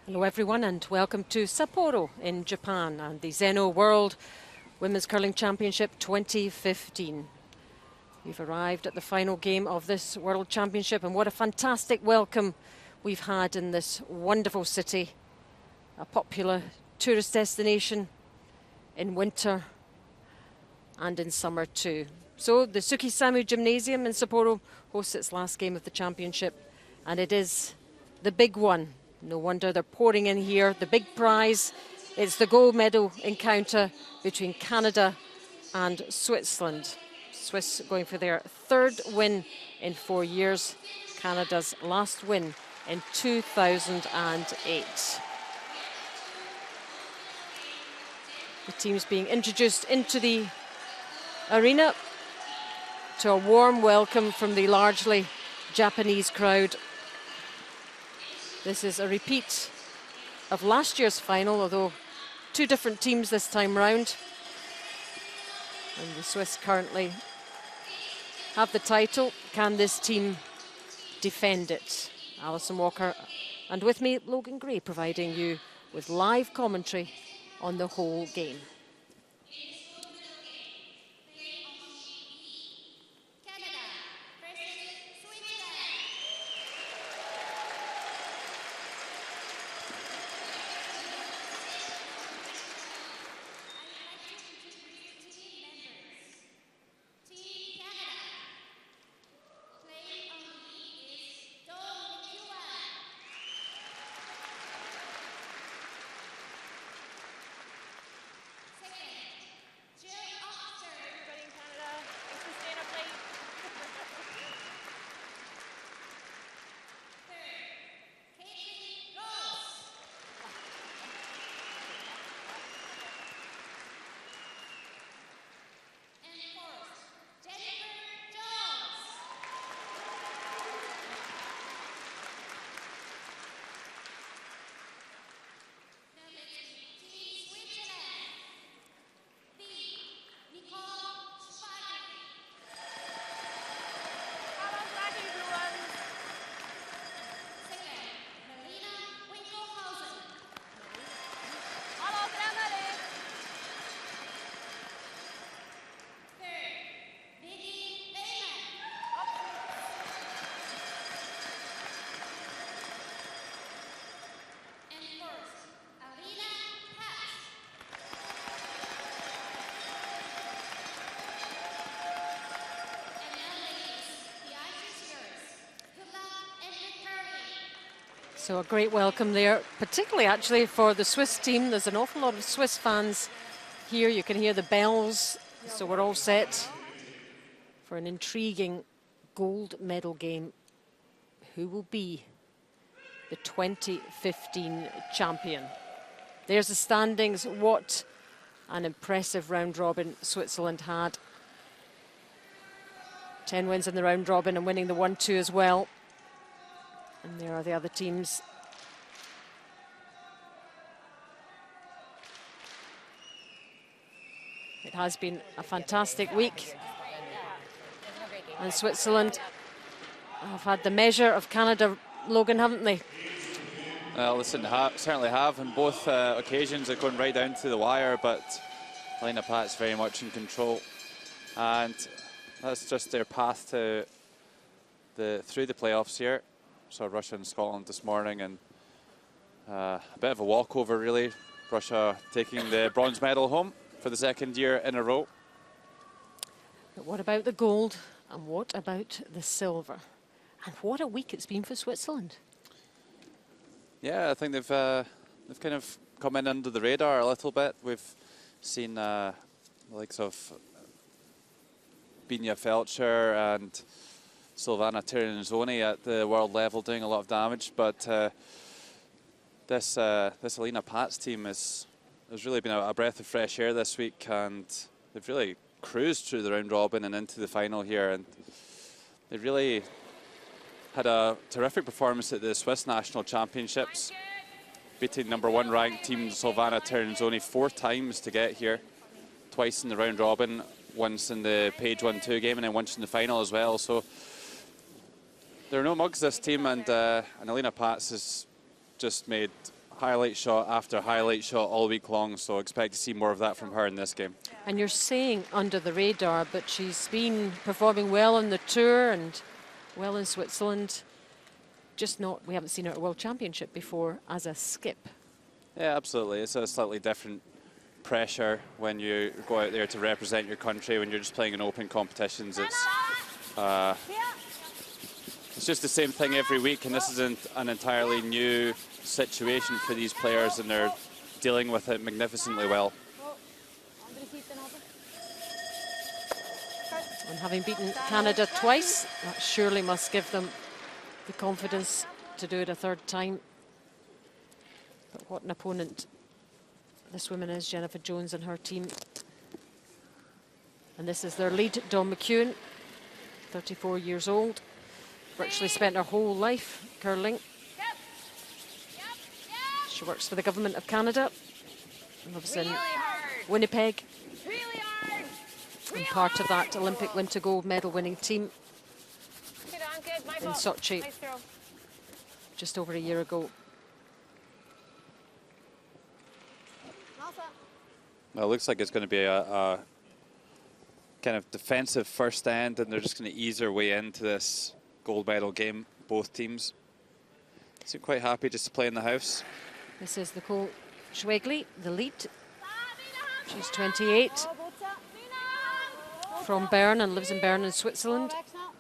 Hello everyone and welcome to Sapporo in Japan and the ZEN-NOH World Women's Curling Championship 2015. We've arrived at the final game of this World Championship and what a fantastic welcome we've had in this wonderful city, a popular tourist destination in winter and in summer too. So the Tsukisame Gymnasium in Sapporo hosts its last game of the championship and it is the big one. No wonder they're pouring in here. The big prize, it's the gold medal encounter between Canada and Switzerland. Swiss going for their third win in 4 years. Canada's last win in 2008. The team's being introduced into the arena to a warm welcome from the largely Japanese crowd. This is a repeat of last year's final, although two different teams this time round. And the Swiss currently have the title. Can this team defend it? Alison Walker and with me, Logan Gray, providing you with live commentary on the whole game. So a great welcome there, particularly actually for the Swiss team. There's an awful lot of Swiss fans here. You can hear the bells. So we're all set for an intriguing gold medal game. Who will be the 2015 champion? There's the standings. What an impressive round robin Switzerland had. 10 wins in the round robin and winning the 1-2 as well. And there are the other teams. It has been a fantastic week. And Switzerland have had the measure of Canada, Logan, haven't they? Well, listen, certainly have. On both occasions, they're going right down to the wire, but Elena Pat's very much in control. And that's just their path to through the playoffs here. Saw Russia and Scotland this morning, and a bit of a walkover, really. Russia taking the bronze medal home for the second year in a row. But what about the gold, and what about the silver? And what a week it's been for Switzerland. Yeah, I think they've kind of come in under the radar a little bit. We've seen the likes of Binia Felcher and Silvana Tirinzoni at the world level doing a lot of damage, but this Elena Pat's team has really been a breath of fresh air this week, and they've really cruised through the round robin and into the final here, and they really had a terrific performance at the Swiss National Championships, beating #1 ranked team Silvana Tirinzoni 4 times to get here, twice in the round robin, once in the page 1-2 game, and then once in the final as well. So there are no mugs, this team, and Elena Pats has just made highlight shot after highlight shot all week long, so expect to see more of that from her in this game. And you're saying under the radar, but she's been performing well on the tour and well in Switzerland. Just not, we haven't seen her at a World Championship before as a skip. Yeah, absolutely. It's a slightly different pressure when you go out there to represent your country. When you're just playing in open competitions, it's just the same thing every week, and this isn't an entirely new situation for these players, and they're dealing with it magnificently well. And having beaten Canada twice, that surely must give them the confidence to do it a third time. But what an opponent this woman is, Jennifer Jones and her team. And this is their lead, Dawn McEwen, 34 years old. Virtually spent her whole life curling. She works for the government of Canada. Lives in Winnipeg. And part of that Olympic winter gold medal winning team in Sochi just over a year ago. Well, it looks like it's going to be a kind of defensive first end, and they're just going to ease their way into this gold medal game, both teams. Seem quite happy just to play in the house. This is Nicole Schweigli, the lead. She's 28, from Bern and lives in Bern in Switzerland.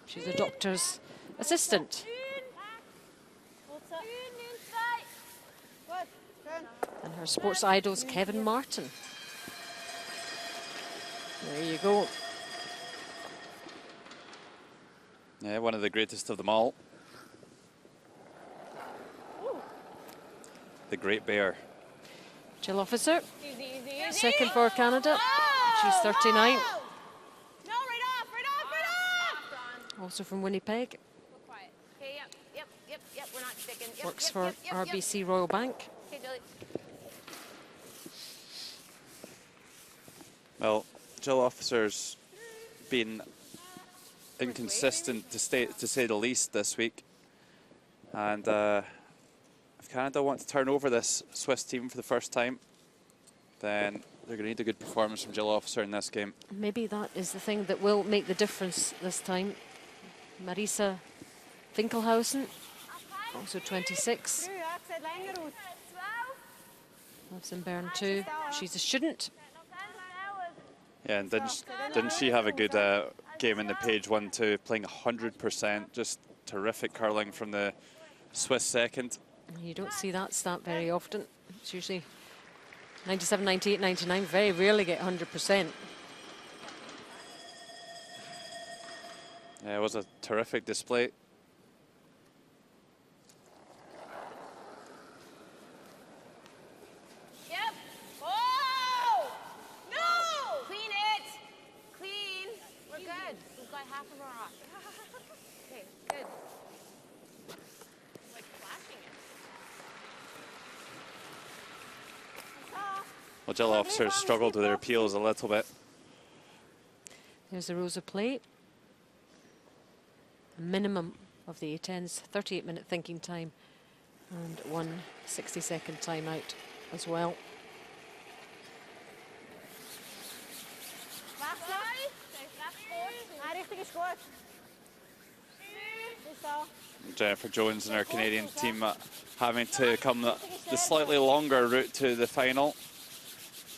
She's a doctor's assistant. And her sports idol's Kevin Martin. There you go. Yeah, one of the greatest of them all. The Great Bear. Jill Officer, second for Canada. She's 39. Also from Winnipeg. Works for RBC Royal Bank. Well, Jill Officer's been inconsistent to say the least this week, and if Canada want to turn over this Swiss team for the first time, then they're going to need a good performance from Jill Officer in this game. Maybe that is the thing that will make the difference this time. Marisa Finkelhausen, also 26. Lives in Bern too. She's a student. Yeah, and didn't she have a good game in the Page 1-2, playing 100%, just terrific curling from the Swiss second. You don't see that stat very often. It's usually 97, 98, 99, very rarely get 100%. Yeah, it was a terrific display. Yep. Oh! No! Clean it. Clean. We're good. We've got half of our off. Okay, good. Like flashing it. Well, Jill Officer struggled with her appeals a little bit. There's the rules of play. A minimum of the A10s, 38-minute thinking time and 1 60-second timeout as well. Jennifer Jones and her Canadian team having to come the slightly longer route to the final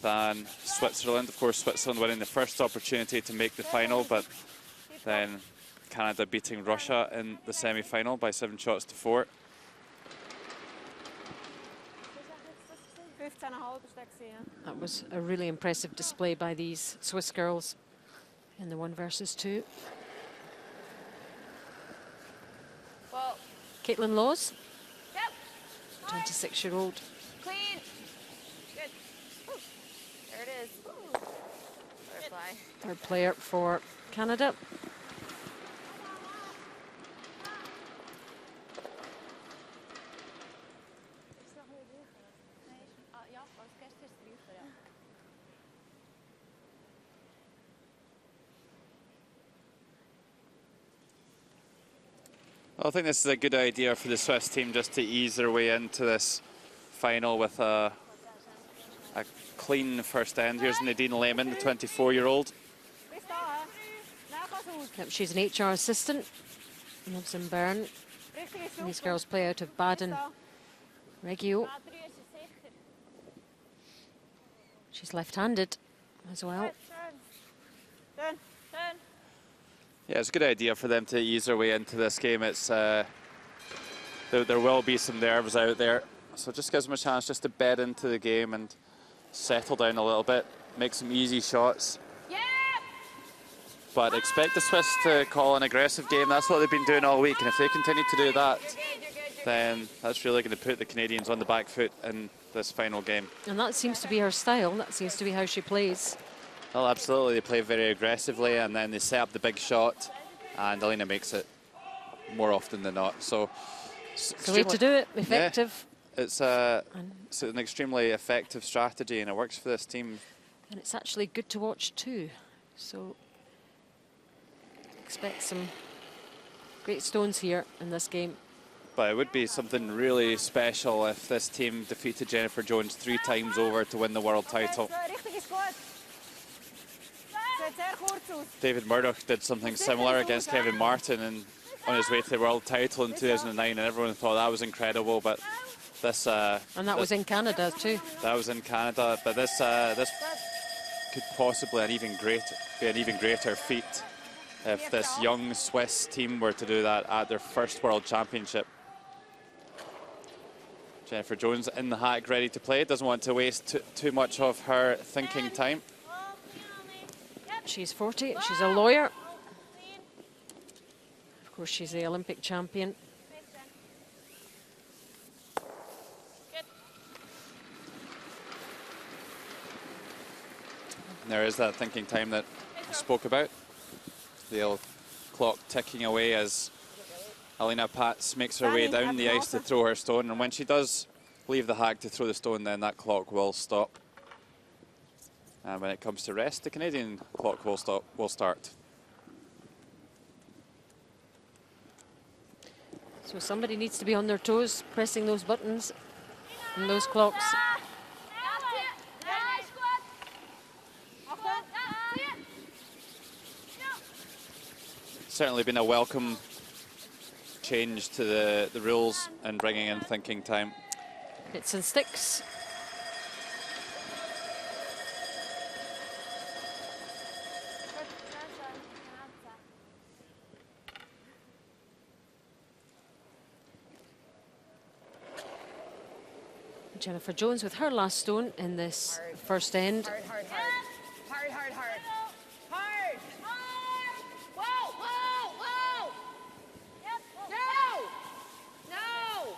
than Switzerland. Of course, Switzerland winning the first opportunity to make the final, but then Canada beating Russia in the semi-final by 7 shots to 4. That was a really impressive display by these Swiss girls in the 1 versus 2. Well, Caitlin Laws, yep. 26-year-old. Clean. Good. Ooh. There it is. Ooh. Butterfly. Third player for Canada. Well, I think this is a good idea for the Swiss team just to ease their way into this final with a clean first end. Here's Nadine Lehman, the 24-year-old. Yep, she's an HR assistant, lives in Bern. These girls play out of Baden Regio. She's left-handed as well. Yeah, it's a good idea for them to ease their way into this game. It's there will be some nerves out there, so it just gives them a chance just to bed into the game and settle down a little bit, make some easy shots. But expect the Swiss to call an aggressive game. That's what they've been doing all week, and if they continue to do that, then that's really going to put the Canadians on the back foot in this final game. And that seems to be her style. That seems to be how she plays. Well, absolutely. They play very aggressively, and then they set up the big shot, and Alina makes it more often than not. So it's the way to do it. Effective. Yeah, it's an extremely effective strategy, and it works for this team. And it's actually good to watch too. So expect some great stones here in this game. But it would be something really special if this team defeated Jennifer Jones 3 times over to win the world title. David Murdoch did something similar against Kevin Martin and on his way to the world title in 2009, and everyone thought that was incredible. But this and that was in Canada too. That was in Canada, but this could possibly be an even greater feat if this young Swiss team were to do that at their first World Championship. Jennifer Jones in the hack, ready to play. Doesn't want to waste too much of her thinking time. She's 40. She's a lawyer. Of course, she's the Olympic champion. And there is that thinking time that I spoke about. The old clock ticking away as Alina Pats makes her way down the ice to throw her stone, and when she does leave the hack to throw the stone, then that clock will stop. And when it comes to rest, the Canadian clock will start. So somebody needs to be on their toes, pressing those buttons and those clocks. Certainly been a welcome change to the rules and bringing in thinking time. Hits and sticks. Jennifer Jones with her last stone in this first end. Hard. Whoa. No.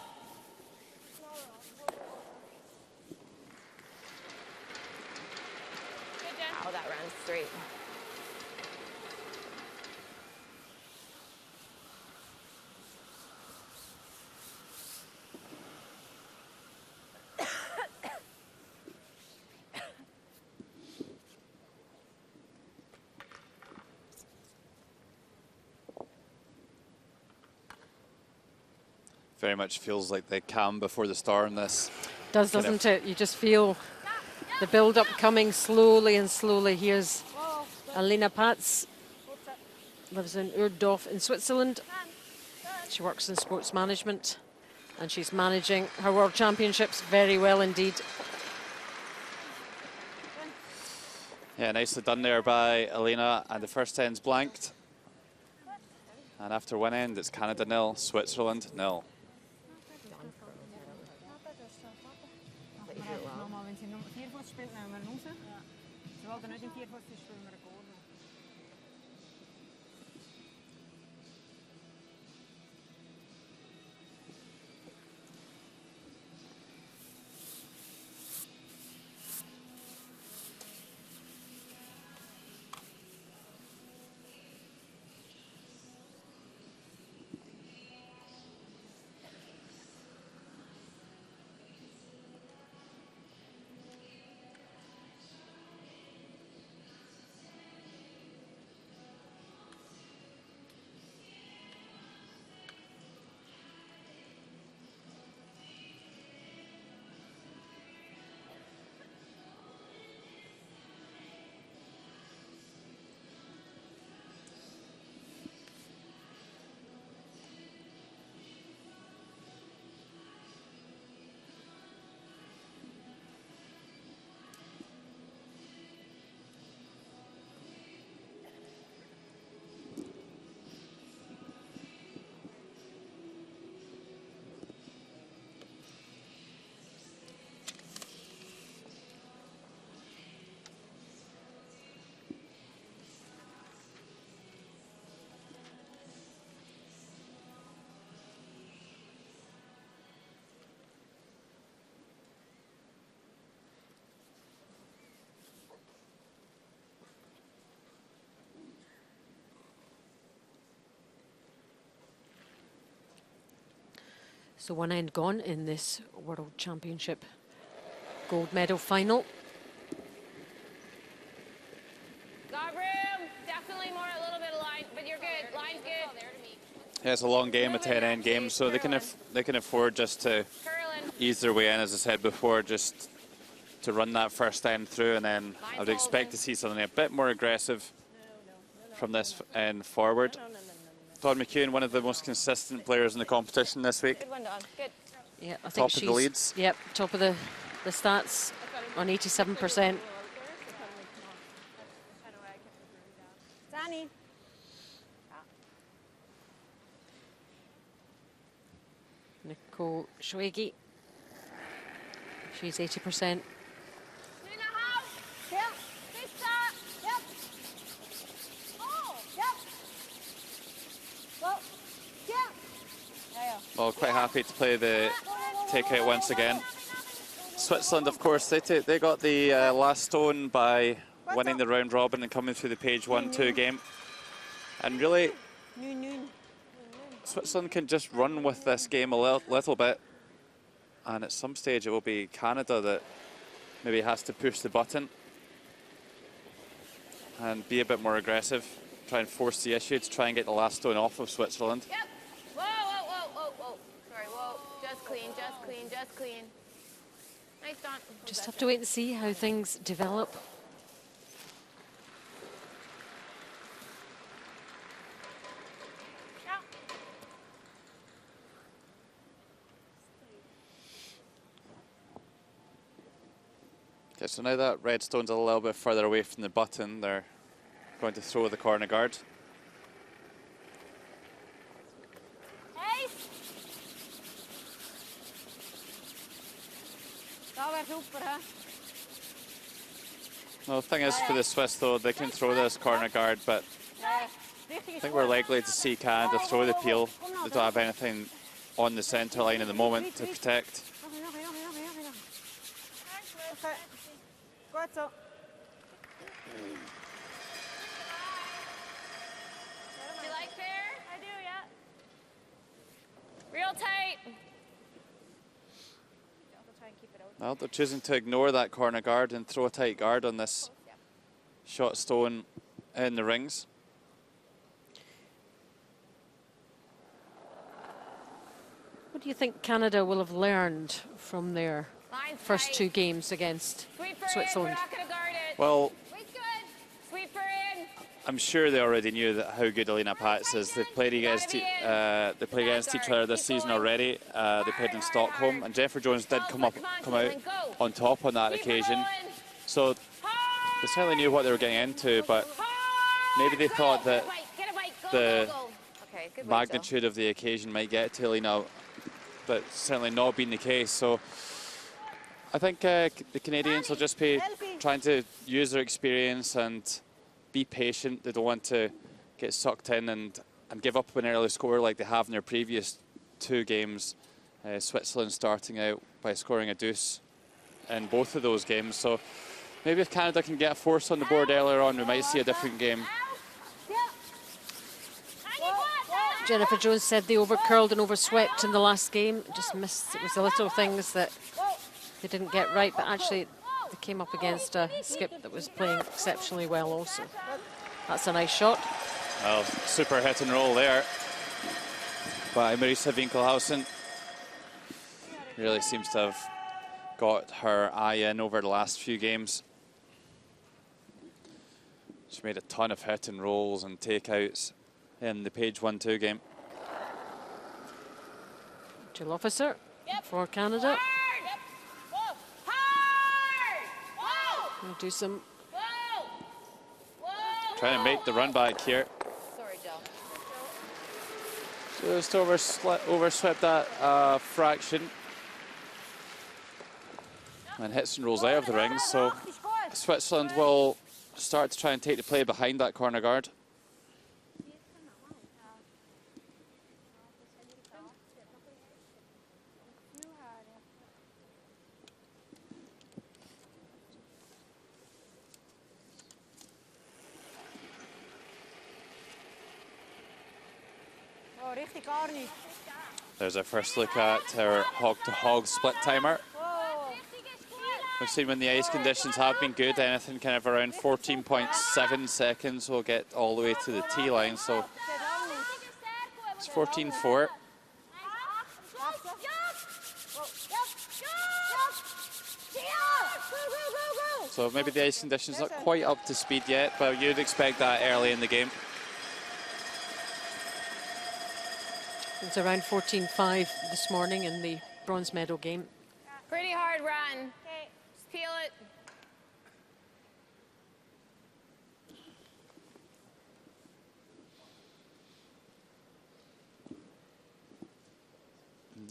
Oh, that runs straight. Very much feels like the calm before the storm. This does, doesn't it? You just feel the build-up coming slowly and slowly. Here's Alina Pats, lives in Urdorf in Switzerland. She works in sports management, and she's managing her World Championships very well indeed. Yeah, nicely done there by Alina, and the first end's blanked. And after one end, it's Canada 0, Switzerland 0. the one end gone in this World Championship gold medal final. Got room. Definitely more, a little bit of line, but you're good. Line's good. Yeah, it's a long game, a 10-end game, so they can afford just to ease their way in, as I said before, just to run that first end through, and then I would expect to see something a bit more aggressive from this end forward. Dawn McEwen, one of the most consistent players in the competition this week. Good one, Dawn. Good. Yeah, I think Top she's of the leads. Yep, top of the stats on 87%. Danny. Nicole Schwegi, she's 80%. Yep. Good stop. Yep. Oh. Yep. Well. Yep. Well, quite happy to play the takeout once again. Switzerland, of course, they got the last stone by winning the round robin and coming through the page 1-2 game. And really, Switzerland can just run with this game a little bit. And at some stage, it will be Canada that maybe has to push the button and be a bit more aggressive, try and force the issue to try and get the last stone off of Switzerland. Yep. Whoa, whoa, whoa, whoa, whoa. Sorry, whoa. Just clean, just clean, just clean. Nice, Dawn. Just have to wait and see how things develop. Okay, so now that red stone's a little bit further away from the button, they're going to throw the corner guard. Hey! Dat was super, hè? No, the thing is, for the Swiss, though, they can throw this corner guard, but I think we're likely to see Canada throw the peel. They don't have anything on the centre line at the moment to protect. Goed zo. You like fair? I do, yeah. Real tight. Well, they're choosing to ignore that corner guard and throw a tight guard on this shot stone in the rings. What do you think Canada will have learned from their Line's first tight. 2 games against Sweep her Switzerland? in. We're not going to guard it. Well, Wait, good. Sweep her in. I'm sure they already knew that how good Alina Pats is. They've played against they played against each other this season already. They played in Stockholm, and Jennifer Jones did come out on top on that occasion. So they certainly knew what they were getting into, but maybe they thought that the magnitude of the occasion might get to Alina, but certainly not been the case. So I think the Canadians will just be trying to use their experience and be patient. They don't want to get sucked in and give up an early score like they have in their previous 2 games. Switzerland starting out by scoring a deuce in both of those games. So maybe if Canada can get a force on the board earlier on, we might see a different game. Jennifer Jones said they overcurled and overswept in the last game. Just missed. It was the little things that they didn't get right, but actually they came up against a skip that was playing exceptionally well also. That's a nice shot. Well, super hit and roll there by Marisa Winkelhausen. Really seems to have got her eye in over the last few games. She made a ton of hit and rolls and takeouts in the page 1-2 game. Drill officer for Canada. We'll do some trying to make the run back here. Sorry, Jill. Just overswept that fraction and hits and rolls out of the rings. So Switzerland will start to try and take the play behind that corner guard. Richtig gar nicht. There's our first look at our hog-to-hog split timer. We've seen when the ice conditions have been good, anything kind of around 14.7 seconds will get all the way to the tee line. So it's 14.4. So maybe the ice conditions not quite up to speed yet, but you'd expect that early in the game. It's around 14.5 this morning in the bronze medal game. Pretty hard run. Just peel it.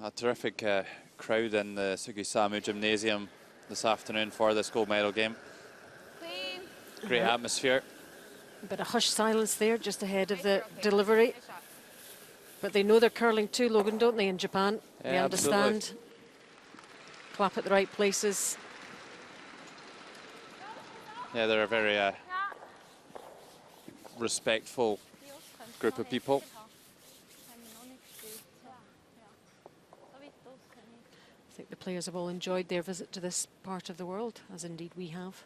A terrific crowd in the SUI-CAN gymnasium this afternoon for this gold medal game. Clean. Great atmosphere. A bit of hushed silence there just ahead of the delivery. But they know they're curling too, Logan, don't they, in Japan? Yeah, they understand. absolutely. Clap at the right places. Yeah, they're a very respectful group of people. I think the players have all enjoyed their visit to this part of the world, as indeed we have.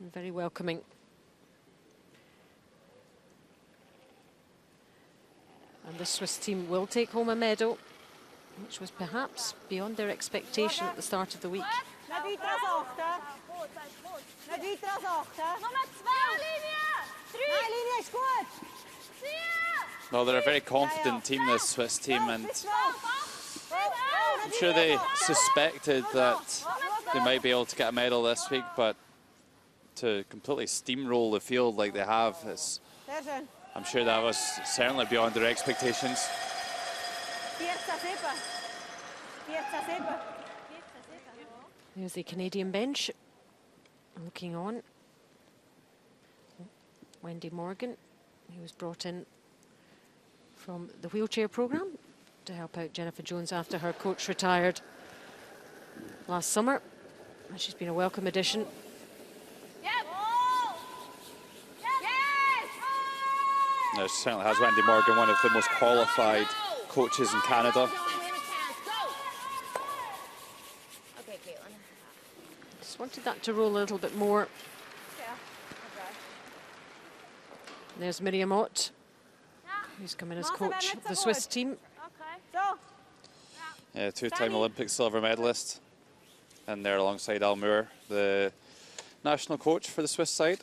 And very welcoming. And the Swiss team will take home a medal, which was perhaps beyond their expectation at the start of the week. Well, they're a very confident team, this Swiss team, and I'm sure they suspected that they might be able to get a medal this week, but to completely steamroll the field like they have, I'm sure that was certainly beyond their expectations. There's the Canadian bench looking on. Wendy Morgan, who was brought in from the wheelchair program to help out Jennifer Jones after her coach retired last summer. And she's been a welcome addition. No, she certainly has, Wendy Morgan, one of the most qualified coaches in Canada. Just wanted that to roll a little bit more. There's Miriam Ott, who's come in as coach of the Swiss team. Yeah, two-time Olympic silver medalist. And they're alongside Al Moore, the national coach for the Swiss side.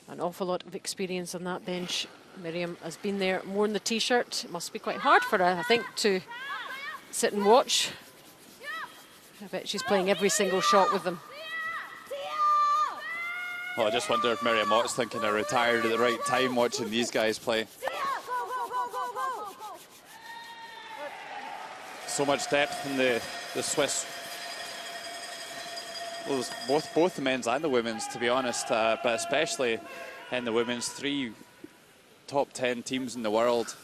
An awful lot of experience on that bench. Miriam has been there more in the T-shirt. It must be quite hard for her, I think, to sit and watch. I bet she's playing every single shot with them. Well, I just wonder if Miriam Ott's thinking I retired at the right time watching these guys play. So much depth in the Swiss. Well, both the men's and the women's, to be honest, but especially in the women's, 3 top 10 teams in the world.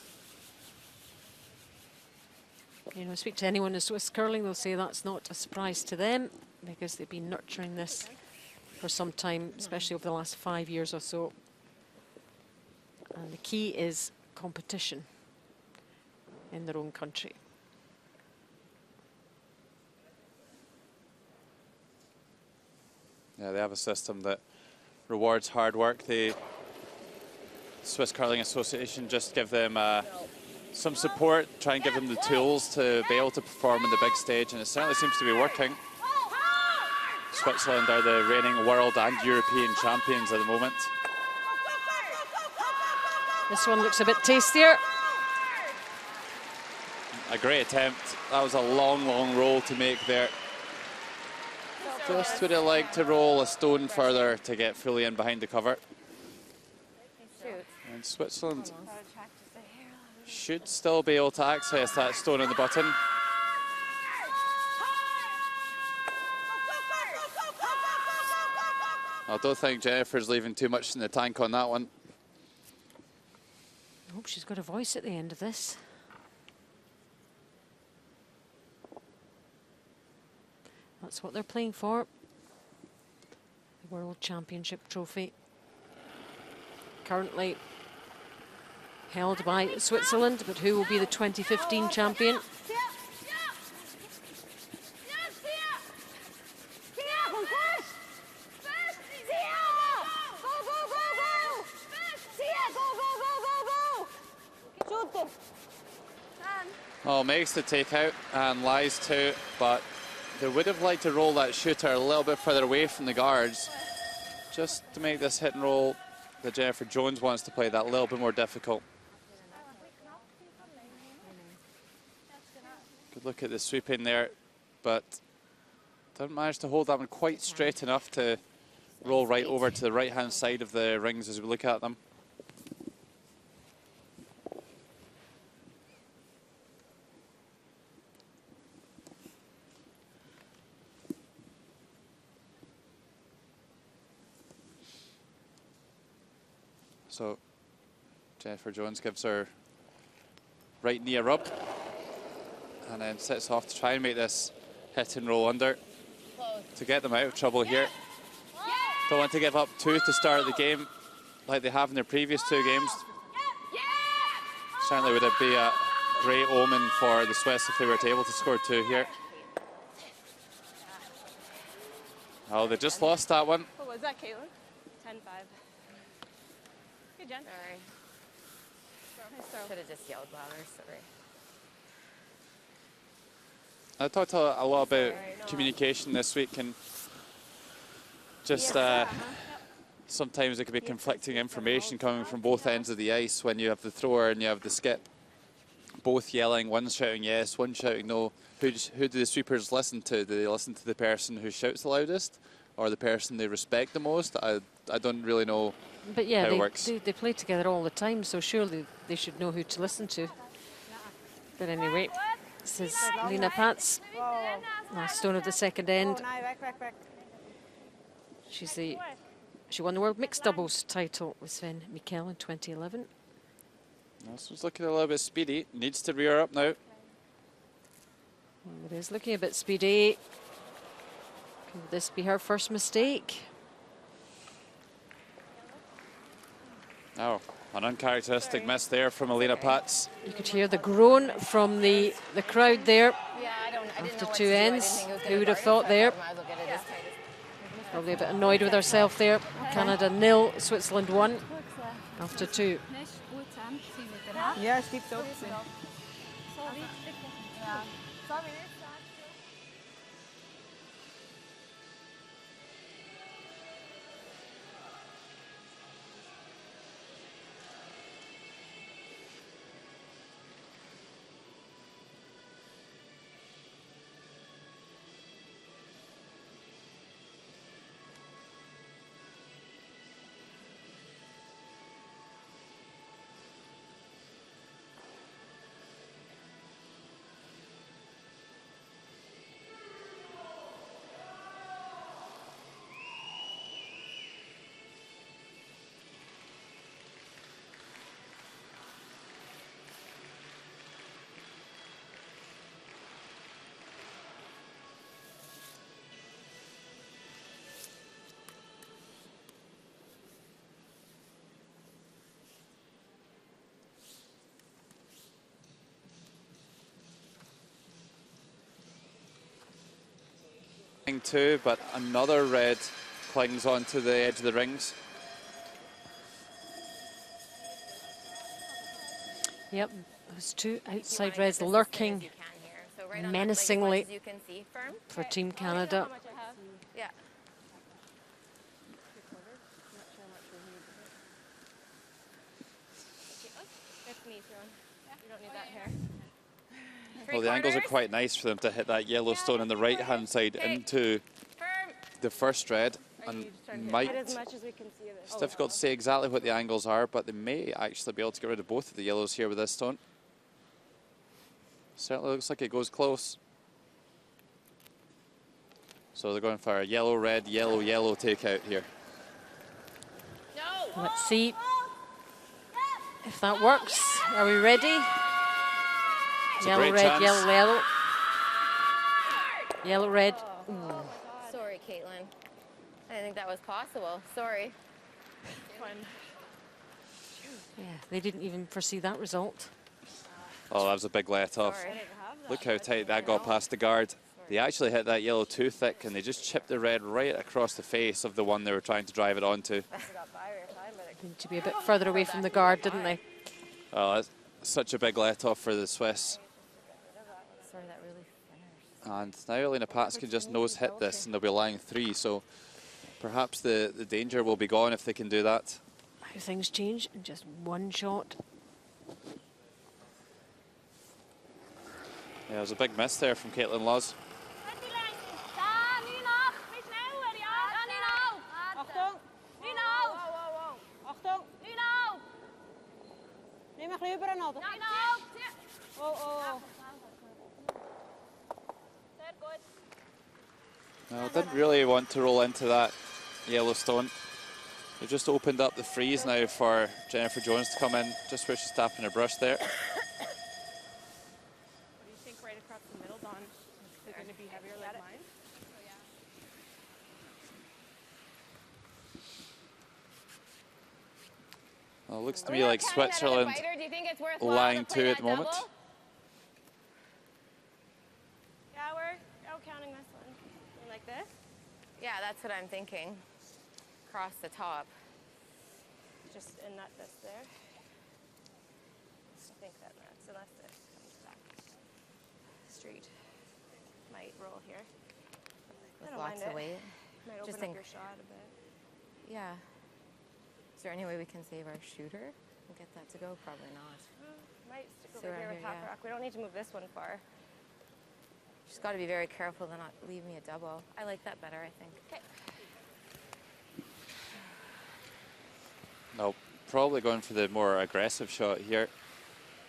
You know, speak to anyone in Swiss curling, they'll say that's not a surprise to them because they've been nurturing this for some time, especially over the last 5 years or so. And the key is competition in their own country. Yeah, they have a system that rewards hard work. The Swiss Curling Association just give them some support, try and give them the tools to be able to perform on the big stage, and it certainly seems to be working. Switzerland are the reigning world and European champions at the moment. This one looks a bit tastier. A great attempt. That was a long, long roll to make there. Just would have liked to roll a stone further to get fully in behind the cover. And Switzerland should still be able to access that stone on the button. I don't think Jennifer's leaving too much in the tank on that one. I hope she's got a voice at the end of this. That's what they're playing for. The World Championship trophy. Currently held by Switzerland, but who will be the 2015 champion? Oh, makes the takeout and lies too, but they would have liked to roll that shooter a little bit further away from the guards, just to make this hit and roll that Jennifer Jones wants to play that little bit more difficult. Good look at the sweep in there, but didn't manage to hold that one quite straight enough to roll right over to the right-hand side of the rings as we look at them. So Jennifer Jones gives her right knee a rub and then sits off to try and make this hit and roll under to get them out of trouble here. Don't want to give up two to start the game like they have in their previous two games. Certainly would it be a great omen for the Swiss if they were able to score two here. Oh, they just lost that one. What was that, Caitlin? 10-5. Good, Jen. Sorry. Should have just yelled louder, sorry. I talked a lot about communication this week, and just sometimes it can be conflicting information coming from both ends of the ice when you have the thrower and you have the skip. Both yelling, one shouting yes, one shouting no. Who do the sweepers listen to? Do they listen to the person who shouts the loudest or the person they respect the most? I don't really know. But yeah, how it works. they play together all the time, so surely they should know who to listen to. But anyway, this is Lena Pats, last stone of the second end. She won the world mixed doubles title with Sven Mikkel in 2011. This one's looking a little bit speedy. Needs to rear up now. It is looking a bit speedy. Could this be her first mistake? Oh, an uncharacteristic miss there from Elena Pats. You could hear the groan from the crowd there. Yeah, I didn't After know what two to do. I didn't ends. think it was Who gonna would have guard thought it, there? so I might as well get it as tight as- Probably a bit annoyed with herself there. Canada 0, Switzerland 1 after two. Ja, stipt ook. Two, but another red clings onto the edge of the rings. Yep, those two outside reds lurking menacingly for Team Canada. Yeah. That's me, Sean. You don't need that hair. Well, the angles are quite nice for them to hit that yellow stone on the right-hand side into the first red, and might. As much as we can see of it. It's difficult to say exactly what the angles are, but they may actually be able to get rid of both of the yellows here with this stone. Certainly looks like it goes close. So they're going for a yellow, red, yellow, yellow takeout here. Let's see if that works. Are we ready? It's a Yellow, great red, chance. yellow, yellow. Yellow, red. Sorry, Caitlin. I didn't think that was possible. Sorry. Yeah, they didn't even foresee that result. Oh, that was a big let off. Sorry. Look how tight that got past the guard. They actually hit that yellow too thick, and they just chipped the red right across the face of the one they were trying to drive it onto. Needed to be a bit further away from the guard, didn't they? Oh, that's such a big let off for the Swiss. Sorry, that really finished. And now Elena Pats can just nose hit this, and they'll be lying 3. So perhaps the danger will be gone if they can do that. How things change in just one shot. Yeah, it was a big miss there from Caitlin Laws. Well, didn't really want to roll into that yellow stone. They just opened up the freeze now for Jennifer Jones to come in, just where she's tapping her brush there. What do you think right across the middle, Dawn? Is it going to be heavier like mine? Oh, yeah. Well, it looks to me like Switzerland Do you think it's lying 2 at the moment. Yeah, we're out counting this one. You like this? Yeah, that's what I'm thinking. Across the top. Just and nut this there. I think that nuts, unless it comes back straight. Might roll here. With lots of weight. Might open up your shot a bit. Yeah. Is there any way we can save our shooter and get that to go? Probably not. Might stick So over here right with here, top yeah. rock. We don't need to move this one far. Just got to be very careful to not leave me a double. I like that better, I think. Okay. No, probably going for the more aggressive shot here.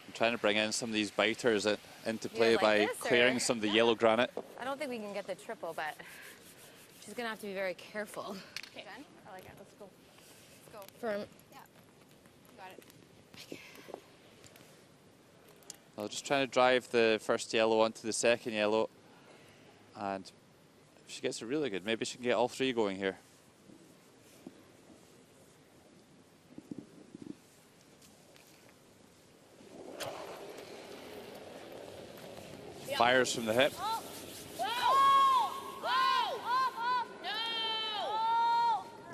I'm trying to bring in some of these biters into play like by this, clearing or? some of the yellow granite. I don't think we can get the triple, but she's going to have to be very careful. Okay. I like it. Let's go. Let's go. Firm. Yeah. Got it. I'll just trying to drive the first yellow onto the second yellow. And if she gets it really good, maybe she can get all 3 going here. Fires from the hip.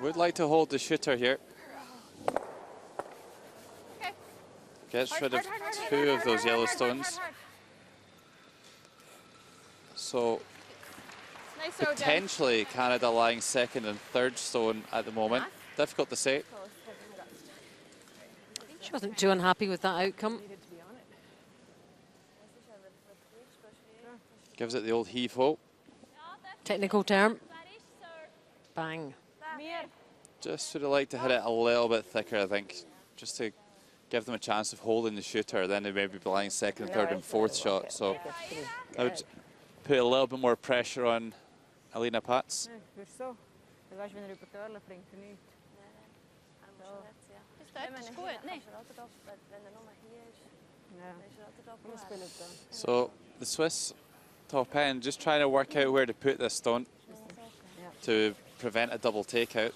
Would like to hold the shooter here. Gets rid of 2 of those yellow stones. So potentially Canada lying second and third stone at the moment. Difficult to say. She wasn't too unhappy with that outcome. Gives it the old heave-ho. Technical term. Bang. Just would have liked to hit it a little bit thicker, I think, just to give them a chance of holding the shooter. Then they may be lying second, third, and fourth shot. So I would put a little bit more pressure on Elena Pats. So the Swiss top end just trying to work out where to put this stone to prevent a double takeout.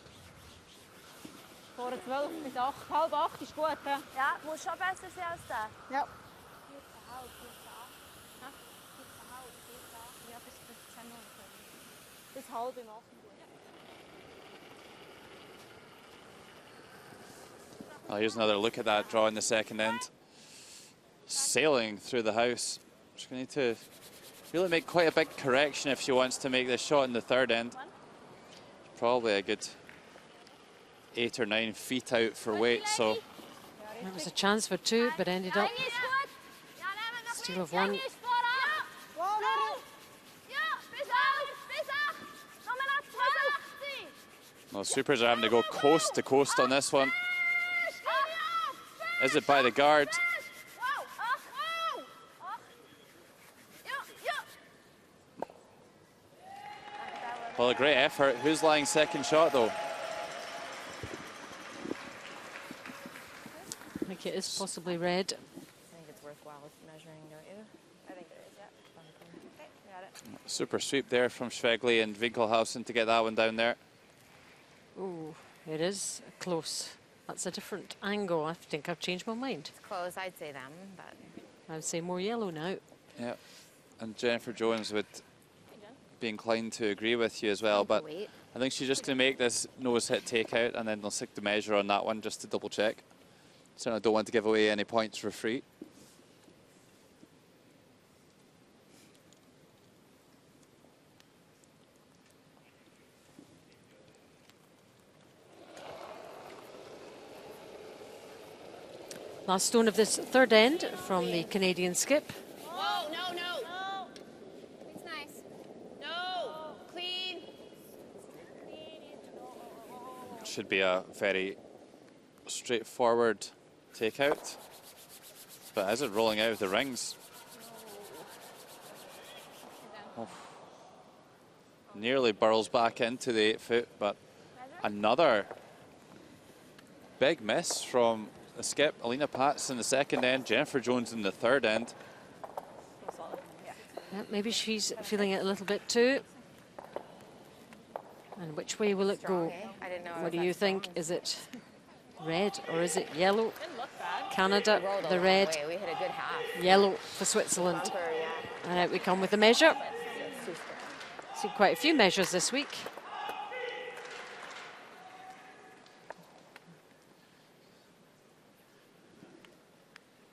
Vor 12 bis 8, halb 8 ist gut. He? Ja, muss schon besser sein als der. Ja. Bis halb im 8. Oh, here's another look at that draw in the second end. Sailing through the house. She's going to need to really make quite a big correction if she wants to make this shot in the third end. Probably a good 8 or 9 feet out for weight, so. There was a chance for 2, but ended up steal of 1. Well, Supers are having to go coast to coast on this one. Is it by the guard? Well, a great effort. Who's lying second shot, though? I think it is possibly red. I think it's worthwhile measuring, don't you? I think it is, yeah. Okay, got it. Super sweep there from Schwegli and Winkelhausen to get that one down there. Ooh, it is close. That's a different angle. I think I've changed my mind. It's close. I'd say them, but I would say more yellow now. Yeah, and Jennifer Jones would be inclined to agree with you as well, but wait. I think she's just going to make this nose hit takeout, and then they'll stick the measure on that one just to double check. Certainly don't want to give away any points for free. Last stone of this third end from the Canadian skip. Whoa, no, no. No. It's nice. No. Clean. Should be a very straightforward takeout. But is it rolling out of the rings? Oh. Nearly burrows back into the 8 foot, but another big miss from the skip. Alina Pats in the second end, Jennifer Jones in the third end. Yeah, maybe she's feeling it a little bit too. And which way will it go? I didn't know. What do you think? Is it red or is it yellow? Didn't look bad. Canada, We rolled a the long red, way. We hit a good half. yellow for Switzerland. Bumper, yeah. And out we come with the measure. Seen quite a few measures this week.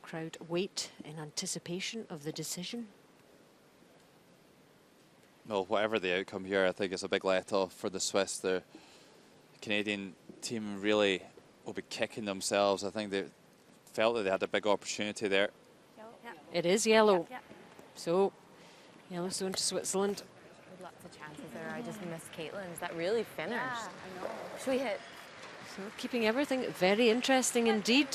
Crowd wait in anticipation of the decision. Well, whatever the outcome here, I think it's a big let-off for the Swiss. The Canadian team really will be kicking themselves. I think they felt that they had a big opportunity there. It is yellow. So, yellow zone to Switzerland. Lots of chances there. I just missed Caitlin's. That really finished. I know. Should we hit? So, keeping everything very interesting indeed.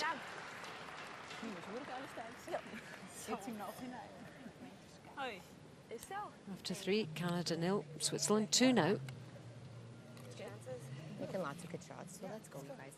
After 3, Canada 0, Switzerland 2 now. Making lots of good shots, so let's go, you guys.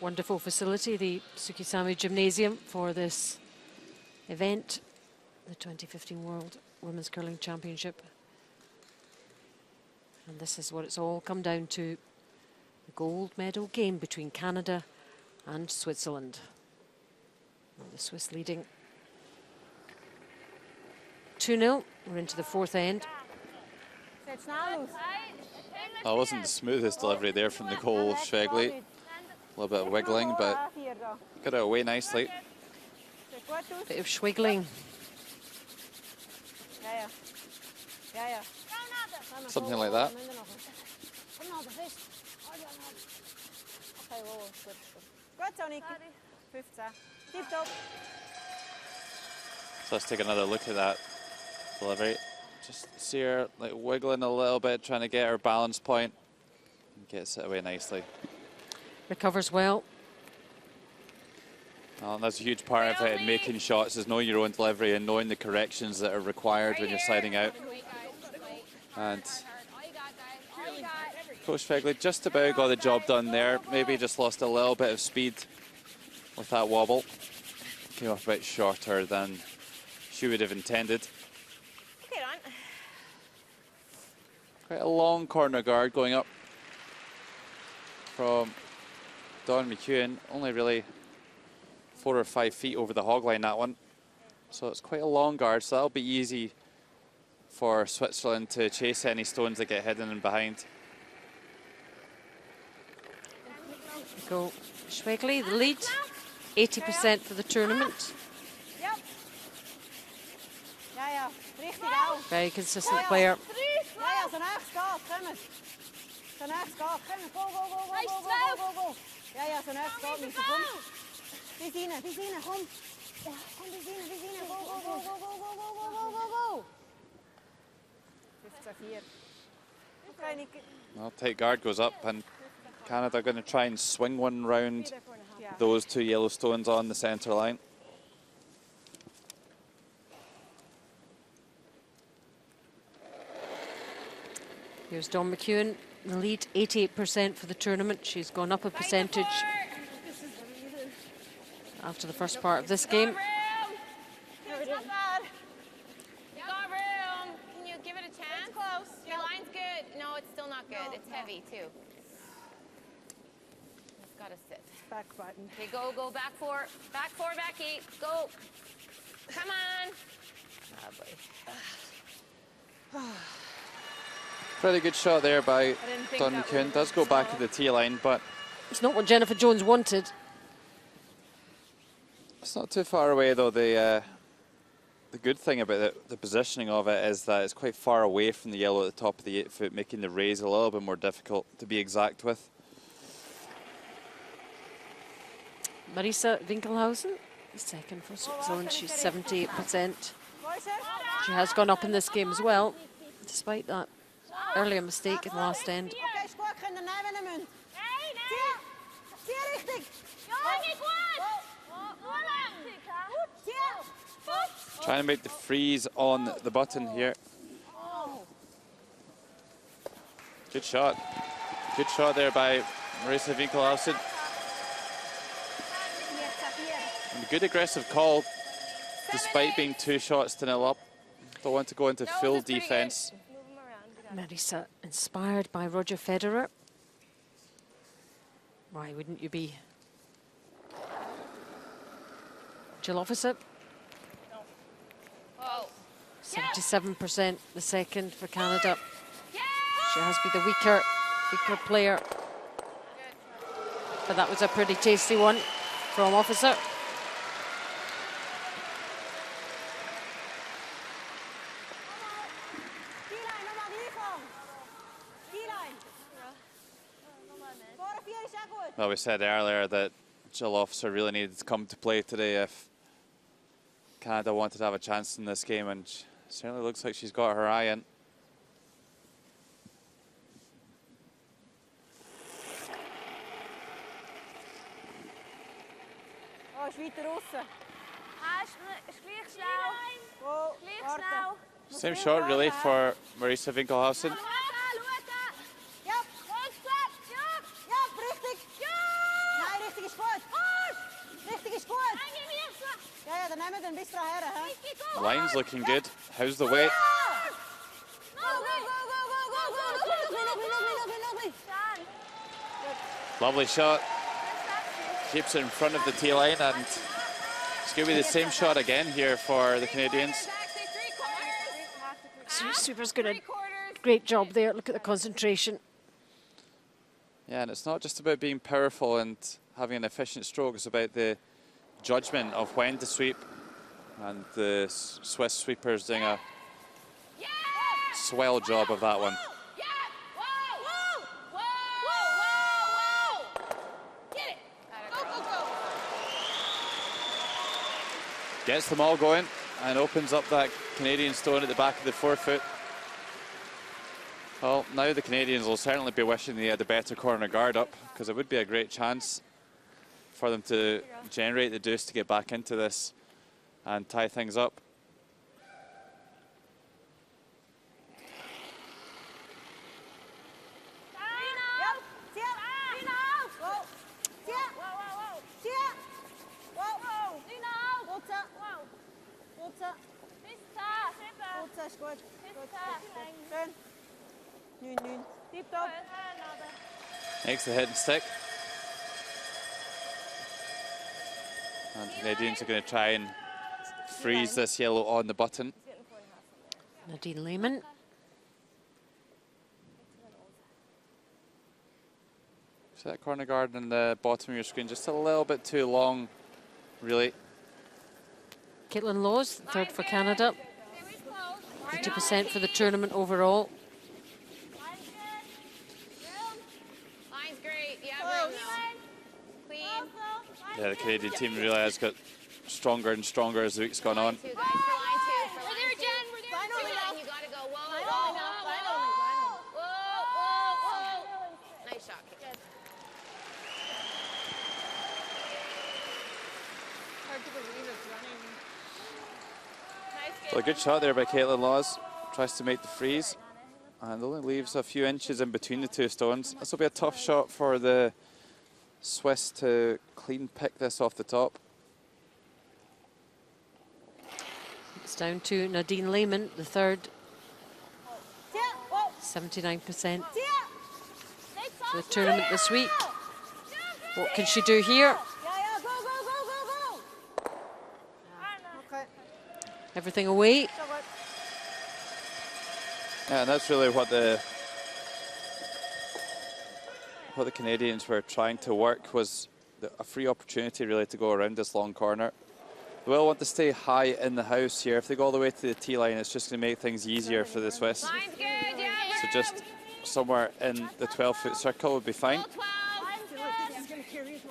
Wonderful facility, the Tsukisami Gymnasium for this event, the 2015 World Women's Curling Championship. And this is what it's all come down to, the gold medal game between Canada and Switzerland. And the Swiss leading 2-0. We're into the fourth end. That wasn't the smoothest delivery there from Nicole Schwegley. A little bit of wiggling, but got it away nicely. Bit of schwiggling. Something like that. So let's take another look at that delivery. Just see her like wiggling a little bit, trying to get her balance point. And gets it away nicely. Recovers well. Well, and that's a huge part of it, making shots, is knowing your own delivery and knowing the corrections that are required when you're sliding out. And Coach Fegley just about got the job done there. Maybe just lost a little bit of speed with that wobble. Came off a bit shorter than she would have intended. Quite a long corner guard going up from Don McEwen. Only really 4 or 5 feet over the hog line, that one. So it's quite a long guard, so that'll be easy for Switzerland to chase any stones that get hidden in behind. Go Schweigli, the lead, 80% for the tournament. Yep. Ja, ja, richtig auch. Very consistent player. Ja, ja, zo naast gaat, kom eens. Zo naast gaat, kom eens. Go, go, go, go, go, go, go, go. Ja, ja, zo naast gaat, niet zo kom. Die zien, kom. Ja, kom, die zien, go, go, go, go, go, go, go, go, go, go. 15-4. Okay, Nicky. Well, tight guard goes up, and Canada going to try and swing one round those 2 yellow stones on the centre line. Here's Dawn McEwen, the lead, 88% for the tournament. She's gone up a percentage after the first part of this game. It's not bad. You got room. Can you give it a chance? It's close. Your line's good. No, it's still not good. It's heavy too. It's got to sit. Back button. Okay, go, back four, back 8, go. Come on. Oh, boy. Pretty good shot there by didn't think Don that McEwen. would- Does go back at the tee line, but It's not what Jennifer Jones wanted. it's not too far away, though. The good thing about the positioning of it is that it's quite far away from the yellow at the top of the 8-foot, making the raise a little bit more difficult to be exact with. Marisa Winkelhausen, second for Switzerland. She's 78%. She has gone up in this game as well, despite that earlier mistake in the last end. Okay, is goed, gaan daarna winnen, munt. Nee, Zie je richtig. Ja, niet goed. Trying to make the freeze on the button here. Good shot. Good shot there by Marisa Winkelhausen. And a good aggressive call, despite being 2 shots to 0 up. Don't want to go into full defense. Marisa, inspired by Roger Federer. Why wouldn't you be? Jill Officer, Whoa. 77% the second for Canada. She has been the weaker player. But that was a pretty tasty one from Officer. Well, we said earlier that Jill Officer really needed to come to play today if Canada wanted to have a chance in this game, and certainly looks like she's got her eye in. Oh, is weiter raus. Gleich snel. Go, Gleich warte. snel. Same shot really for Marisa Winkelhausen. Ja, richtig. Nein, richtig ist gut. Richtig ist gut. Ja, ja, dann nehmen wir den bis dahin. Hä? Line's looking good. How's the weight? Lovely shot. Keeps it in front of the tee line, and it's going to be the same shot again here for the Canadians. Super's got a great job there. Look at the concentration. Yeah, and it's not just about being powerful and having an efficient stroke. It's about the judgment of when to sweep, and the Swiss sweepers doing a swell job of that one. Gets them all going and opens up that Canadian stone at the back of the 4-foot. Well, now the Canadians will certainly be wishing they had a better corner guard up, because it would be a great chance for them to generate the deuce to get back into this and tie things up. Noon. Deep dog. Makes the hidden stick. And Canadians are going to try and freeze this yellow on the button. Nadine Lehman. So that corner guard on the bottom of your screen, just a little bit too long, really. Caitlin Laws, third for Canada. 50% for the tournament overall. Line's great. You have room though. Clean. Yeah, the Canadian team really has got stronger and stronger as the week's gone on. Two guys for line two. For line two. We're there, Jen. You gotta go. Whoa, whoa. Nice shot. Hard to believe it's running. So a good shot there by Caitlin Laws. Tries to make the freeze. And only leaves a few inches in between the two stones. This will be a tough shot for the Swiss to clean pick this off the top. It's down to Nadine Lehman, the third. 79% for the tournament this week. What can she do here? Go. Okay. Everything away. Yeah, and that's really what the Canadians were trying to work, was a free opportunity really to go around this long corner. They will want to stay high in the house here. If they go all the way to the tee line, it's just going to make things easier for the Swiss. Line's good. Yeah. So just somewhere in the 12-foot circle would be fine. Full 12.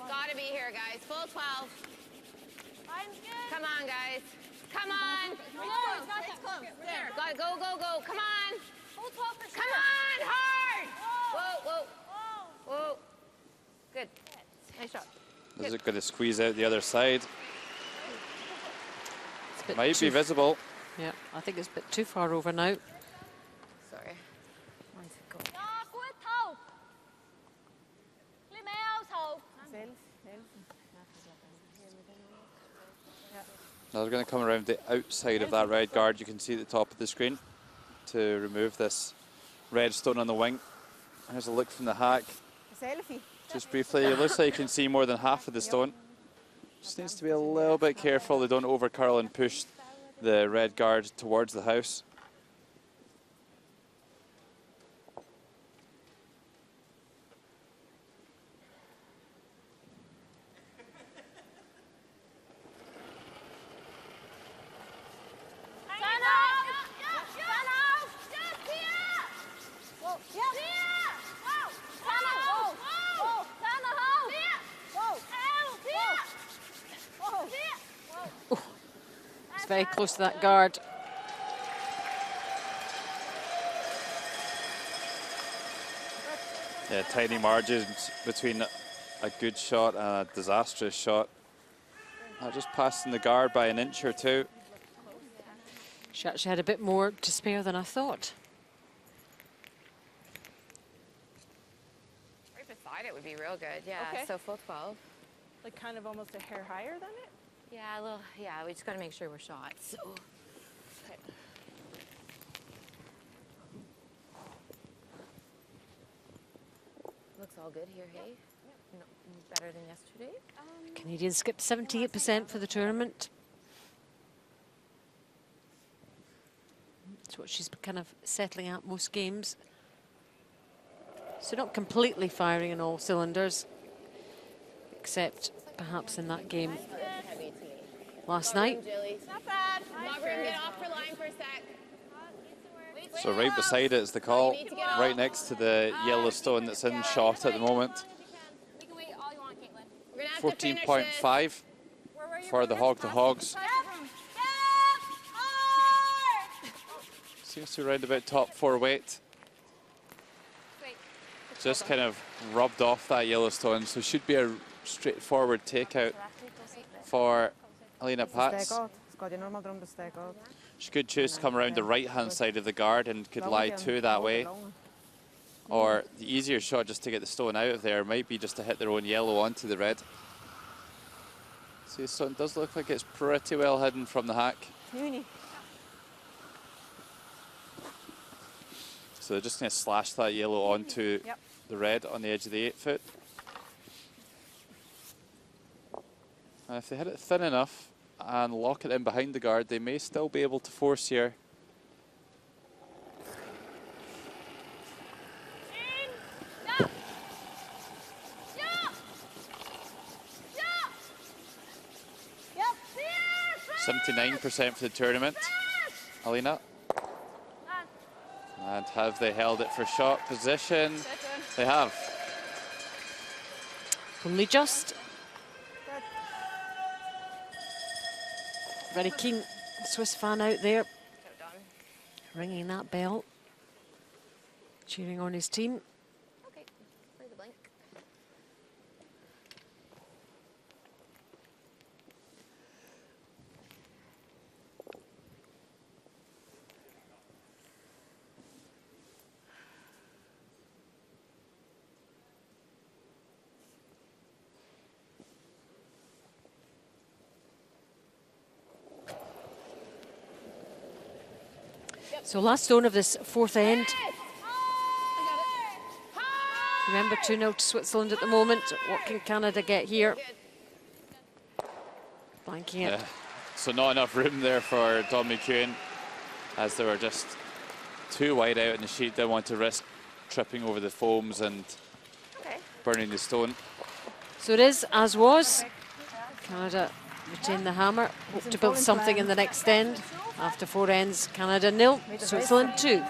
Gotta be here, guys. Full 12. Come on, guys. Come on. Go. Come on. Come on, hard. Whoa. Good. Nice shot. Is it going to squeeze out the other side? It's a bit Might be visible. Yeah, I think it's a bit too far over now. Sorry. Now they're going to come around the outside of that red guard you can see at the top of the screen to remove this red stone on the wing. Here's a look from the hack. Selfie. Just briefly, it looks like you can see more than half of the stone. Just needs to be a little bit careful they don't overcurl and push the red guard towards the house. Very close to that guard. Yeah, tiny margins between a good shot and a disastrous shot. Just passing the guard by an inch or two. She actually had a bit more to spare than I thought. Right beside it would be real good. Yeah, Okay. so full 12. Like kind of almost a hair higher than it? Yeah, a little, yeah, we just got to make sure we're shot. So. Looks all good here, hey? No, better than yesterday? Canadians skipped 78% for the tournament. That's what she's kind of settling at most games. So not completely firing on all cylinders, except perhaps in that game last night. Not bad. Robert, get off for line for a sec. So right beside it is the call, right next to the yellow stone that's in shot at the moment. 14.5 for the hog to hogs. Seems to be around about top 4 weight. Just kind of rubbed off that yellow stone, so should be a straightforward takeout for Alina Pats. She could choose to come around the right-hand side of the guard and could lie two that way. Or the easier shot just to get the stone out of there might be just to hit their own yellow onto the red. See, so it does look like it's pretty well hidden from the hack. So they're just going to slash that yellow onto the red on the edge of the 8 foot. And if they hit it thin enough and lock it in behind the guard, they may still be able to force here. Yep. 79% for the tournament. Alina. And have they held it for shot position? They have. Only just. Very keen Swiss fan out there, ringing that bell, cheering on his team. Okay, for the blink. So last stone of this fourth end. Remember 2-0 to Switzerland at the moment. What can Canada get here? Blanking it. Yeah. So not enough room there for Dom McEwen, as they were just too wide out in the sheet. They want to risk tripping over the foams and burning the stone. So it is as was. Canada retain the hammer. Hope to build something in the next end. After 4 ends, Canada 0, Switzerland 2.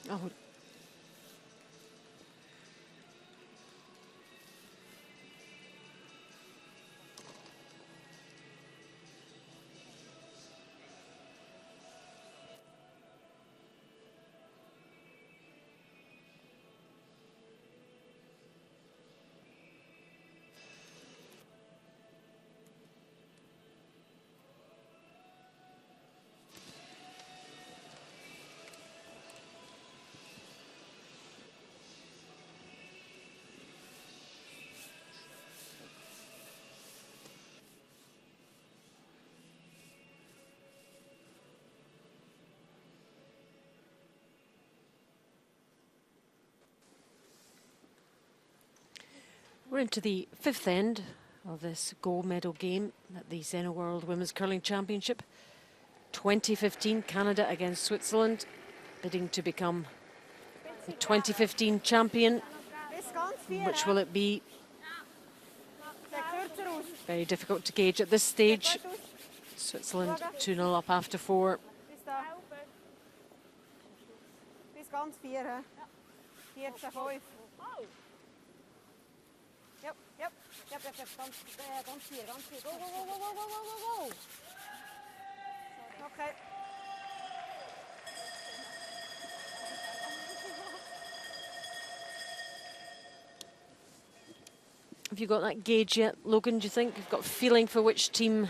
Oh. We're into the 5th end of this gold medal game at the ZEN-NOH World Women's Curling Championship. 2015, Canada against Switzerland, bidding to become the 2015 champion. Which will it be? Very difficult to gauge at this stage. Switzerland 2-0 up after 4. Bis ganz 4, hä? 14-5. Yep. Ganz 4, ganz 4. Go. Okay. Have you got that gauge yet, Logan, do you think? You've got a feeling for which team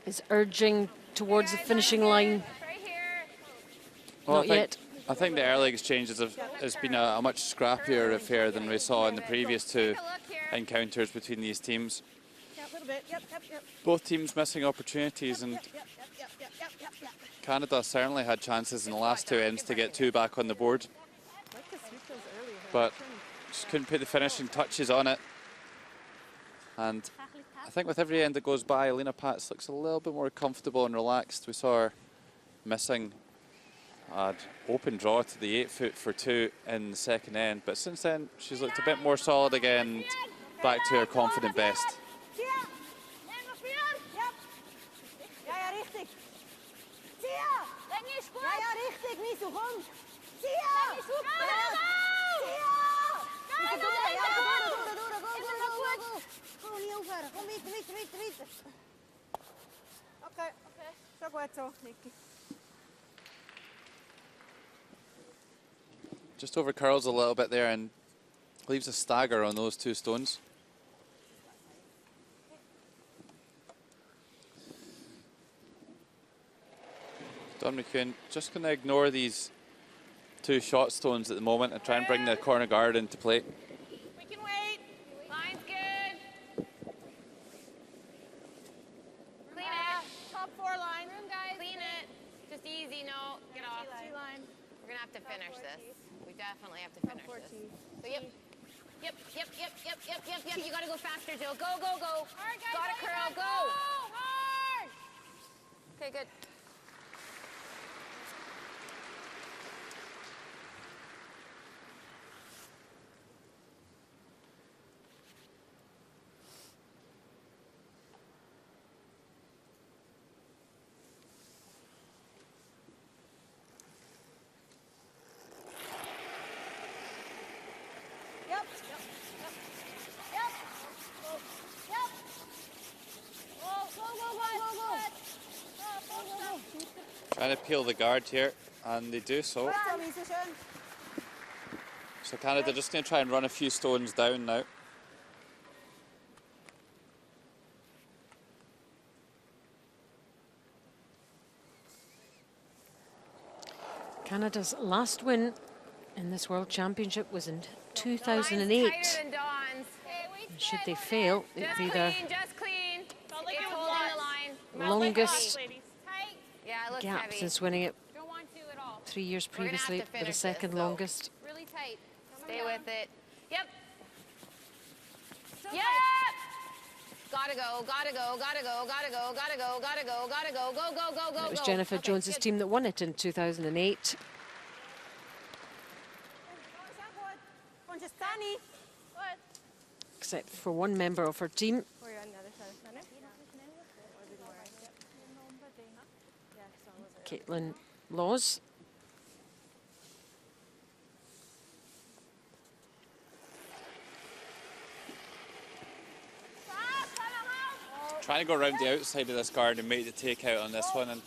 is urging towards the finishing line? Well, Not yet. I think the early exchanges has been a much scrappier affair than we saw in the previous 2 encounters between these teams. Both teams missing opportunities, and Canada certainly had chances in the last 2 ends to get 2 back on the board, but just couldn't put the finishing touches on it. And I think with every end that goes by, Alina Pats looks a little bit more comfortable and relaxed. We saw her missing an open draw to the 8 foot for 2 in the second end, but since then she's looked a bit more solid again, back to her confident best. Sia! Länge, Spurt! Ja, ja, richtig, Misu, komm! Sia! Länge, super! Sia! Go, go, Ja, ja, go! go! Komm, nie aufhören, komm, weiter. Okay, schon gut so, Niki. Just over curls a little bit there and leaves a stagger on those two stones. Don McEwen just going to ignore these two shot stones at the moment and try and bring the corner guard into play. We can wait. Line's good. Clean it. Top 4 line. Room, guys. Clean it. Just easy, no. Get off. Line. We're gonna have to finish this. We definitely have to finish this. So, yep. You gotta go faster, Jill. Go. Hard, guys. Gotta curl, go. Hard. Okay, good. Trying to peel the guard here, and they do so. So Canada just going to try and run a few stones down now. Canada's last win in this World Championship was in Line's 2008. tighter than Dawn's. And should they fail, it'd Just be clean, the just clean. like It's it was holding the line. longest Tight. Yeah, it looks gap heavy. since winning it Don't want to at all. 3 years We're gonna have previously, to but the finish this, second though. longest. Really tight. Stay with it. Yep. Yep. Gotta go. Go. It was Jennifer Jones's team that won it in 2008. Except for one member of her team. Caitlin Laws. Trying to go around the outside of this guard and make the takeout on this one. And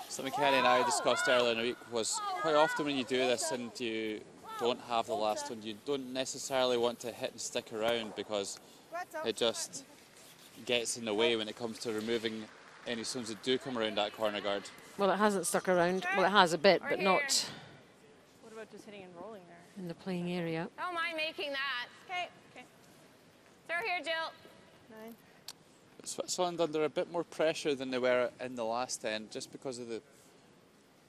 something Kelly and I discussed earlier in the week was quite often when you do this and you don't have the last one, you don't necessarily want to hit and stick around because it just gets in the way when it comes to removing any stones that do come around that corner guard. Well, it hasn't stuck around. Well, it has a bit, but not What about just hitting and rolling there? in the playing area. Don't mind making that. Okay. Throw here, Jill. 9. Switzerland under a bit more pressure than they were in the last end, just because of the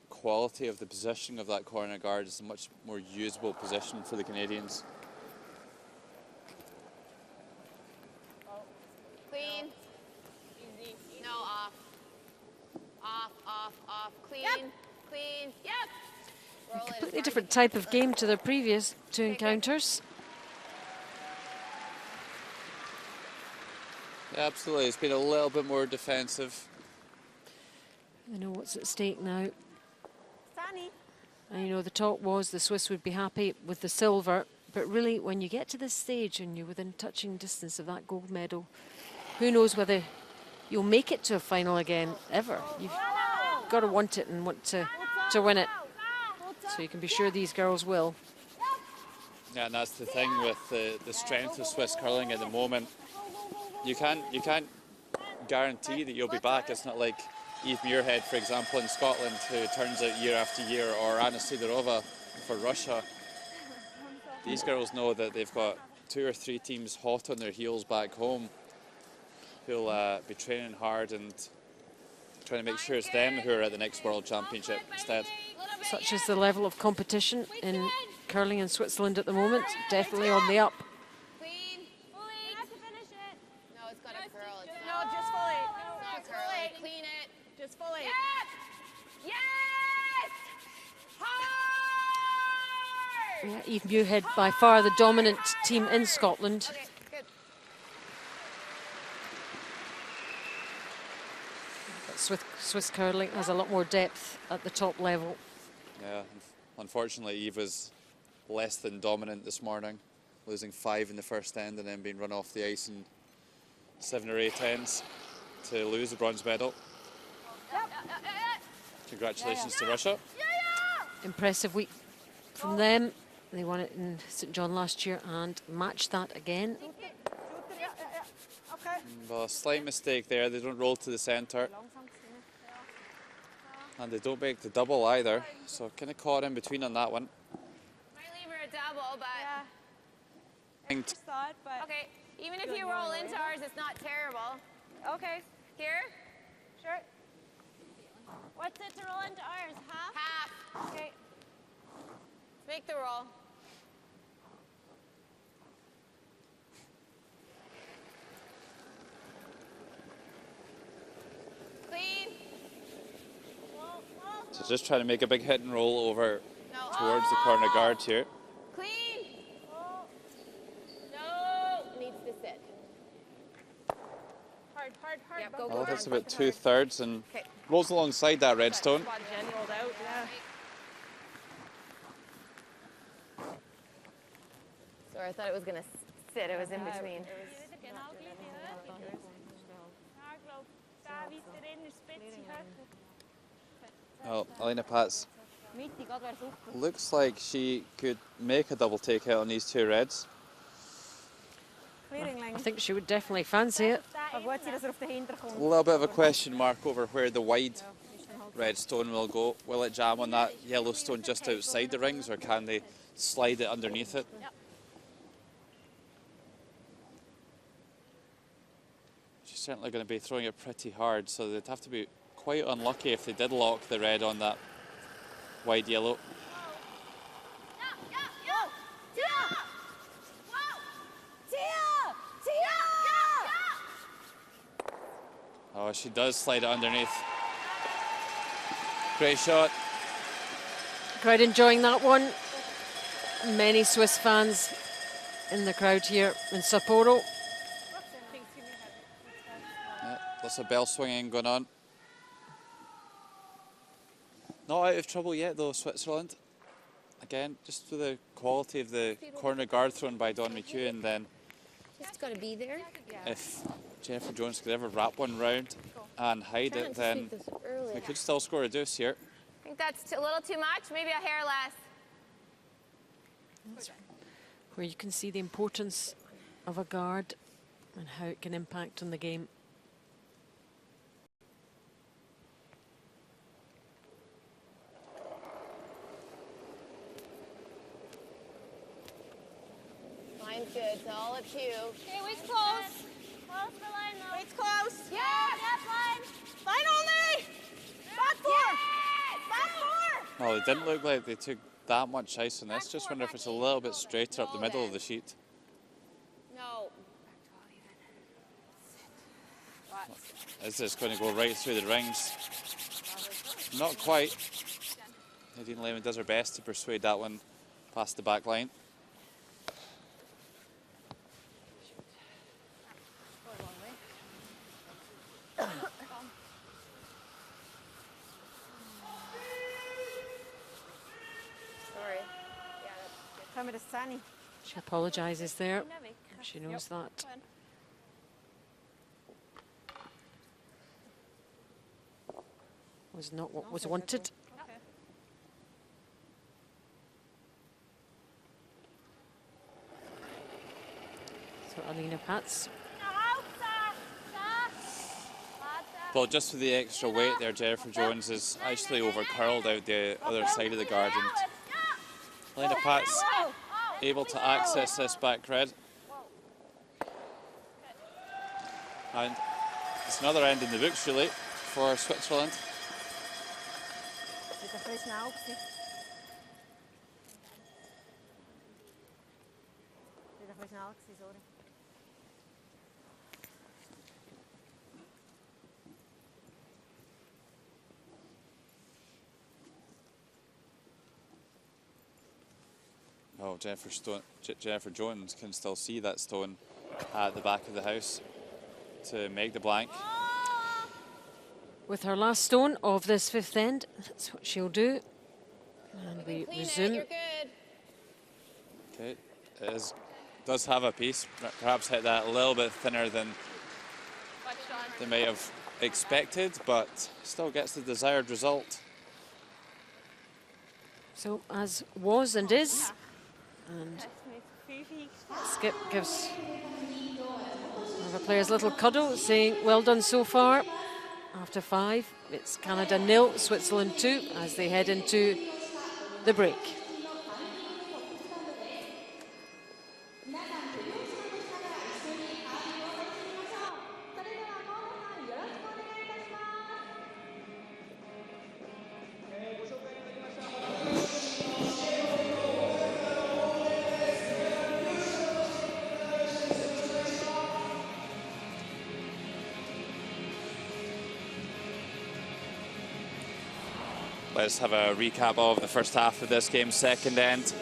quality of the positioning of that corner guard. Is a much more usable position for the Canadians. Clean. Easy. No, off. Clean. Clean. Yep. Roll it. Completely different type of game to their previous two encounters. Yeah, absolutely. It's been a little bit more defensive. They know what's at stake now. Sunny. And you know, the talk was the Swiss would be happy with the silver, but really when you get to this stage and you're within touching distance of that gold medal, who knows whether you'll make it to a final again, ever. You've got to want it and want to win it. So you can be sure these girls will. Yeah, and that's the thing with the strength of Swiss curling at the moment. You can't guarantee that you'll be back. It's not like Eve Muirhead, for example, in Scotland, who turns out year after year, or Anna Sidorova for Russia. These girls know that they've got 2 or 3 teams hot on their heels back home who'll be training hard and trying to make sure it's them who are at the next World Championship instead. Such is the level of competition in curling in Switzerland at the moment. Definitely on the up. Clean. Fully. Have to finish it. No, it's got to curl. It's No, just fully. not curling. Clean it. Just fully. Yep. Yes. Hard. Yeah, Eve Muirhead by far the dominant team in Scotland. Okay, good. But Swiss curling has a lot more depth at the top level. Yeah, unfortunately Eve was less than dominant this morning, losing 5 in the first end and then being run off the ice in 7 or 8 ends to lose the bronze medal. Congratulations to Russia. Impressive week from them. They won it in St. John last year and matched that again. Well, a slight mistake there. They don't roll to the centre. And they don't make the double either. So kind of caught in between on that one. Might leave her a double, but... Yeah. Okay, even if you roll into ours, it's not terrible. Okay. Here? Sure. What's it to roll into ours? Half? Half. Okay. Make the roll. Clean. So just trying to make a big hit and roll over No. towards the corner guard here. Clean. No. Needs to sit. Hard, hard, hard. Yep, go, Well, go that's down. about 2/3 and Okay. rolls alongside that red stone. Jenny rolled out, yeah. Sorry, I thought it was going to sit. It was in between. Well, Elena Pats looks like she could make a double takeout on these 2 reds. I think she would definitely fancy it. A little bit of a question mark over where the wide red stone will go. Will it jam on that yellow stone just outside the rings, or can they slide it underneath it? She's certainly going to be throwing it pretty hard, so they'd have to be quite unlucky if they did lock the red on that wide yellow. Oh, she does slide it underneath. Great shot. Quite enjoying that one. Many Swiss fans in the crowd here in Sapporo. Yeah, lots of bell swinging going on. Not out of trouble yet though, Switzerland. Again, just with the quality of the corner guard thrown by Dawn McEwen, then Just got to be there. if Jennifer Jones could ever wrap one round and hide it, then we could still score a deuce here. I think that's a little too much. Maybe a hair less. Where you can see the importance of a guard and how it can impact on the game. Line's good. It's all up to you. Okay, weight's close. Close the line though. Weight's close. Yeah. Yep, line. Line only. Back 4. Back 4. Well, it didn't look like they took that much ice on this. Just wonder if it's a little bit straighter up the middle of the sheet. No. Is this going to go right through the rings? Not quite. Nadine Lehman does her best to persuade that one past the back line. Sorry. Come to Sunny. She apologises there. She knows that. Was not what was wanted. So Alina Pats. Well, just for the extra weight there, Jennifer Jones is actually over-curled out the other side of the guard, and Elena Pats able to access this back red. And it's another end in the books, really, for Switzerland. Oh, Jennifer Jones can still see that stone at the back of the house to make the blank. with her last stone of this fifth end. That's what she'll do. And we Clean resume. it, you're good. Okay, does have a piece, perhaps hit that a little bit thinner than they may have expected, but still gets the desired result. So as was and is, and Skip gives one of the players a little cuddle, saying well done so far. After 5, it's Canada 0, Switzerland 2 as they head into the break. Let's have a recap of the first half of this game's second end.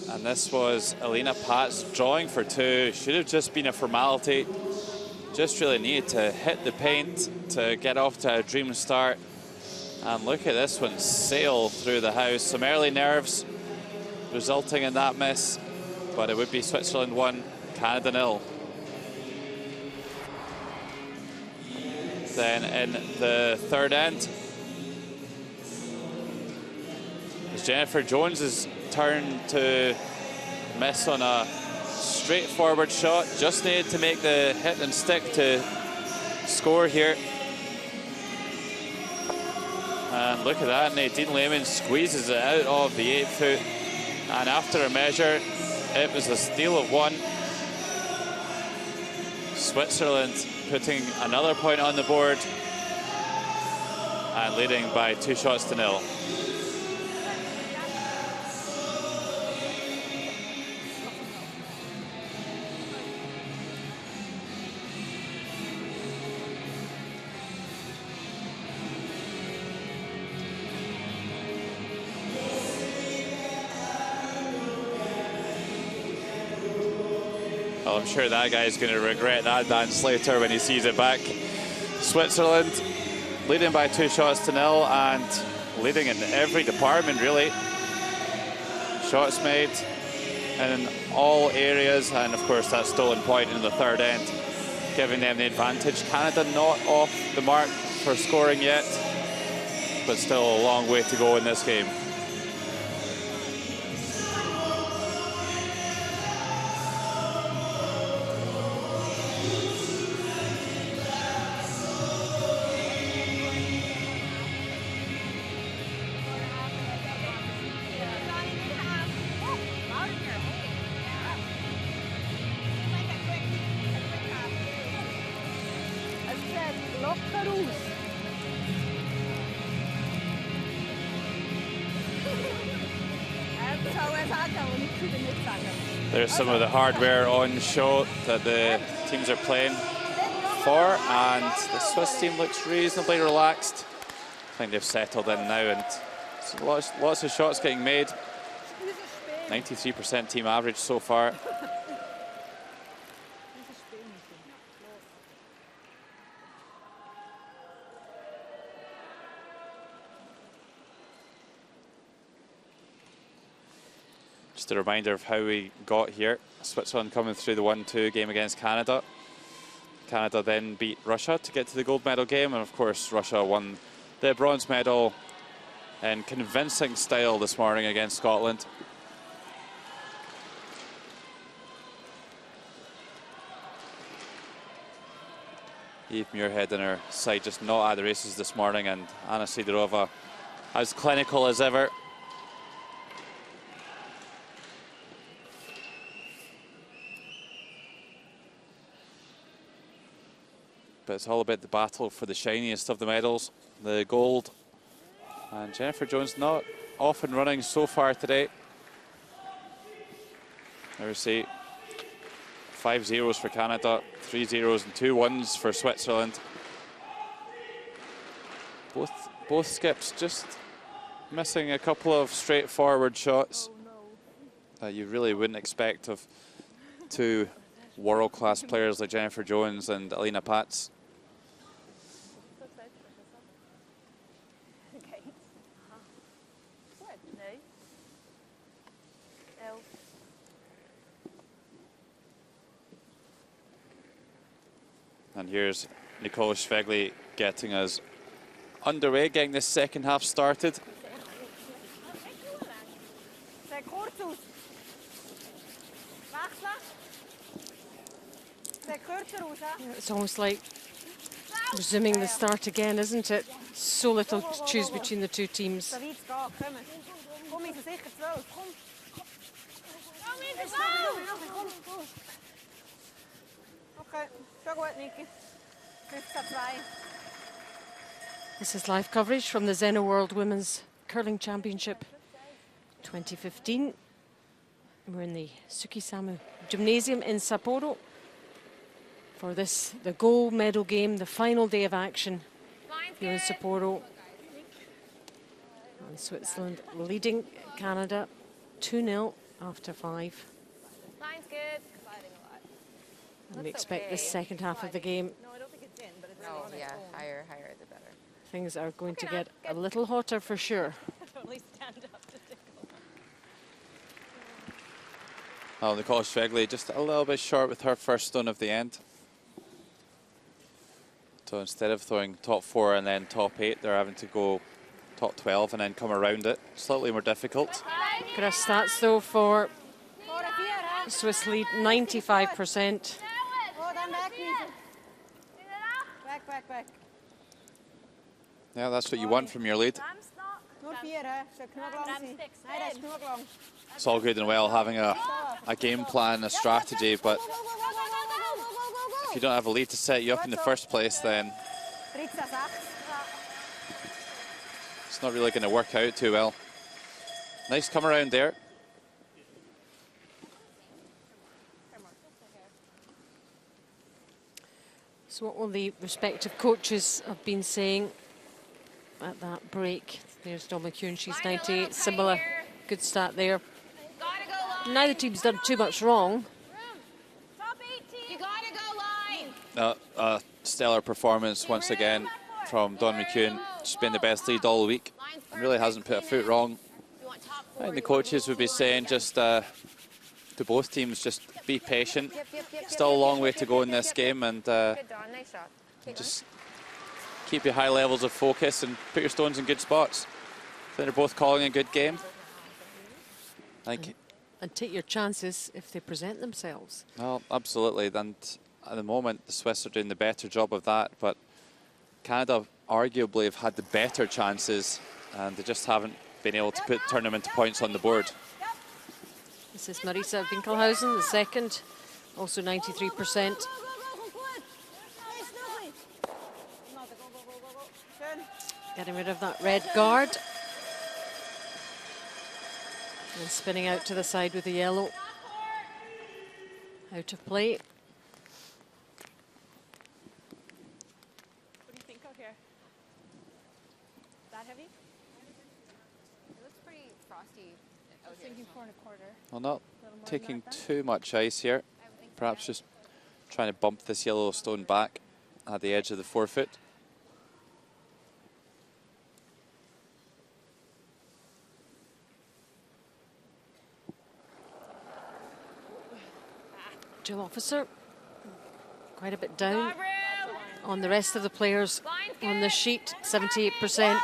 And this was Alina Pat's drawing for 2. Should have just been a formality. Just really needed to hit the paint to get off to a dream start. And look at this one sail through the house. Some early nerves resulting in that miss. But it would be Switzerland 1, Canada 0. Then in the third end, it's Jennifer Jones's turn to miss on a straightforward shot. Just needed to make the hit and stick to score here. And look at that, Nadine Lehmann squeezes it out of the 8 foot. And after a measure, it was a steal of 1. Switzerland putting another point on the board and leading by 2 shots to 0. Well, I'm sure that guy's going to regret that dance later when he sees it back. Switzerland leading by 2 shots to 0 and leading in every department, really. Shots made in all areas, and of course that stolen point in the third end, giving them the advantage. Canada not off the mark for scoring yet, but still a long way to go in this game. There's some of the hardware on show that the teams are playing for, and the Swiss team looks reasonably relaxed. I think they've settled in now, and lots of shots getting made. 93% team average so far. Just a reminder of how we got here. Switzerland coming through the 1-2 game against Canada. Canada then beat Russia to get to the gold medal game, and of course Russia won the bronze medal in convincing style this morning against Scotland. Eve Muirhead on her side just not at the races this morning, and Anna Sidorova as clinical as ever. But it's all about the battle for the shiniest of the medals, the gold. And Jennifer Jones not off and running so far today. There we see 5 zeros for Canada, 3 zeros and 2 ones for Switzerland. Both skips just missing a couple of straightforward shots that you really wouldn't expect of 2 world-class players like Jennifer Jones and Alina Pats. And here's Nicole Schwegli getting us underway, getting this second half started. Sehr kurz aus. Wechseln. Sehr kürzer aus, hä? It's almost like resuming the start again, isn't it? So little to choose between the two teams. So weit es geht, komm. Komm, wir sind sicher 12, komm. Komm. Okay, schon gut, Niki. 15-2. This is live coverage from the ZEN-NOH World Women's Curling Championship 2015. We're in the Tsukisama Gymnasium in Sapporo for this, the gold medal game, the final day of action here in Sapporo. And Switzerland leading Canada 2-0 after 5. Line's good. And we expect the second half of the game. No, I don't think it's in, but it's Oh, yeah, higher the better. Things are going to get a little hotter for sure. at least stand up to tickle. Oh, Nicole Schwegli just a little bit short with her first stone of the end. So instead of throwing top 4 and then top 8, they're having to go top 12 and then come around it. Slightly more difficult. Look at our stats though for 4-4, hè? Swiss lead, 95%. Oh, dan weg, Lieve. Weg. Yeah, that's what you want from your lead. Nur 4, hè? Zou genoeg lang zijn. Nee, dat is genoeg lang. It's all good and well having a game plan, a strategy, but if you don't have a lead to set you up in the first place, then 13-6. it's not really going to work out too well. Nice come around there. So what will the respective coaches have been saying at that break? There's Dawn McEwen, she's 98, similar, good start there. Gotta go line. Neither team's done too much wrong. Top 18. You gotta go line. Stellar performance once again from Dawn McEwen. She's been the best lead all week. Really hasn't put a foot wrong. You want top I 4. think the coaches would be saying just to both teams, just be patient. Still a long way to go in this game, and Good, Dawn. Nice shot. Caitlin. just keep your high levels of focus and put your stones in good spots. I think they're both calling a good game. I think, And take your chances if they present themselves. well, absolutely. And at the moment, the Swiss are doing the better job of that, but Canada arguably have had the better chances, and they just haven't been able to turn them into points on the board. This is Marisa Winkelhausen, the second, also 93%. Getting rid of that red guard. And spinning out to the side with the yellow. Out of play. What do you think out here? That heavy? It looks pretty frosty out here. Thinking 4 1/4. Well, not taking too much ice here. Perhaps just trying to bump this yellow stone back at the edge of the forefoot. Jill Officer, quite a bit down on the rest of the players on the sheet, 78%.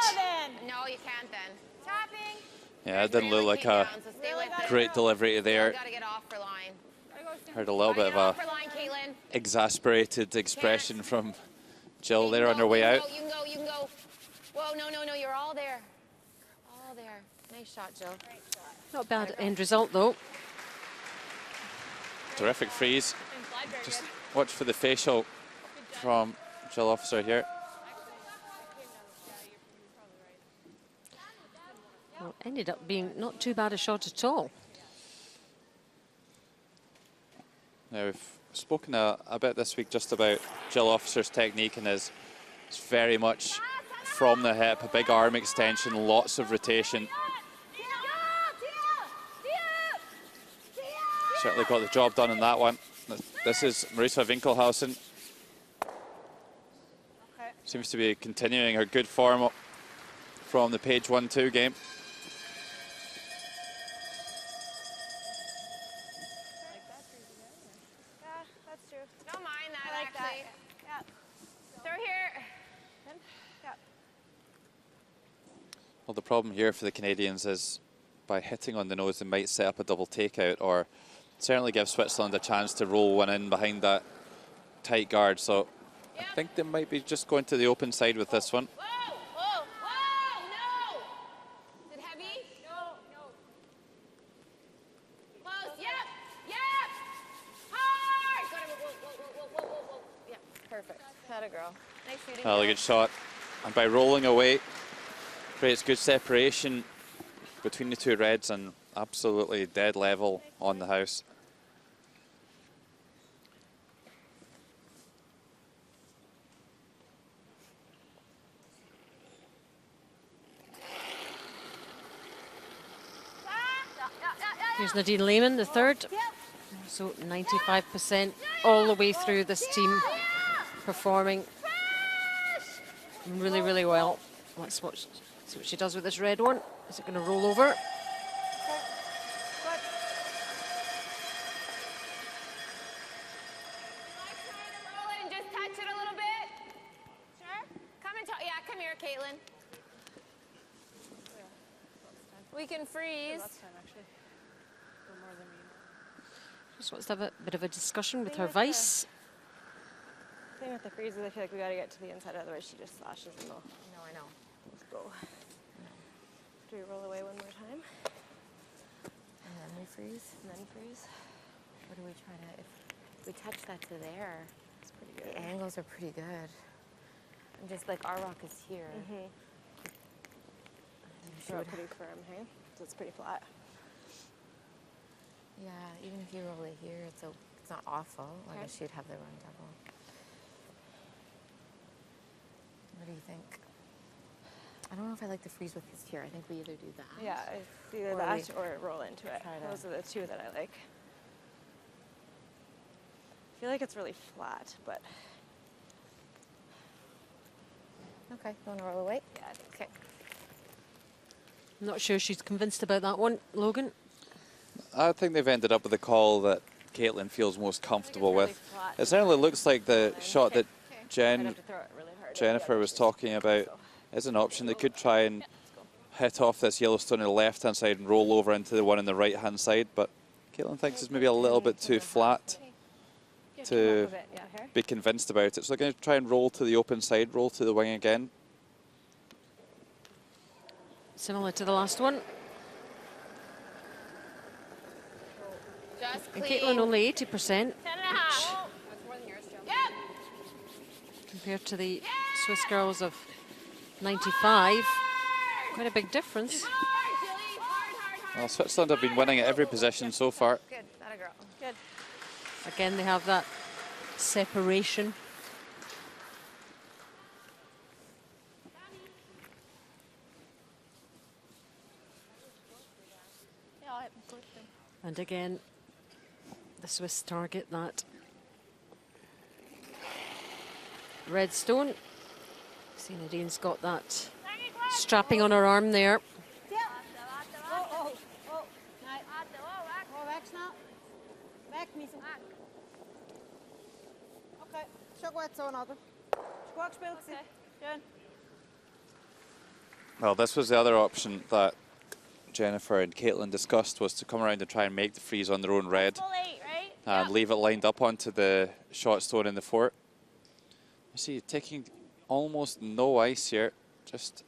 No, you can't then. Tapping. Yeah, it didn't look like a great delivery there. Gotta get off for line. Heard a little bit of Get off a for line, Caitlin. exasperated expression from Jill there on her way out. You can go. Whoa, no, you're all there. All there. Nice shot, Jill. Not bad end result though. Terrific freeze. Just watch for the facial from Jill Officer here. Well, ended up being not too bad a shot at all. Now, we've spoken a bit this week just about Jill Officer's technique, and is very much from the hip, a big arm extension, lots of rotation. Certainly got the job done in that one. This is Marisa Winkelhausen. Seems to be continuing her good form from the page 1-2 game. Well, the problem here for the Canadians is by hitting on the nose, they might set up a double takeout or certainly give Switzerland a chance to roll one in behind that tight guard. So I think they might be just going to the open side with this one. Whoa, whoa, whoa, no! Is it heavy? No, no. Close, yep, yep! Hard! Got it, whoa, whoa, whoa, whoa, whoa, whoa. Yeah, perfect. Had a girl. Nice shooting. Really good shot. And by rolling away, creates good separation between the two reds and absolutely dead level on the house. Here's Nadine Lehman, the third. So 95% all the way through this team, performing really, really well. Let's watch, see what she does with this red one. Is it going to roll over? Roll it and just touch it a little bit. Sure? Come and yeah, come here, Caitlin. We can freeze. That's fine, actually. No more than me. Just wants to have a bit of a discussion with her vice. Thing with the freezes, I feel like we got to get to the inside, otherwise she just slashes and we'll No, I know. go. Do we roll away one more time? And then we freeze. And then freeze? What do we try to, if we touch that to there, It's pretty the good. angles are pretty good. And just like our rock is here. Mm-hmm. Throw it pretty firm, hey? So it's pretty flat. Yeah, even if you roll it here, it's not awful. Like I Okay. should have the run double. What do you think? I don't know if I like the freeze with this here. I think we either do that. Yeah, it's either Or that we or roll into it. try to- Those are the two that I like. I feel like it's really flat, but Okay, you want to roll away? yeah, I think Okay. I'm not sure she's convinced about that one, Logan. I think they've ended up with the call that Caitlin feels most comfortable really with. flat. It certainly looks like the shot that I'd have to throw it really hard. Jennifer was talking about is an option. They could try and hit off this Yellowstone on the left-hand side and roll over into the one on the right-hand side, but Caitlin thinks it's maybe a little bit too flat to be convinced about it. So they're going to try and roll to the open side, roll to the wing again. Similar to the last one. Just And clean. Caitlin only 80%, 10 and a half. That's more than yours, Joe. Yep. compared to the Swiss girls of 95. Quite a big difference. Hard, Jilly. Hard, hard, hard. Well, Switzerland have been winning at every position so far. Good, that a girl. Good. Again, they have that separation. And again, the Swiss target that red stone. See, Nadine's got that strapping on her arm there. Oh, nej. Gå væk snart. Væk, Misse. Okay, så går jeg til noget. Skåkspil, Jen. Well, this was the other option that Jennifer and Caitlin discussed, was to come around and try and make the freeze on their own red Full 8, right? and leave it lined up onto the shot stone in the fort. You see, taking almost no ice here, just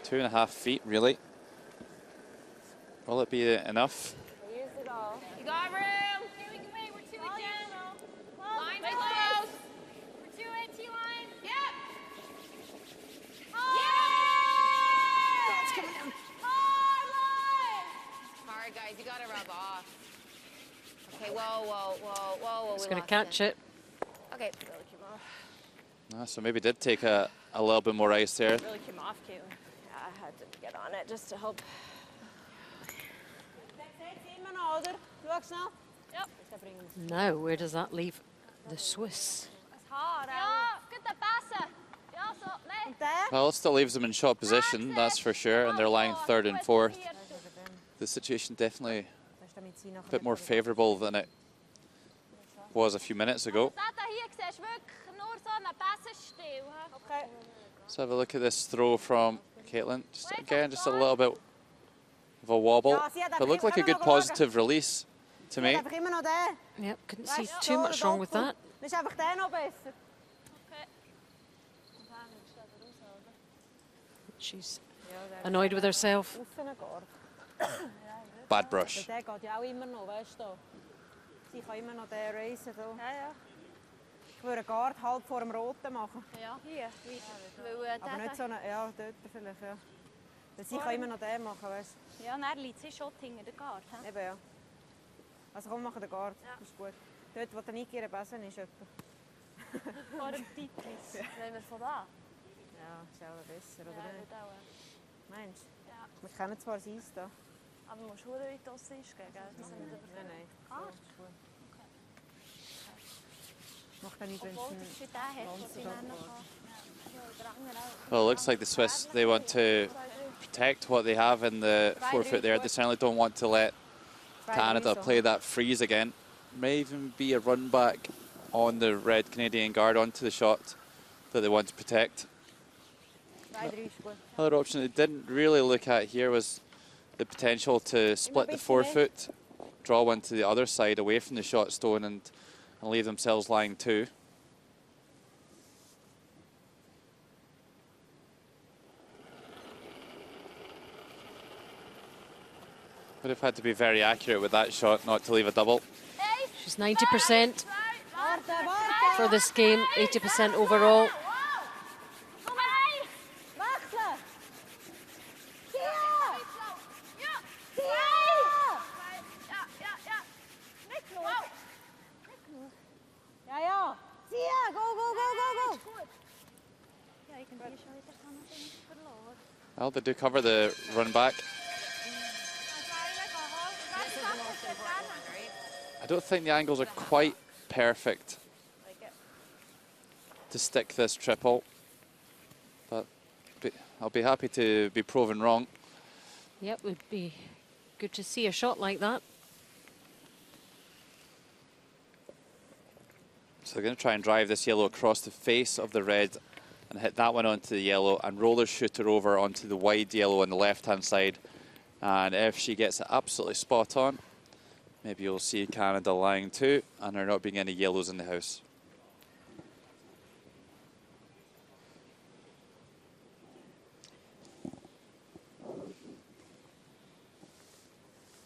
2.5 feet really. Will it be enough? Use it all. You got room. Okay, we can wait. We're to it, Jen. Line close. We're to it, T-line. Yep. Hard. Hard line. Hard, guys. You got to rub off. Okay, whoa, whoa, whoa, whoa, whoa. It's going to catch it. Okay. Really came off. So maybe did take a little bit more ice there. Really came off, Caitlin. Yeah, I had to get on it just to help. Yep. Now, where does that leave the Swiss? Ja, skutta passa. Ja, så, nej. Well, it still leaves them in shot position, that's for sure, and they're lying third and fourth. The situation definitely a bit more favourable than it was a few minutes ago. Tata, hier siehst du wirklich nur so einen Passenstiel. Okay. Let's have a look at this throw from Caitlin, just again, just a little bit of a wobble. But looked like a good positive release to me. Einfach immer noch den. Yep, couldn't see Weißt du, too much wrong with that. Das ist einfach der noch besser. She's annoyed with herself. Bad brush. Der geht ja auch immer noch, weißt du. Sie kann immer noch den racen. So. Ja, ja. Ich würde einen Guard halb vor dem Roten machen. Ja, hier. Aber nicht so eine, ja, dort vielleicht, ja. Weil sie kann immer noch den machen, weißt du. Ja, dann liegt sie schon hinter der Guard. He? Eben, ja. Also komm, machen den Guard, Ja. das ist gut. Dort, wo der Niki ihre Besen ist, etwa. Vor dem Titlis. Nehmen wir von da? Ja, ist auch besser, oder Ja, nicht? wird auch. Meinst du? Ja. Wir kennen zwar das Eis da. Aber man muss schon weit draussen eingehen, gell? Das sind nicht Nein, nein. Ah. So, ist gut. Macht dann nicht, wenn Obwohl es das schon den hat, was sie nennen kann. Ja, der andere auch. Well, it looks like the Swiss, they want to protect what they have in the forefoot there. They certainly don't want to let Canada play that freeze again. May even be a run back on the red Canadian guard onto the shot that they want to protect. 2-3 ist gut. Another option they didn't really look at here was the potential to split the forefoot, draw one to the other side away from the shot stone and leave themselves lying two. Would have had to be very accurate with that shot not to leave a double. She's 90% Warte, warte! for this game, 80% overall. Wechseln! Tia! Tia! Ja, ja! Tia! Go, go, go, go, go! Ja, ik kan die zo weer gaan nog verloren. Well, they do cover the run back. I don't think the angles are quite perfect to stick this triple, but I'll be happy to be proven wrong. Yep, would be good to see a shot like that. So they're going to try and drive this yellow across the face of the red and hit that one onto the yellow and roller shoot her over onto the wide yellow on the left-hand side. And if she gets it absolutely spot on, maybe you'll see Canada lying two and there not being any yellows in the house.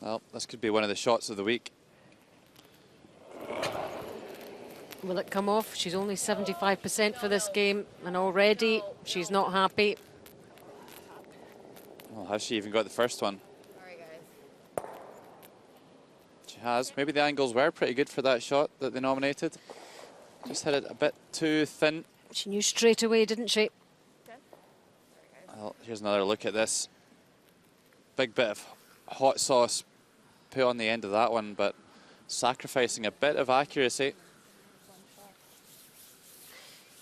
Well, this could be one of the shots of the week. Will it come off? She's only 75% for this game, and already she's not happy. Well, has she even got the first one? Sorry, guys. She has. Maybe the angles were pretty good for that shot that they nominated. Just hit it a bit too thin. She knew straight away, didn't she? Well, here's another look at this. Big bit of hot sauce put on the end of that one, but sacrificing a bit of accuracy.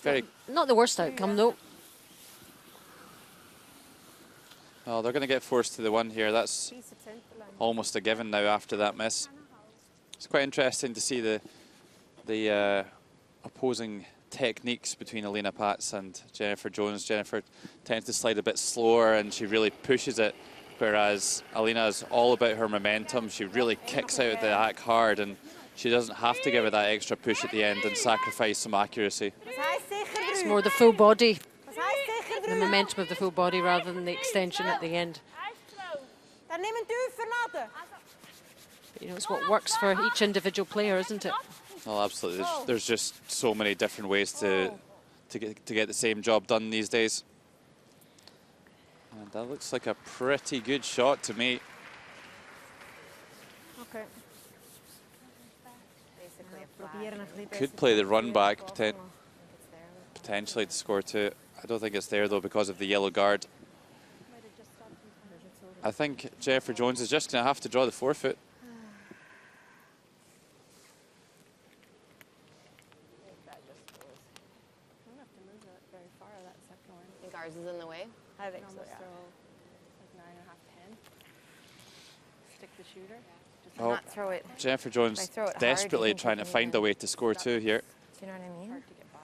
Very. Not the worst outcome, though. Well, they're going to get forced to the one here. That's almost a given now after that miss. It's quite interesting to see the opposing techniques between Alina Pats and Jennifer Jones. Jennifer tends to slide a bit slower and she really pushes it, whereas Alina is all about her momentum. She really kicks out the act hard and she doesn't have to give it that extra push at the end and sacrifice some accuracy. It's more the full body, the momentum of the full body rather than the extension at the end. But, you know, it's what works for each individual player, isn't it? Well, absolutely. There's just so many different ways to get the same job done these days. And that looks like a pretty good shot to me. Okay. Could play the run back potentially to score two. I don't think it's there though because of the yellow guard. I think Jennifer Jones is just going to have to draw the forefoot. I think ours is in the way. I think so, yeah. Stick the shooter. Oh, Not throw it. Jennifer If Jones I throw it hard, desperately you think trying I to can find a even- way to score two here. Do you know what I mean? Hard to get by,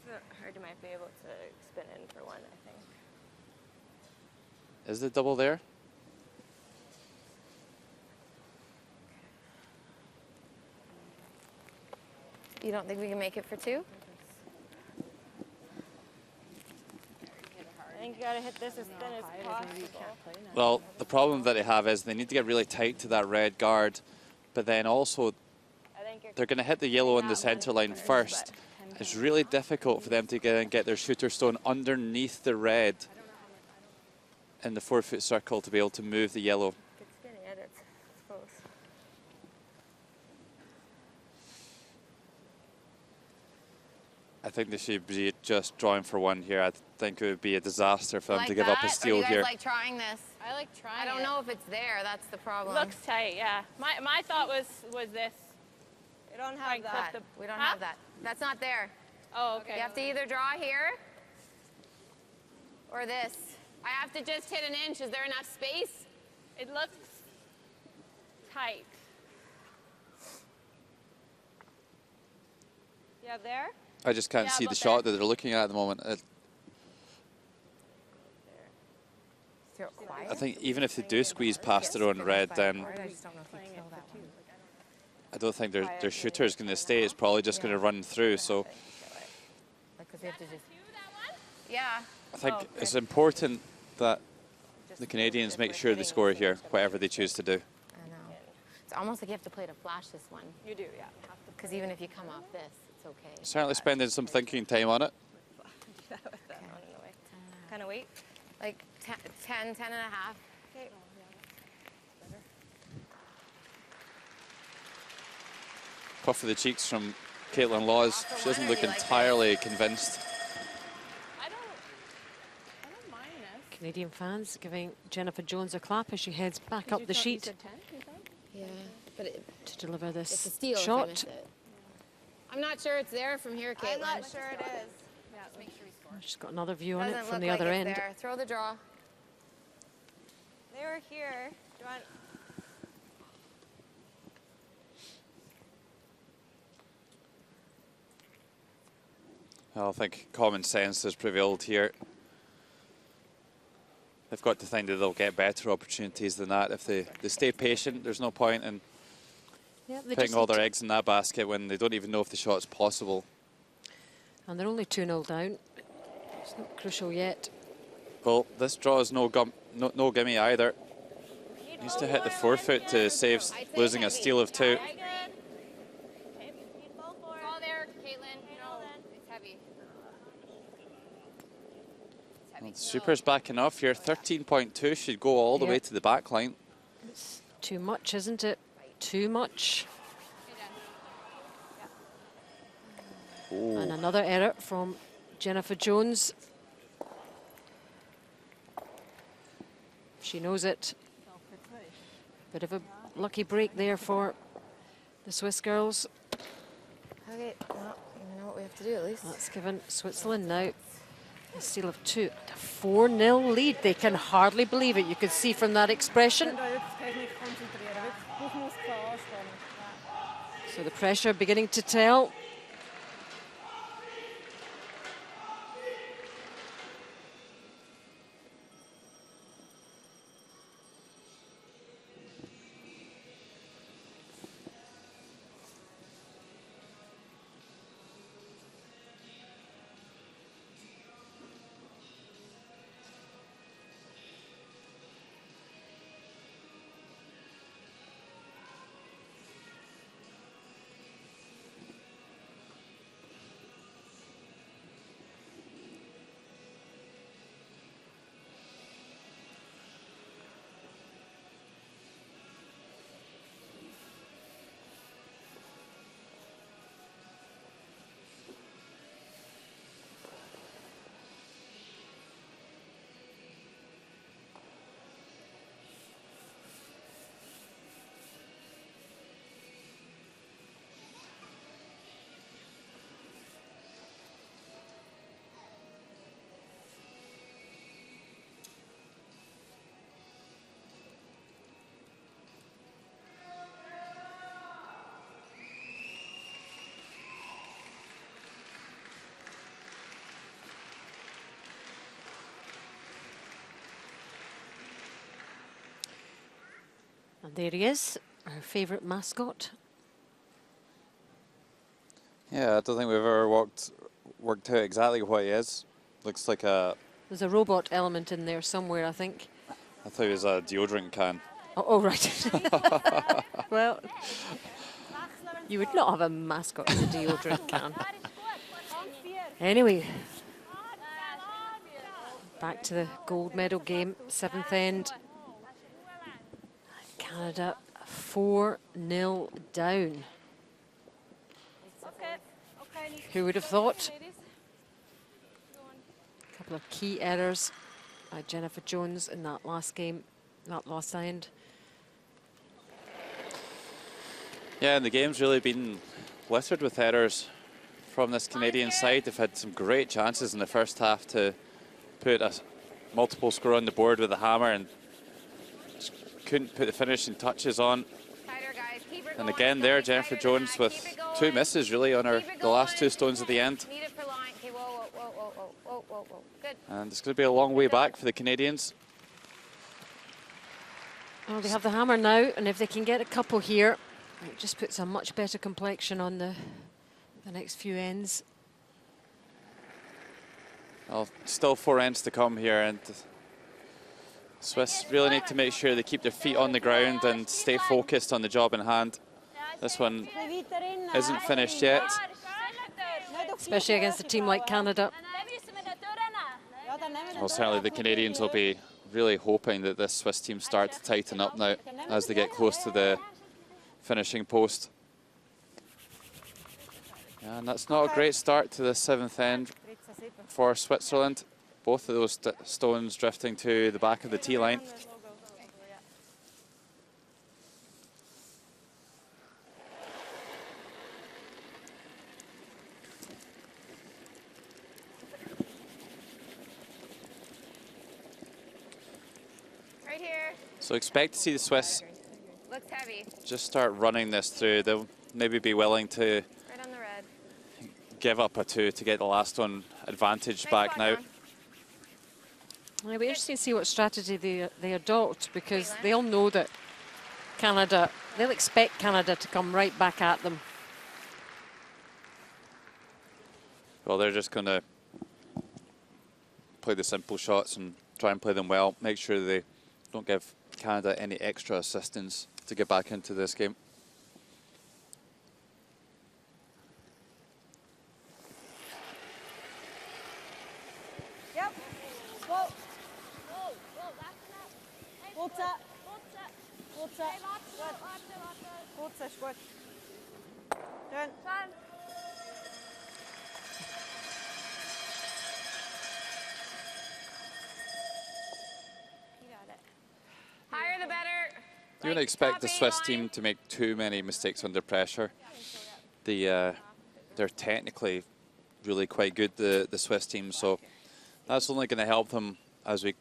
but hard you might be able to spin in for one, I think. Is the double there? You don't think we can make it for 2? I think you gotta hit this as thin as possible. Well, the problem that they have is they need to get really tight to that red guard, but then also I think you're they're going to hit the yellow in the center line first. It's really difficult for them to get their shooter stone underneath the red in the 4-foot circle to be able to move the yellow. Good spinning edits, I suppose. I think they should be just drawing for 1 here. I think it would be a disaster for them Like to give up a that? steal Or you guys here. like trying this? I like trying I don't know if it's there. That's the problem. Looks tight, yeah. My thought was this. You don't Like have clip that. the- We don't Huh? have that. That's not there. Oh, okay. You have to either draw here or this. I have to just hit an inch. Is there enough space? It looks tight. Yeah, there? I just can't Yeah, see the about shot that they're looking at the moment. Throw it quiet. I think even if they do squeeze past their own red, then I just don't know if you kill that one. I don't think their shooter is going to stay. It's probably just going to run through. So Like, 'cause we have to just... Yeah. I think Oh, it's okay. important that the Canadians make sure they score here, whatever they choose to do. I know. It's almost like you have to play to flash this one. You do, yeah. Because even if you come off this, it's okay. Certainly spending some thinking time on it. Kind of wait. Like 10 and a half. Okay. Puff of the cheeks from Caitlin Laws. She doesn't look entirely convinced. I don't mind this. Canadian fans giving Jennifer Jones a clap as she heads back up the sheet Yeah, but to deliver it's a this steal if you shot. miss it. I'm not sure it's there from here, Caitlin. I'm not sure it is. She's got another view on it Doesn't from look the like other it's end. there. Throw the draw. They were here. Do you want... I think common sense has prevailed here. They've got to think that they'll get better opportunities than that. If they stay patient, there's no point in Yeah, they putting just all need their to- eggs in that basket when they don't even know if the shot's possible. And they're only 2-0 down. It's not crucial yet. Well, this draw is no gimme either. Needs to hit the 4-foot to save losing a steal of 2. Good. Okay. Go for it. Go there, Caitlin. No. It's heavy. It's heavy. Super's backing off here. 13.2 should go all the Yeah. way to the back line. It's too much, isn't it? Too much. And another error from Jennifer Jones. She knows it. Bit of a lucky break there for the Swiss girls. Okay, well, you know what we have to do at least. That's given Switzerland now a steal of 2. A 4-0 lead. They can hardly believe it. You could see from that expression. So the pressure beginning to tell. And there he is, our favourite mascot. Yeah, I don't think we've ever worked out exactly what he is. Looks like a... There's a robot element in there somewhere, I think. I thought he was a deodorant can. Oh, right. Well, you would not have a mascot in a deodorant can. Anyway, back to the gold medal game, 7th end. Canada 4-0 down. Who would have thought? A couple of key errors by Jennifer Jones in that last game, that last end. Yeah, and the game's really been littered with errors from this Canadian side. They've had some great chances in the first half to put a multiple score on the board with a hammer and just couldn't put the finishing touches on. And again there, Jennifer Jones with 2 misses really on her the last 2 stones at the end. And it's going to be a long way back for the Canadians. Well, they have the hammer now, and if they can get a couple here, it just puts a much better complexion on the next few ends. Well, still 4 ends to come here, and the Swiss really need to make sure they keep their feet on the ground and stay focused on the job in hand. This one isn't finished yet. Especially against a team like Canada. Well, certainly the Canadians will be really hoping that this Swiss team start to tighten up now as they get close to the finishing post. And that's not a great start to the 7th end for Switzerland. Both of those stones drifting to the back of the tee line. Right here. So expect to see the Swiss Looks heavy. just start running this through. They'll maybe be willing to Right on the red. give up a 2 to get the last one advantage back now. It'll be interesting to see what strategy they adopt, because they'll know that Canada, they'll expect Canada to come right back at them. Well, they're just going to play the simple shots and try and play them well. Make sure they don't give Canada any extra assistance to get back into this game. Yep. Go. Goed zo. Goed zo. Goed zo, is goed. Done. Higher the better. You wouldn't expect the Swiss team to make too many mistakes under pressure. They're technically really quite good, the Swiss team, so that's only going to help them as we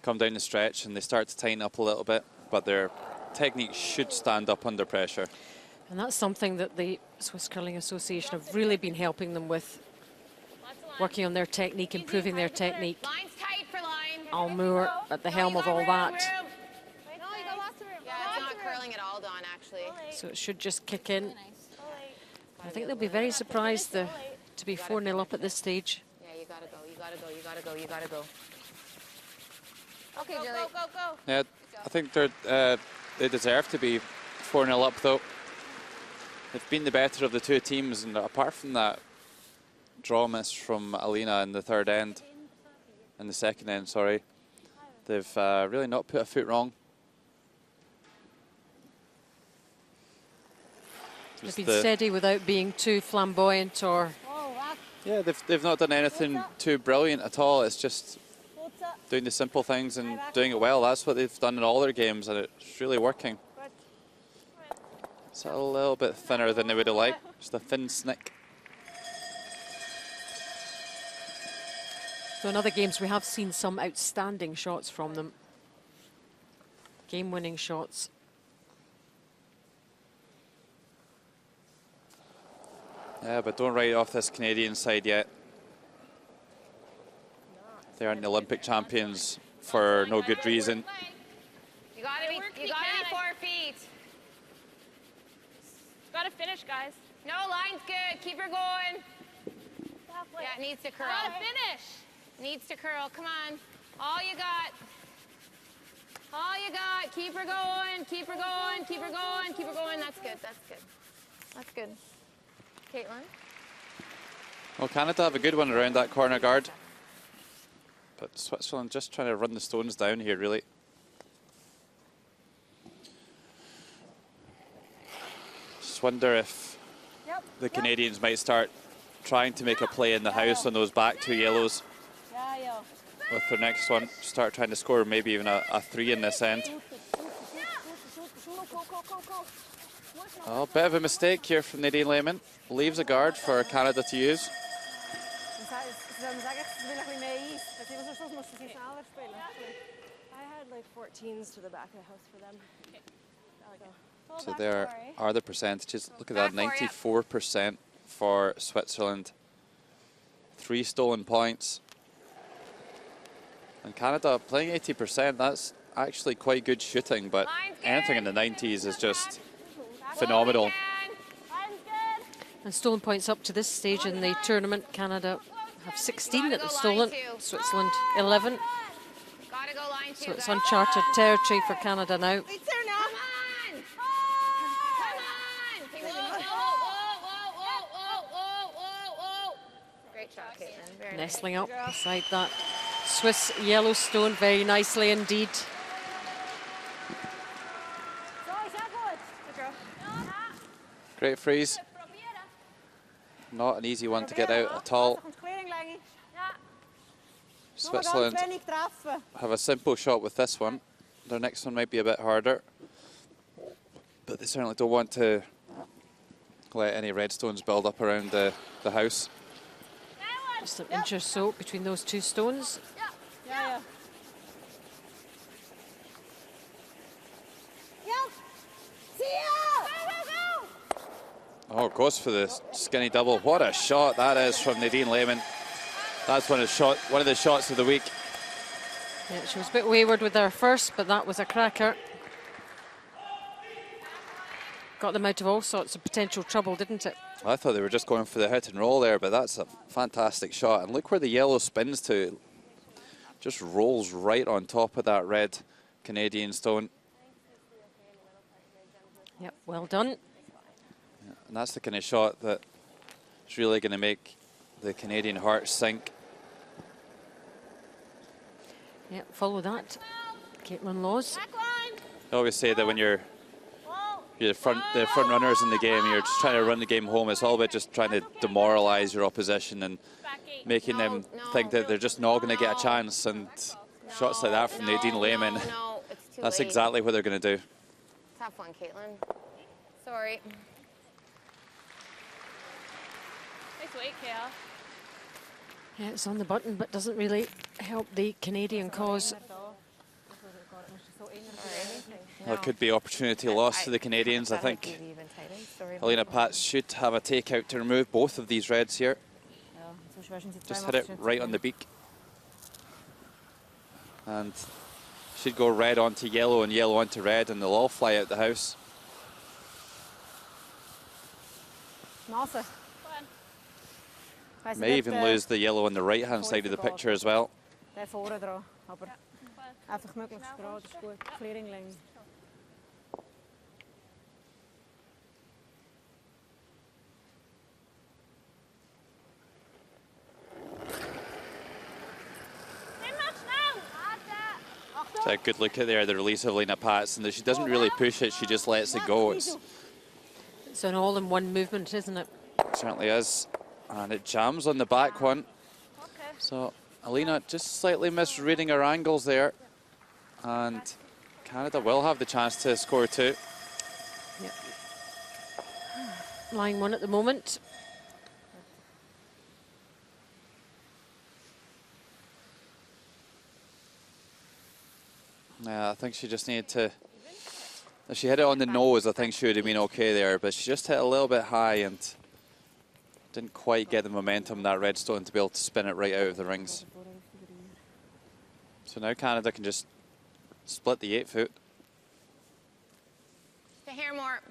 come down the stretch and they start to tighten up a little bit, but their technique should stand up under pressure. And that's something that the Swiss Curling Association have really been helping them with, working on their technique, improving their technique. Line's tight for line. Al Moore at the helm of all that. No, you got lots of room. Yeah, it's not curling at all, Dawn, actually. So it should just kick in. I think they'll be very surprised to be 4-0 up at this stage. Yeah, you gotta go, you gotta go, you gotta go, you gotta go. Okay, Julie. Go, go, go. Yeah, I think they deserve to be 4-0 up, though. They've been the better of the 2 teams, and apart from that draw miss from Alina in the 3rd end, in the 2nd end, sorry, they've really not put a foot wrong. They've been steady without being too flamboyant or... Yeah, they've not done anything too brilliant at all. It's just doing the simple things and doing it well. That's what they've done in all their games, and it's really working. It's a little bit thinner than they would have liked. Just a thin snick. So in other games, we have seen some outstanding shots from them. Game-winning shots. Yeah, but don't write off this Canadian side yet. They aren't the Olympic champions for no good reason. gotta be 4 feet. Gotta finish, guys. No, line's good. Keep her going. Yeah, it needs to curl. Gotta finish. Needs to curl. Come on. All you got. All you got. Keep her going. Keep her going. Keep her going. Keep her going. That's good. That's good. That's good. Caitlin? Well, Canada have a good one around that corner guard. But Switzerland just trying to run the stones down here, really. Just wonder if the Canadians might start trying to make a play in the house on those back 2 yellows. With their next one, start trying to score maybe even a 3 in this end. Oh, bit of a mistake here from Nadine Lehmann. Leaves a guard for Canada to use. I had like 14s to the back of the house for them. So there are the percentages. Look at that, 94% for Switzerland. 3 stolen points. And Canada playing 80%, that's actually quite good shooting, but anything in the 90s is just phenomenal. And stolen points up to this stage in the tournament. Canada have 16 that they've stolen, Switzerland 11. Gotta go line 2. So it's uncharted territory for Canada now. It's there now. Come on. Come on. Whoa. Great shot, Caitlin. Very nice. Nestling up beside that Swiss yellow stone very nicely indeed. Great freeze. Not an easy one to get out at all. Switzerland have a simple shot with this one. Their next one might be a bit harder. But they certainly don't want to let any red stones build up around the house. Just an inch or so between those 2 stones. Oh, goes for the skinny double. What a shot that is from Nadine Lehmann. That's one of the shots of the week. Yeah, she was a bit wayward with her first, but that was a cracker. Got them out of all sorts of potential trouble, didn't it? I thought they were just going for the hit and roll there, but that's a fantastic shot. And look where the yellow spins to. Just rolls right on top of that red Canadian stone. Yep, well done. Yeah, and that's the kind of shot that is really going to make the Canadian heart sink. Yeah, follow that. Caitlin Laws. I always say that when you're the front runners in the game, you're just trying to run the game home. It's all about just trying to demoralize your opposition and making them think that they're just not going to get a chance. And shots like that from Nadine Lehmann, that's exactly what they're going to do. Tough one, Caitlin. Sorry. Nice weight, Kale. Yeah, it's on the button, but doesn't really help the Canadian cause. Well, it could be opportunity lost to the Canadians. I think Alina Pats should have a takeout to remove both of these reds here. Just hit it right on the beak. And should go red onto yellow and yellow onto red, and they'll all fly out the house. May even lose the yellow on the right-hand side of the picture as well. So a good look at there, the release of Alina Pats, and she doesn't really push it, she just lets it go. It's an all-in-one movement, isn't it? Certainly is. And it jams on the back one. So Alina just slightly misreading her angles there. And Canada will have the chance to score 2. Yep. Line 1 at the moment. Yeah, I think she just needed to... If she hit it on the nose, I think she would have been okay there. But she just hit a little bit high and didn't quite get the momentum, that red stone, to be able to spin it right out of the rings. So now Canada can just split the 8-foot. The hair more.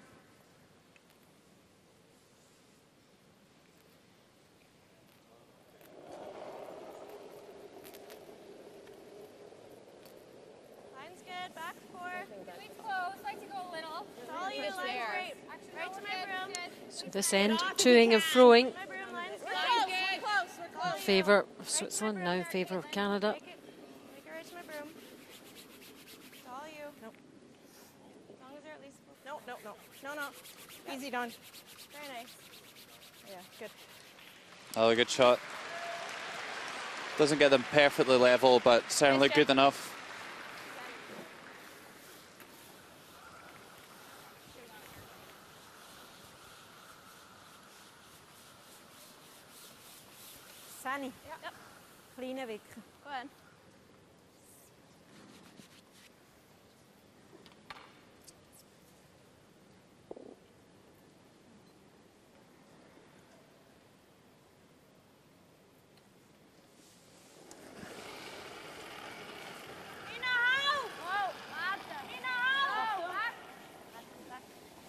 Line's good. Back 4. Really close. Like to go a little. It's all you. Line's great. Right to my broom. So this end, toing and froing. My broom. Line's good. Line's good. We're close. In favour of Switzerland, now in favour of Canada. Make it right to my broom. It's all you. Nope. As long as they're at least. No, no, no. No, no. Easy, Dawn. Very nice. Yeah, good. Another good shot. Doesn't get them perfectly level, but certainly good enough. Sunny. Yep. Clean a week. Go ahead.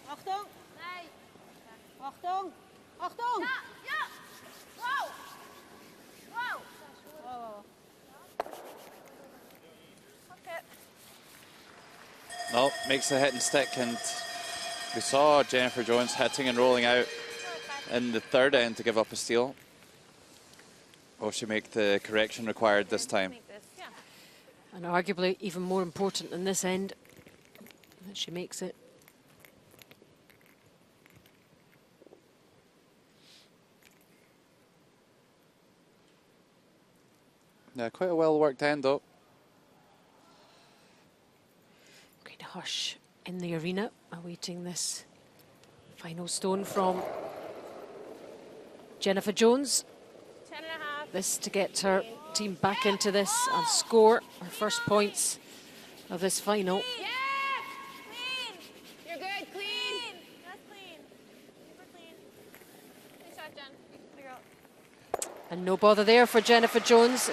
Achtung! Achtung! Achtung! No, makes the hit and stick, and we saw Jennifer Jones hitting and rolling out in the third end to give up a steal. Will she make the correction required this time? And arguably even more important than this end, that she makes it. Yeah, quite a well-worked end, though. Great hush in the arena, awaiting this final stone from Jennifer Jones. 10.5. This to get her team back into this and score her first points of this final. Yeah! Clean! You're good. Clean! That's clean. Super clean. Nice shot, Jen. Good girl. And no bother there for Jennifer Jones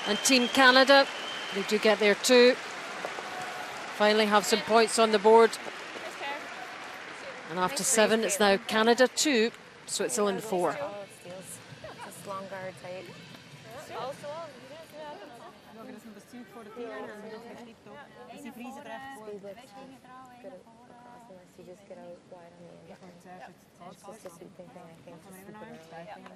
and Team Canada. They do get there too. Finally have some points on the board. Nice pair. And after 7, it's now Canada 2, Switzerland 4. Oh, it steals. Just long guard tight. Good across unless you just get out wide on the end. It's just a sweeping thing, I think. Just sweep it around.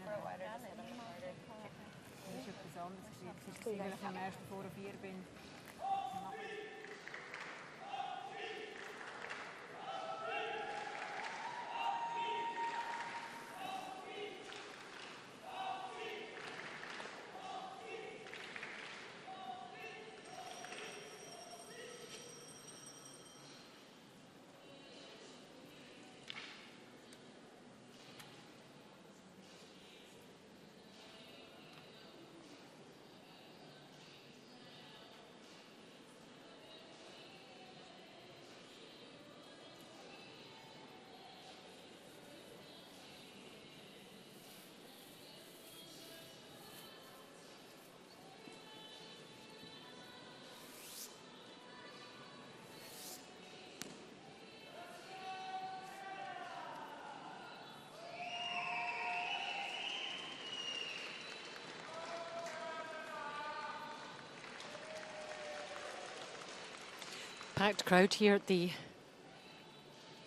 Packed crowd here at the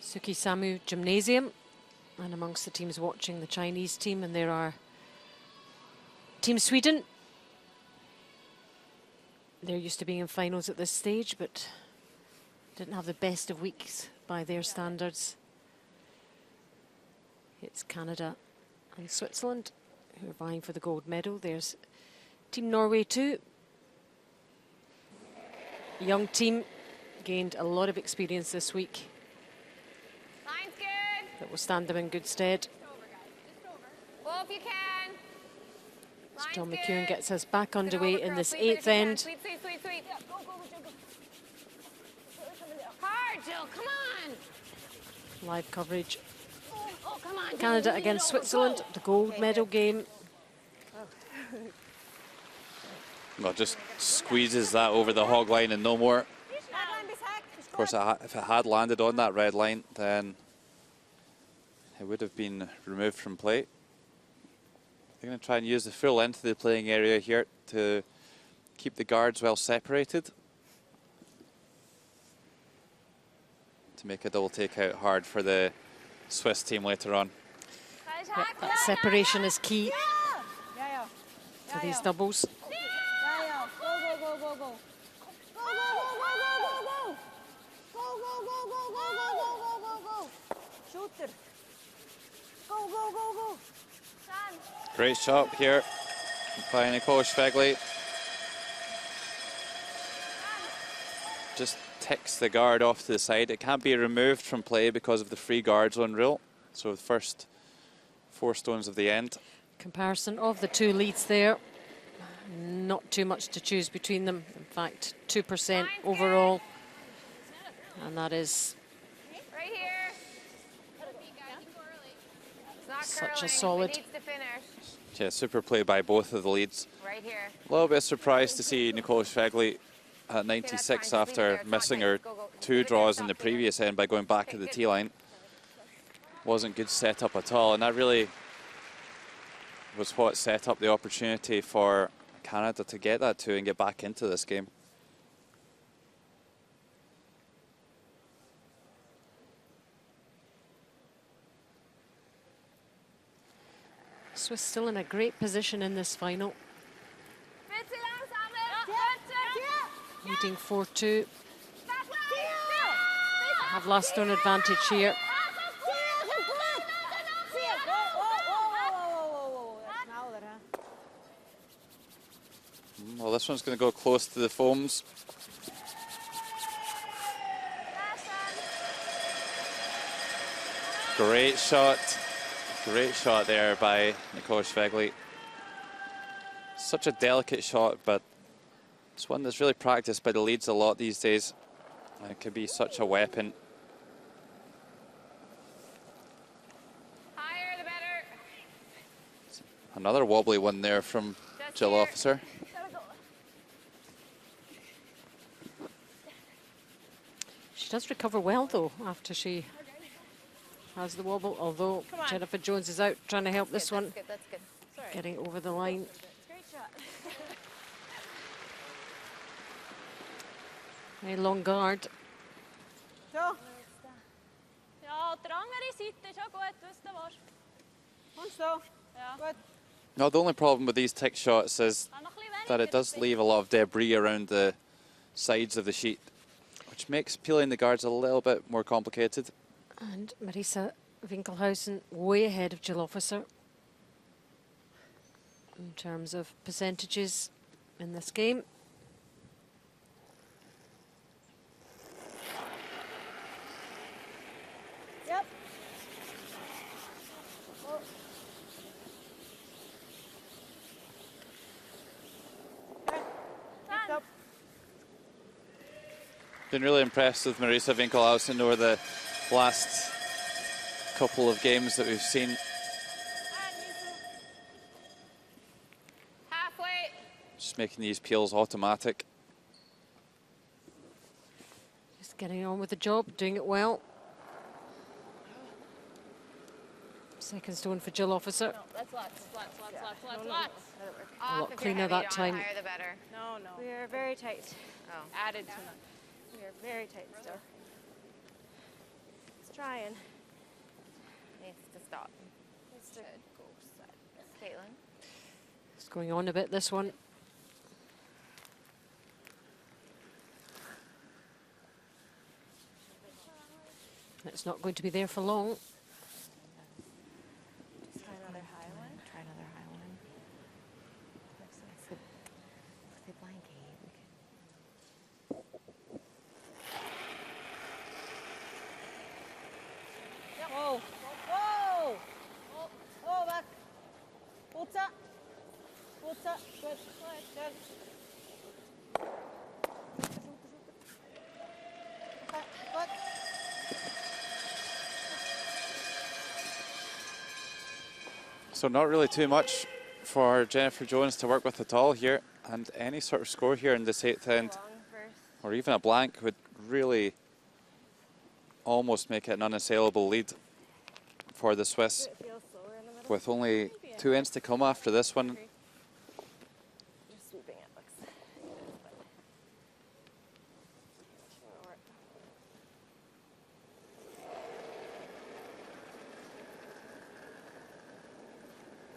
Suki-Samu Gymnasium, and amongst the teams watching the Chinese team, and there are Team Sweden. They're used to being in finals at this stage, but didn't have the best of weeks by their standards. It's Canada and Switzerland who are vying for the gold medal. There's Team Norway too. Young team, gained a lot of experience this week Line's good. that will stand them in good stead. Pull if you can. So Line's John good. McEwen gets us back Get underway over, in girl. this Sweep it if 8th you can. end. Sweep, sweep, sweep, sweep. Hard, Jill. Come on. Live coverage. Oh, come on. Canada Jill, against lean over. Switzerland, Go. the gold medal game. Well, just squeezes that over the hog line and no more. course, if it had landed on that red line, then it would have been removed from play. They're going to try and use the full length of the playing area here to keep the guards well separated, to make a double takeout hard for the Swiss team later on. Yeah, that separation is key Yeah. to these doubles. Yeah. Go. Go. Go. Go. Shooter. Go. Great shot here by Nicole Schwegli. Just ticks the guard off to the side. It can't be removed from play because of the free guard zone rule. So the first 4 stones of the end. Comparison of the two leads there. Not too much to choose between them. In fact, 2% overall. And that is Right here. It's not Such a curling. solid- It needs to finish. Yeah, super play by both of the leads. Right here. A little bit surprised to see Nicole Schwegli at 96 that's fine. Just leave it after there. It's missing fine. her Go. Leave 2 it there. draws in Stop the doing it. previous end by going back Okay, at the good. tee line. Wasn't good setup at all, and that really was what set up the opportunity for Canada to get that 2 and get back into this game. Swiss still in a great position in this final, leading 4-2. Have last stone advantage here. Well, this one's going to go close to the foams. Great shot. Great shot there by Nicole Schwegli. Such a delicate shot, but it's one that's really practiced by the leads a lot these days. And it could be such a weapon. Higher the better. Another wobbly one there from Just Jill here. Officer. She does recover well, though, after she has the wobble, although Come on. Jennifer Jones is out trying to help this one, That's good. Sorry. getting over the line. Great shot. Very long guard. Så. Ja, trangere sitter så godt hvis det var. Kom så. Ja. Godt. Now, the only problem with these tick shots is Han har nog livet that it does leave a lot of debris around the sides of the sheet, which makes peeling the guards a little bit more complicated. And Marisa Winkelhausen way ahead of Jill Officer in terms of percentages in this game. Yep. Oh. Okay. Next up. Been really impressed with Marisa Winkelhausen over the last couple of games that we've seen. Halfway. Just making these peels automatic. Just getting on with the job, doing it well. Second stone for Jill Officer. No, that's lots. A lot cleaner that time. Higher the better. No. We are very tight. Oh. Added to it. We are very tight still. It's trying. Needs to stop. It's to go side. Caitlin. It's going on a bit, this one. It's not going to be there for long. Try another high one. Try another high one. The blanket. Whoa. Whoa. Oh, back. Putsa. Putsa. Good. Good. Good. So not really too much for Jennifer Jones to work with at all here. And any sort of score here in this 8th end, Long first. or even a blank, would really almost make it an unassailable lead for the Swiss, It feels slower in the middle. with only 2 ends to come after this one. Just sweeping it looks good, but short.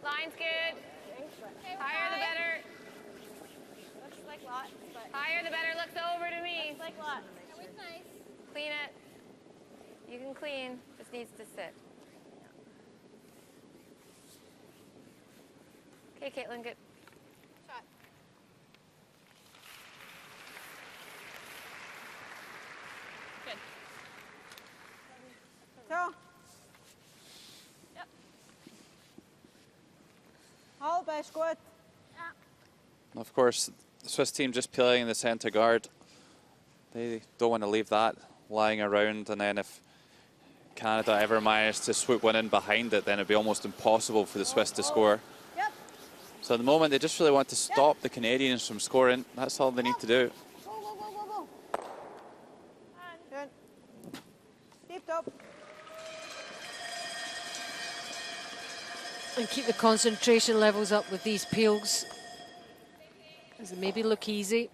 Line's good. Higher the better. Looks like lots, but Higher the better. Looks over to me. looks like lots. Clean it. You can clean. Just needs to sit. Okay, Caitlin, good. Shot. Good. So. Yep. Halb ist gut. Of course, the Swiss team just playing the centre guard. They don't want to leave that lying around, and then if Canada ever managed to swoop one in behind it, then it'd be almost impossible for the Swiss to score. Yep. So at the moment, they just really want to stop the Canadians from scoring. That's all they need to do. Go, go, go, go, go. Good. Deep up. And keep the concentration levels up with these peels, as they maybe look easy.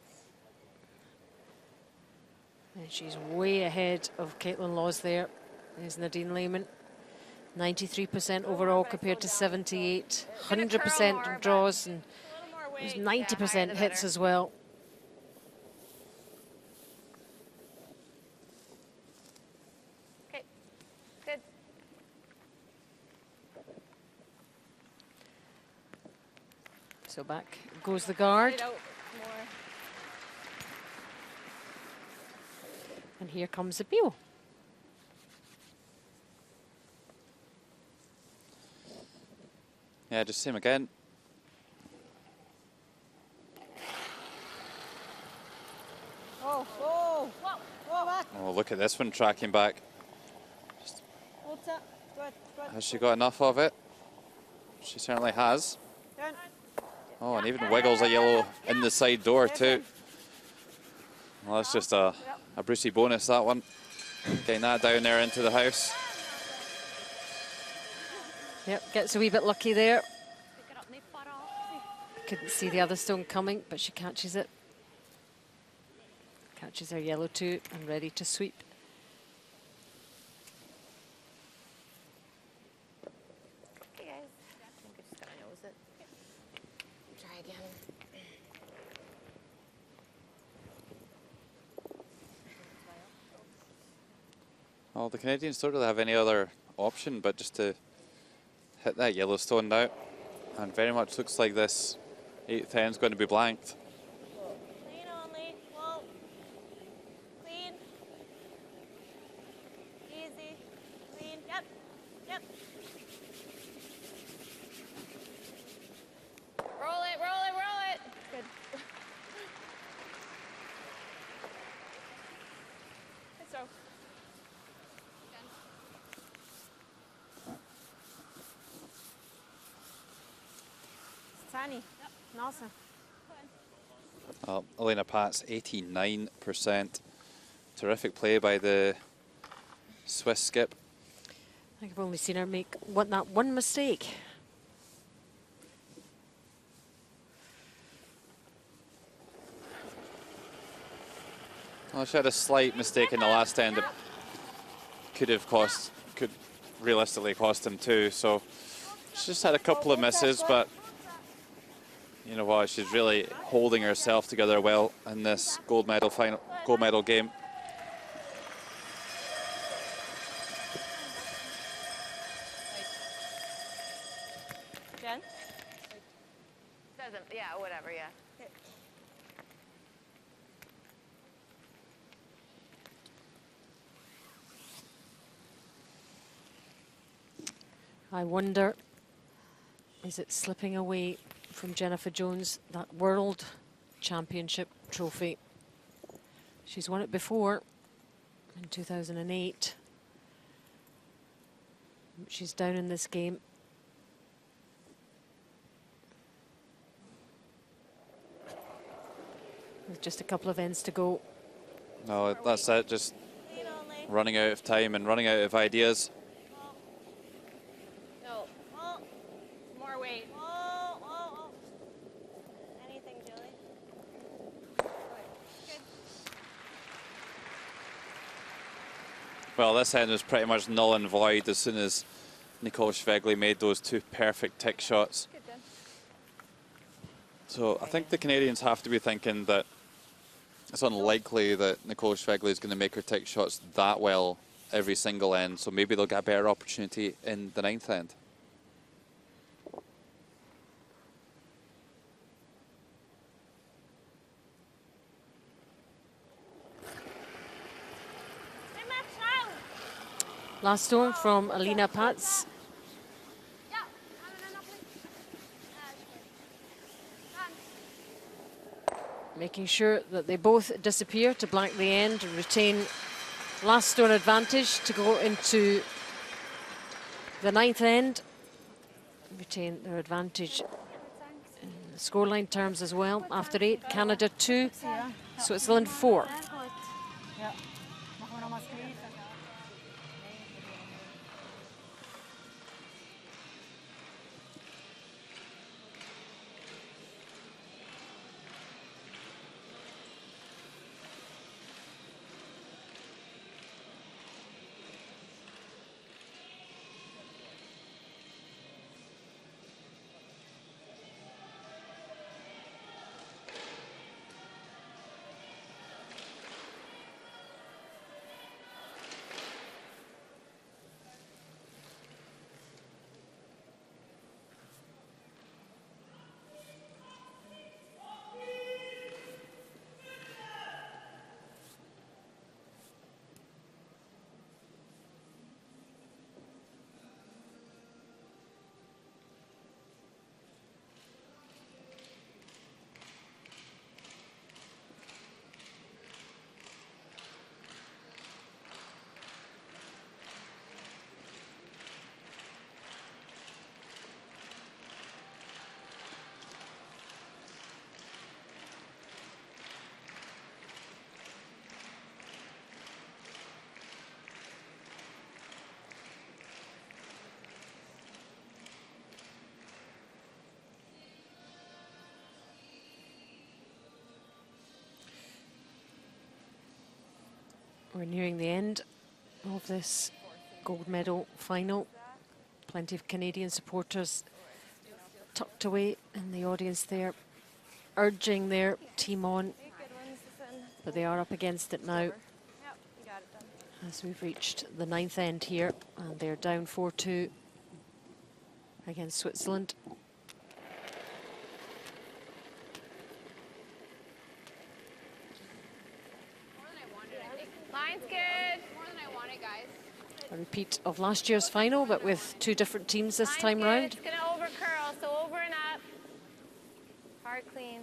And she's way ahead of Caitlin Laws there. There's Nadine Lehman. 93% overall compared to 78. 100% draws, and A little more there's weight. 90% hits as well. Okay. Good. So back goes the guard. Get out more. And here comes the peel. Yeah, just same again. Oh, oh. Go back. Oh, look at this one tracking back. Hold it. Good, good. Has she got enough of it? She certainly has. Done. Oh, and even wiggles a yellow in the side door too. Well, that's just a Brucey bonus, that one. Getting that down there into the house. Yep, gets a wee bit lucky there. Couldn't see the other stone coming, but she catches it. Catches her yellow too and ready to sweep. Okay, guys. I think I just gotta nose it. Try again. Well, the Canadians don't really have any other option but just to hit that yellow stone now. And very much looks like this 8th end is going to be blanked. Clean only. Whoa. Clean. Easy. Clean. Yep. Yep. Roll it, roll it, roll it. Good. Good throw. Tani. Nossa. Elena Pat's 89%. Terrific play by the Swiss skip. I think I've only seen her make that one mistake. Well, she had a slight mistake in the last end that could realistically cost him two. So she's just had a couple of misses, but you know what? She's really holding herself together well in this gold medal game. Jen? Doesn't, yeah, whatever, yeah. I wonder, is it slipping away from Jennifer Jones, that World Championship trophy? She's won it before in 2008. She's down in this game. With just a couple of ends to go. No, that's it. Just Clean only. running out of time and running out of ideas. No. More weight. Anything, Julie. Good. Well, this end was pretty much null and void as soon as Nicole Schwegli made those two perfect tick shots. Good, done. So I think the Canadians have to be thinking that it's unlikely that Nicole Schwegli is going to make her tick shots that well every single end, so maybe they'll get a better opportunity in the 9th end. Last stone from Alina Pats. Making sure that they both disappear to blank the end and retain last stone advantage to go into the 9th end. Retain their advantage in the scoreline terms as well. After 8, Canada 2, Switzerland 4. We're nearing the end of this gold medal final. Plenty of Canadian supporters tucked away in the audience there, urging their team on. But they are up against it now as we've reached the 9th end here, and they're down 4-2 against Switzerland. Line's good. More than I wanted, guys. A repeat of last year's final, but with two different teams this time Line's good. round. It's gonna over curl, so over and up. Hard clean.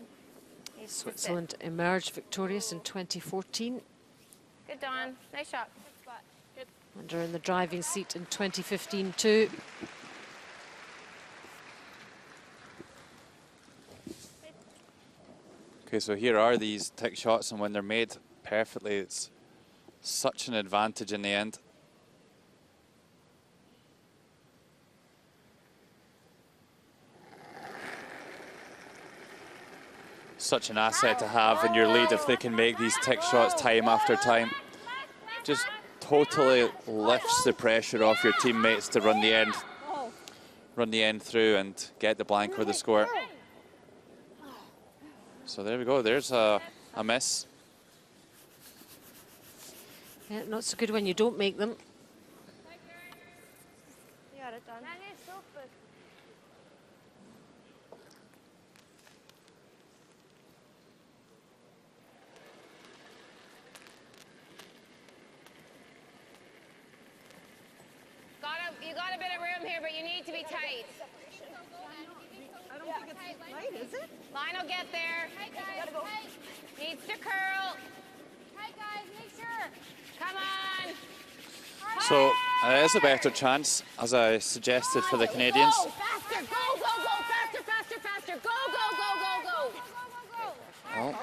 Needs to sit. Switzerland emerged victorious in 2014 Good, Dawn. Nice shot. Good spot. Good. and are in the driving seat in 2015 too. Okay, so here are these tick shots, and when they're made perfectly, it's such an advantage in the end. Such an asset to have in your lead if they can make these tick shots time after time. Just totally lifts the pressure off your teammates to run the end through and get the blank or the score. So there we go, there's a miss. Yeah, not so good when you don't make them. You got it done. You got a bit of room here, but you need to be tight. I don't think it's light, is it? Line will get there. Hey, guys. Hey. Needs to curl. Hey, guys. Make sure. Come on. So it is a better chance, as I suggested, for the Canadians. Go, faster. Go, go, go. Faster, faster, faster. Go, go, go, go, go. Well,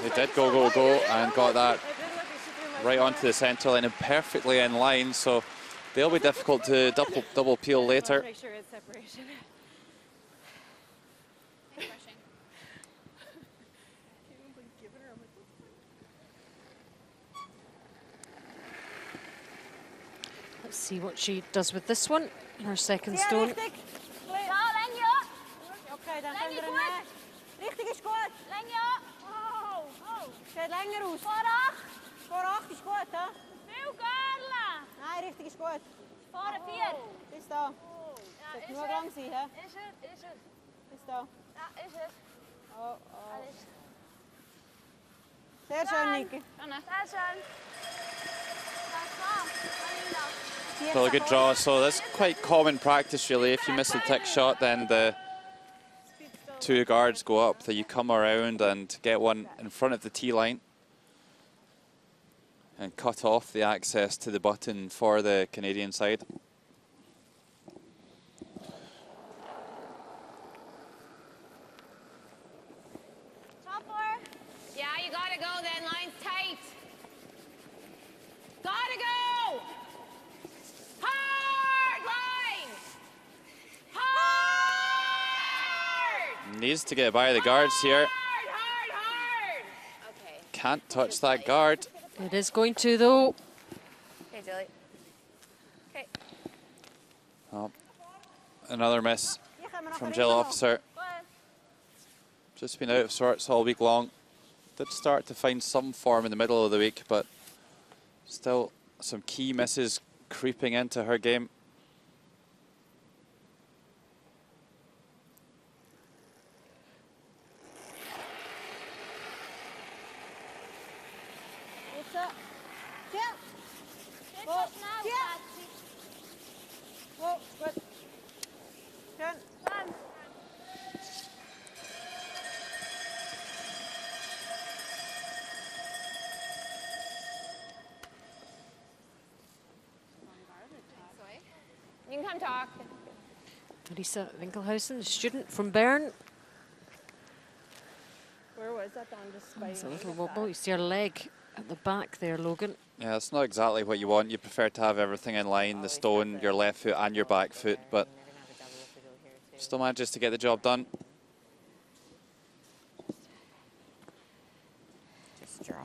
they did go, go, go, and got that right onto the centre line and perfectly in line, so they'll be difficult to double peel later. Make sure it's separation. Let's see what she does with this one. Her second Ja, stone. richtig. Okay, dan gaan we ernaar. Richtig is goed. Zet langer uit. Voor 8 is goed, hè? Nee, richtig is goed. Is dat? Zet nur lang zijn, hè? Is dat? Oh, oh. Sehr schön, Niki. Still a good draw, so that's quite common practice really. If you miss the tick shot, then the 2 guards go up, that you come around and get one in front of the tee line and cut off the access to the button for the Canadian side. Yeah, you gotta go then. Line's tight. Gotta go. Hard line. Hard. Needs to get by the guards here. Hard. Okay. Can't touch that guard. It is going to though. Okay, Jilly. Okay. Oh, another miss from Jill Officer. Just been out of sorts all week long. Did start to find some form in the middle of the week, but still some key misses creeping into her game. Oh, goed. Schön. You can come talk. Marisa Winkelhausen, a student from Bern. Where was that on display? It's a little wobble. You see her leg at the back there, Logan. Yeah, it's not exactly what you want. You prefer to have everything in line, the stone, your left foot and your back foot, but still manages to get the job done. Just draw.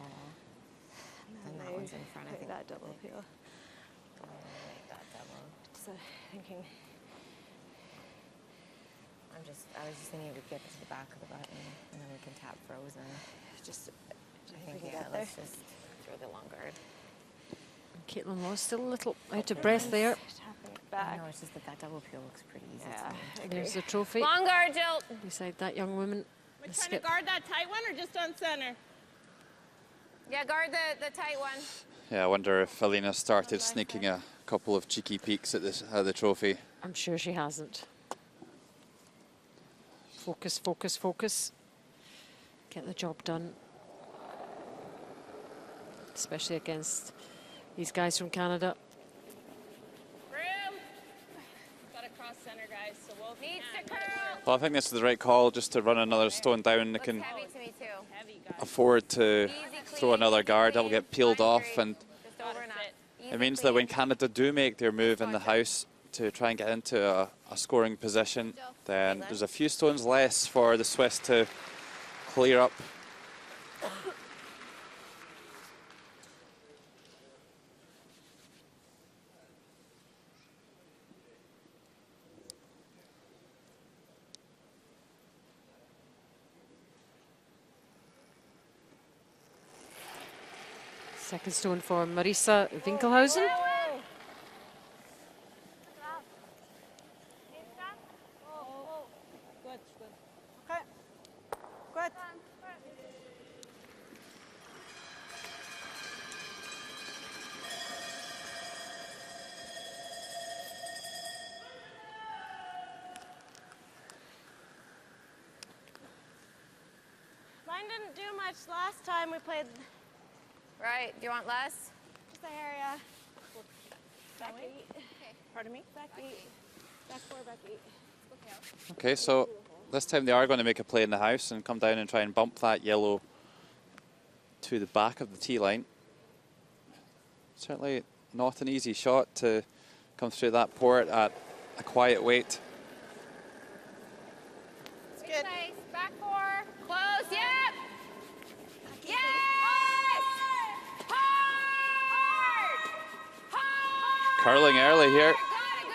And that one's in front. I think that double peel. that double. So thinking. I was just thinking we could get to the back of the button and then we can tap frozen. Just I think, we can yeah, get there. let's just throw the long guard. Caitlin Law still a little out of breath there. Tapping it I back. know, it's just that double peel looks pretty easy Yeah, to me. I agree. There's the trophy Long guard, Jill. beside that young woman. We're The trying skip. to guard that tight one or just on center? Yeah, guard the tight one. Yeah, I wonder if Alina started sneaking a couple of cheeky peeks at the trophy. I'm sure she hasn't. Focus, focus, focus. Get the job done. Especially against these guys from Canada. Room. Got to cross center, guys. So we'll Needs to curl. Well, I think this is the right call, just to run another stone down. They Looks can heavy to me too. heavy, guys. afford to Easy, throw clean, another easy, guard. That will clean. get peeled Line off, straight. and Just over and up. Easy, it means clean. that when Canada do make their move in the house to try and get into a scoring position, then there's a few stones less for the Swiss to clear up. Second stone for Marisa Winkelhausen. Goed, goed. Okay. Goed. Mine didn't do much last time we played Right. Do you want less? the area. Back 8. Pardon me? Back 8. Back 4, back 8. Okay, so this time they are going to make a play in the house and come down and try and bump that yellow to the back of the tee line. Certainly not an easy shot to come through that port at a quiet weight. It's good. Nice. Back 4. Close. Yep. Yes. Hard. Hard. Curling early here. Gotta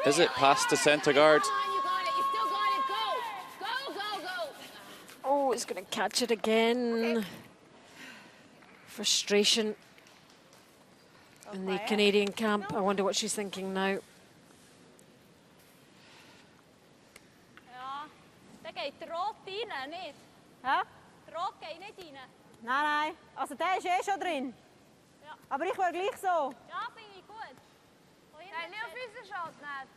go. Is it past the centre guard? Come on, you got it. You still got it. Go. Go, go, go. Oh, it's going to catch it again. Frustration in the Canadian camp. I wonder what she's thinking now. Ja, der geht der Rot rein, nicht? Ja? Der Rot geht nicht rein. Nein, nein. Also der ist eh schon drin. Ja. Aber ich will gleich so. Ja, finde ich gut. Von hinten Nein, nicht auf unseren Shot, nicht.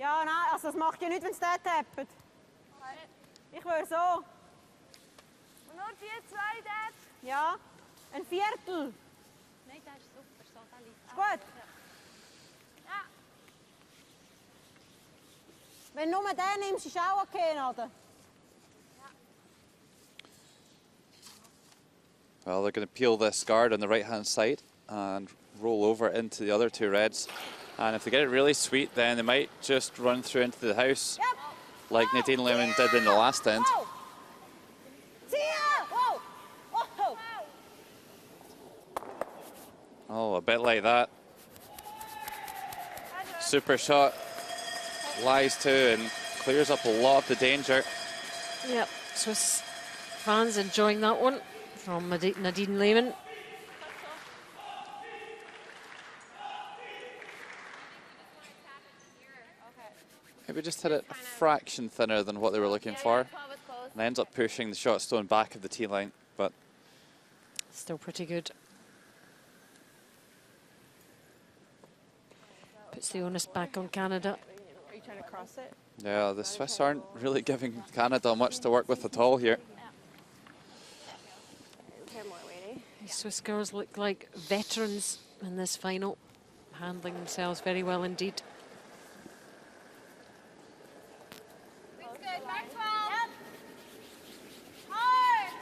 Ja, nein, also das macht ja nichts, wenn es der tappt. Ich will so. Und nur die 2 dort. Ja. Ein Viertel. Nein, das ist super. So, der liegt. Ist gut. Ja. Wenn du nur den nimmst, ist auch okay, oder? Well, they're going to peel this guard on the right-hand side and roll over into the other 2 reds. And if they get it really sweet, then they might just run through into the house, Yep. like Nadine Lehmann did in the last end. Whoa. Tia! Whoa! Whoa! Oh, a bit like that. Super shot. Lies to and clears up a lot of the danger. Yep, Swiss fans enjoying that one from Nadine Lehmann. Maybe just hit it a fraction thinner than what they were looking for. 12 is close. And ends up pushing the shot stone back of the tee line, but Still pretty good. Puts the onus back on Canada. Are you trying to cross it? yeah, the Swiss aren't really giving Canada much to work with at all here. Okay, more weighty. These Swiss girls look like veterans in this final, handling themselves very well indeed. Looks good. Back 12. Yep. Hard.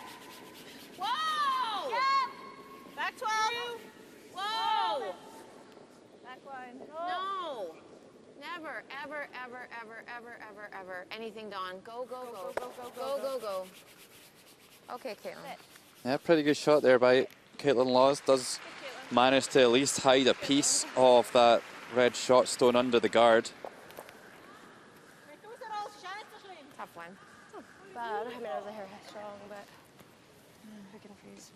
Whoa. Yep. Back 12. Whoa. Back line. No. Never, ever, ever, ever, ever, ever, ever. Anything, Dawn. Go, go, go. Go, go, go. Okay, Caitlin. Yeah, pretty good shot there by Caitlin Laws. Does manage to at least hide a piece of that red shot stone under the guard. Tough one. Bad. I mean, I was a hair strong, but I can freeze.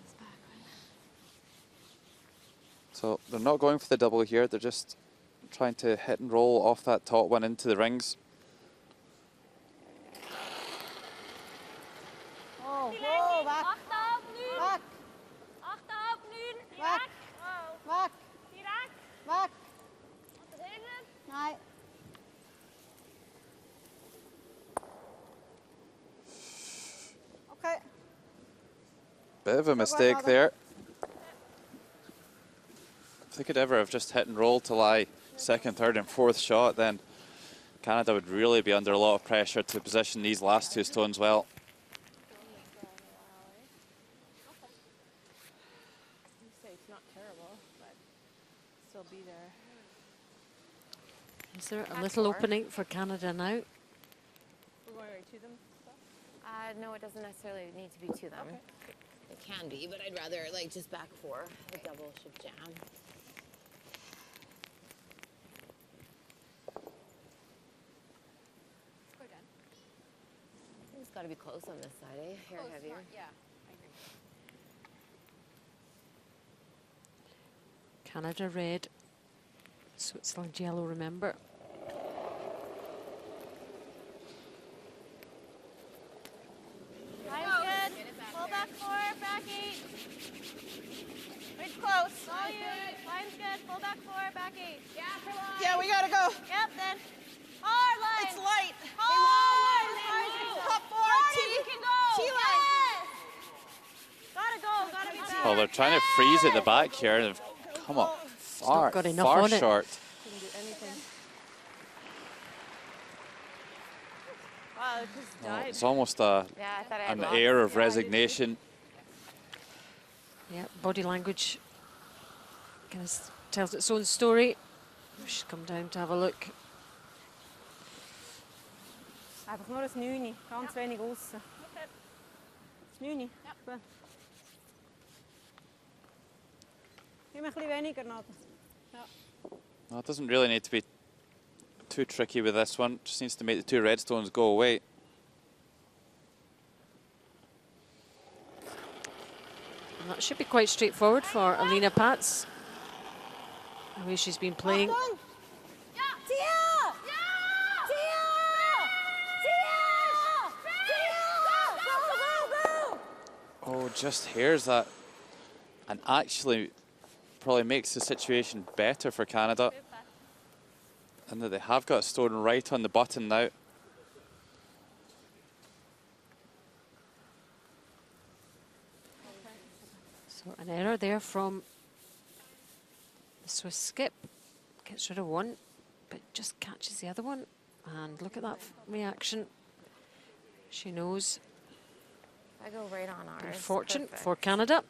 So they're not going for the double here. They're just trying to hit and roll off that top one into the rings. Oh, whoa, back. 8,5 nu. Back. 8,5 nu. Back. Back. Direct. Back. Wat is het? Nein. Okay. Bit of a mistake there. If they could ever have just hit and roll to lie second, third and fourth shot, then Canada would really be under a lot of pressure to position these last 2 stones well. You say it's not terrible, but still be there. Is there a little opening for Canada now? We're going right to them. No, it doesn't necessarily need to be to them. It can be, but I'd rather like just back 4. The double should jam. It's got to be close on this side, eh? Hair heavier. Yeah, I agree. Canada red, Switzerland yellow, remember. Line's good. Pull back 4, back 8. It's close. All you. Line's good. Pull back 4, back 8. Yeah, come on. Yeah, we gotta go. Yep, then. Hard line. It's light. Hard. Top 4. Hard T. as you can go. T-line. Yes. Gotta go. Gotta be back. Well, they're trying to freeze at the back here and have come up far, got enough far on it. short. Couldn't do anything. Wow, it just Well, died. it's almost Yeah, I thought I had an lost. air of Yeah, I did too. resignation. Yeah, body language kind of tells its own story. She's come down to have a look. Einfach nur das 9, ganz wenig außen. Das 9. Ja. Gib mir ein bisschen weniger, Nadel. Ja. Well, it doesn't really need to be too tricky with this one. Just needs to make the 2 red stones go away. And that should be quite straightforward for Alina Pats. The way she's been playing. Oh, just hears that. And actually probably makes the situation better for Canada. And that they have got a stone right on the button now. So an error there from the Swiss skip. Gets rid of one, but just catches the other one. And look at that reaction. She knows. I go right on ours. Good fortune Perfect. for Canada.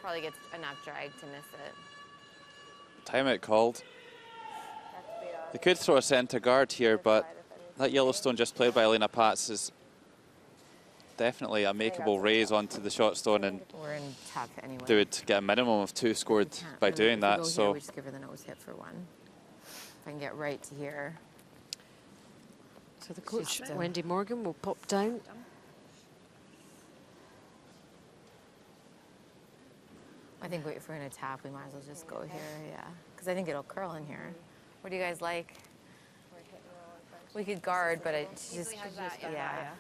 Probably gets enough drag to miss it. Timeout called. They could throw a centre guard here, but that yellow stone just played by Alina Pats is definitely a makeable raise onto the shot stone, and We're in tough anyway. they would get a minimum of 2 scored Can't by really- doing if we that. go here, So we just give her the nose hit for 1. If I can get right to here. So the coach, She's, Wendy Morgan, will pop down. I think if we're going to tap, we might as well just go here, yeah. Because I think it'll curl in here. What do you guys like? We could guard, but it's just, yeah.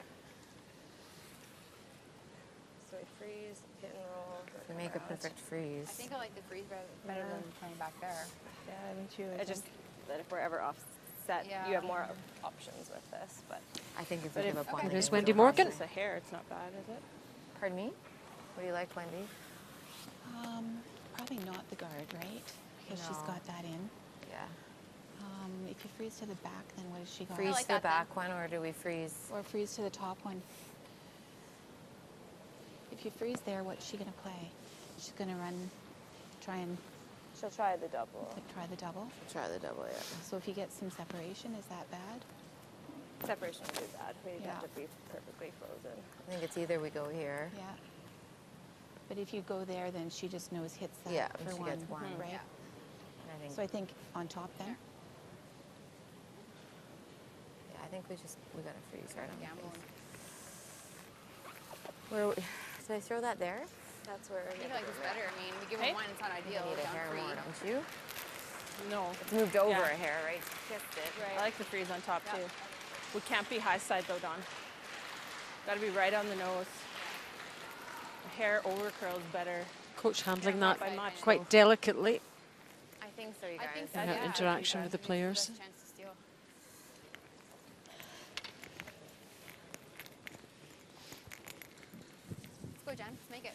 So we freeze, hit and roll. We make a perfect freeze. I think I like the freeze better than playing back there. Yeah, me too. It's just that if we're ever offset, Yeah. you have more options with this. But I think if we give up one, There's they can Wendy go Morgan. it's a hair, it's not bad, is it? Pardon me? What do you like, Wendy? Probably not the guard, right? Because she's No. got that in. Yeah. If you freeze to the back, then what does she got? Freeze like to the that then. back one, or do we freeze? Or freeze to the top one. If you freeze there, what's she going to play? She's going to try and She'll try the double. try the double. Try the double, yeah. So if you get some separation, is that bad? Separation would be bad. We Yeah. have to be perfectly frozen. I think it's either we go here. Yeah. But if you go there, then she just knows hits that Yeah, for she one, gets one. right? Yeah. And I think, So I think on top then. yeah, I think we gotta freeze right on the Gamble. face. Where, did I throw that there? That's where. I feel like it's better. I mean, we give Okay. them 1, it's not ideal. You need a down hair free. more, don't you? No. It's moved over Yeah. a hair, right? Kissed it. I like the freeze on top Yeah. too. We can't be high side though, Dawn. Got to be right on the nose. The hair over curls better. Coach handling Not that by much, quite though. delicately. I think so, you I guys. think so, And her yeah. interaction with the players. Best chance to steal. Let's go, Jen. Let's make it.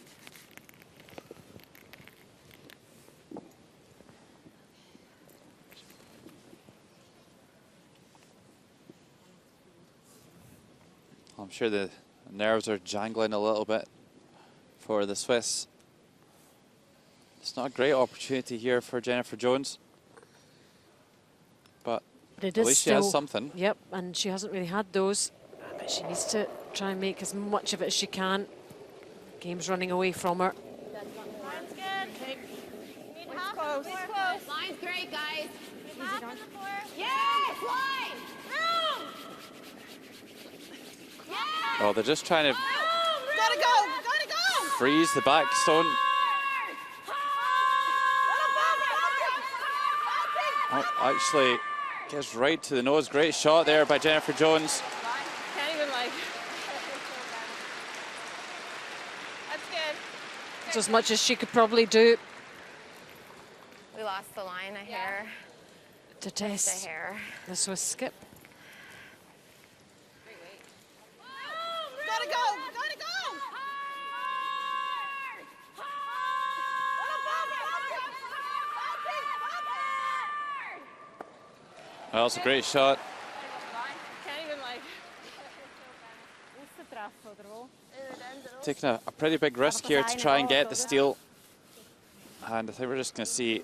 I'm sure the nerves are jangling a little bit for the Swiss. It's not a great opportunity here for Jennifer Jones, but But it at is least she still, has something. Yep, and she hasn't really had those. But she needs to try and make as much of it as she can. Game's running away from her. Line's good. Need half Close. on the floor. Line's great, guys. Half on the floor. Yes! Line! Room! Yes! Oh, they're just trying to Gotta go! Gotta go! freeze the back stone. Oh, actually gets right to the nose. Great shot there by Jennifer Jones. Can't even like. That's good. It's as much as she could probably do We lost the line a hair. to The test hair. the Swiss skip. Gotta go! Gotta go! Well, it's a great shot. Can't even like. Taking a pretty big risk here to try and get the steal. And I think we're just going to see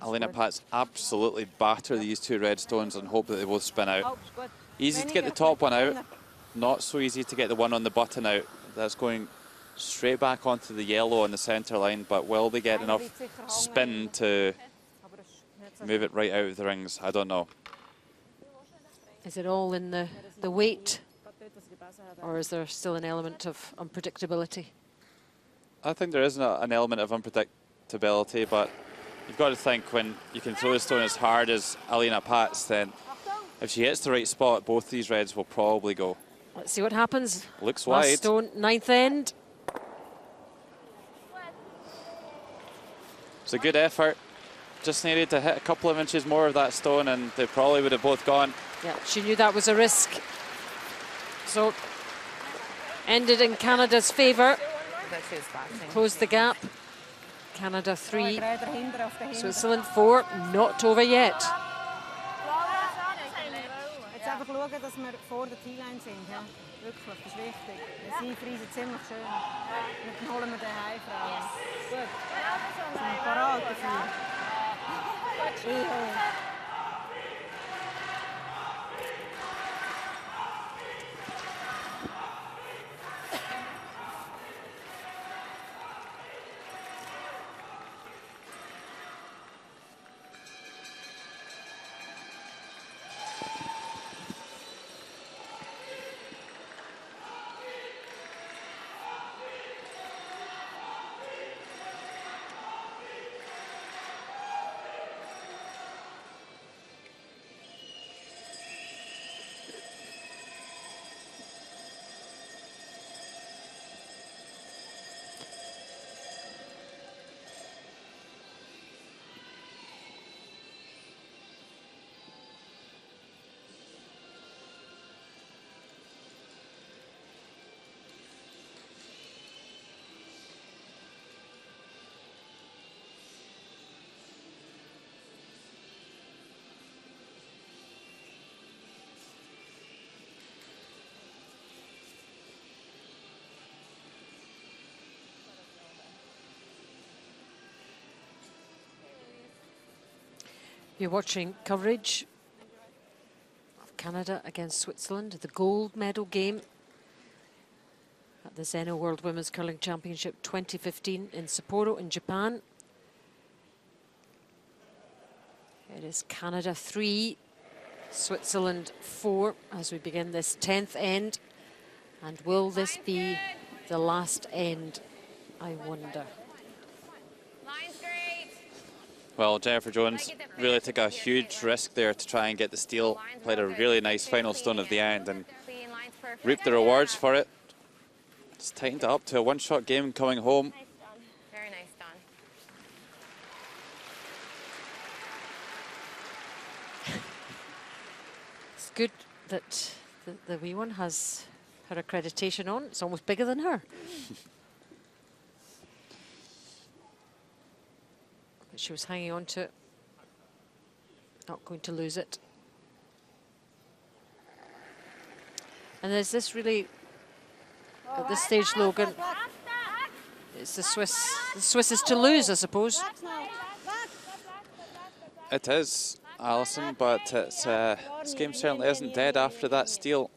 Alina Pats absolutely batter these two red stones and hope that they both spin out. Easy to get the top one out, not so easy to get the one on the button out. That's going straight back onto the yellow on the centre line, but will they get enough spin to move it right out of the rings? I don't know. Is it all in the weight, or is there still an element of unpredictability? I think there is an element of unpredictability, but you've got to think when you can throw the stone as hard as Alina Pats, then if she hits the right spot, both these reds will probably go. Let's see what happens. Looks Last wide. stone, ninth end. It's a good effort. Just needed to hit a couple of inches more of that stone and they probably would have both gone. Yeah, she knew that was a risk. So, ended in Canada's favour. Closed the gap. Canada 3, Switzerland 4, not over yet. Jetzt einfach schauen, dass wir vor der T-Line sind. Ja? Wirklich, das ist wichtig. Sie freisen ziemlich schön. Und dann holen wir den heim, Frauen. Gut. Sind wir parat dafür? You're watching coverage of Canada against Switzerland, the gold medal game at the ZEN-NOH World Women's Curling Championship 2015 in Sapporo in Japan. It is Canada 3, Switzerland 4 as we begin this 10th end. And will this be the last end, I wonder? Well, Jennifer Jones really took a huge risk there to try and get the steal. Played a really nice final stone at the end and reaped the rewards for it. It's tightened it up to a one-shot game coming home. Very nice, Don. It's good that the wee one has her accreditation on. It's almost bigger than her. But she was hanging on to it. Not going to lose it. And there's this really, at this stage, Logan, it's the Swiss is to lose, I suppose. It is, Alison, but it's, this game certainly isn't dead after that steal.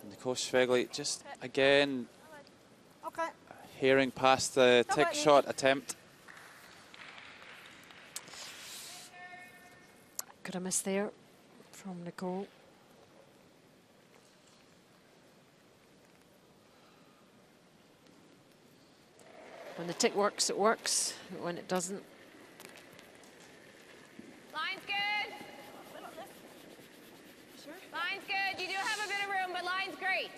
Nicole Schwegli just, again, herring past the tick shot attempt. Could have missed there from Nicole. When the tick works, it works. When it doesn't. Line's good. Line's good. You do have a bit of room, but line's great.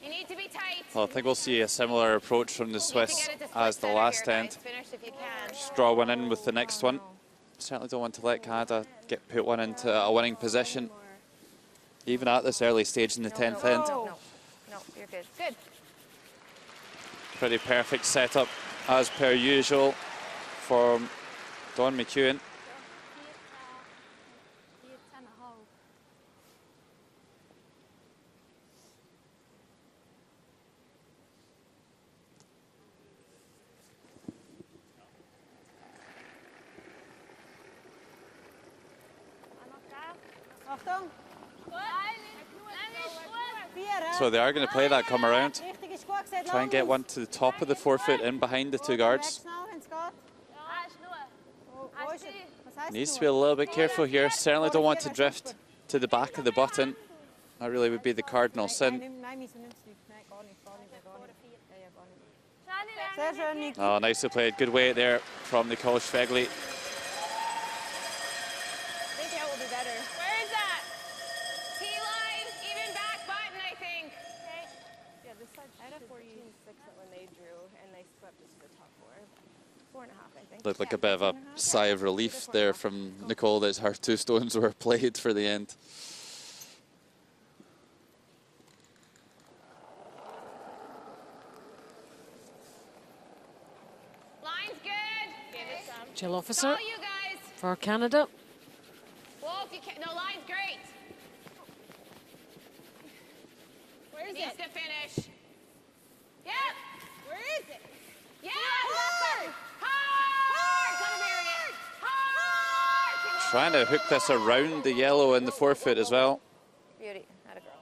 You need to be tight. Well, I think we'll see a similar approach from the Swiss as the last end. Finish if you can. Just draw one in with the next one. Certainly don't want to let Canada put one into a winning position, even at this early stage in the 10th end. No, you're good. Good. Pretty perfect setup, as per usual, from Dawn McEwen. So they are going to play that come around. Richtige Squawk, zet Try and get one to the top of the forefoot in behind the two guards. Wo ist es? Was heißt Needs to nur? be a little bit careful here. Certainly don't want to drift to the back of the button. That really would be the cardinal sin. Nein, Miss, nimmst du nicht. Nein, gar nicht. Ja, ja, gar nicht. Sehr schön, Nico. Oh, nicely played. Good weight there from Nicole Schwegli. I think that will be better. Where is that? T-line, even back button, I think. Okay. Yeah, this side. I had a 14.6 when they drew, and they swept us to the top 4. 4.5, I think. Looked like a bit of a sigh of relief there from Nicole that her two stones were played for the end. Line's good. Give it some. Jill All Officer you guys. for Canada. Wolf, you can. No, line's great. Where is Needs it? to finish. Yep. Where is it? Yeah. Hard. Hard. Gonna bury it. Hard. Trying to hook this around the yellow in the forefoot as well. Beauty. Atta girl.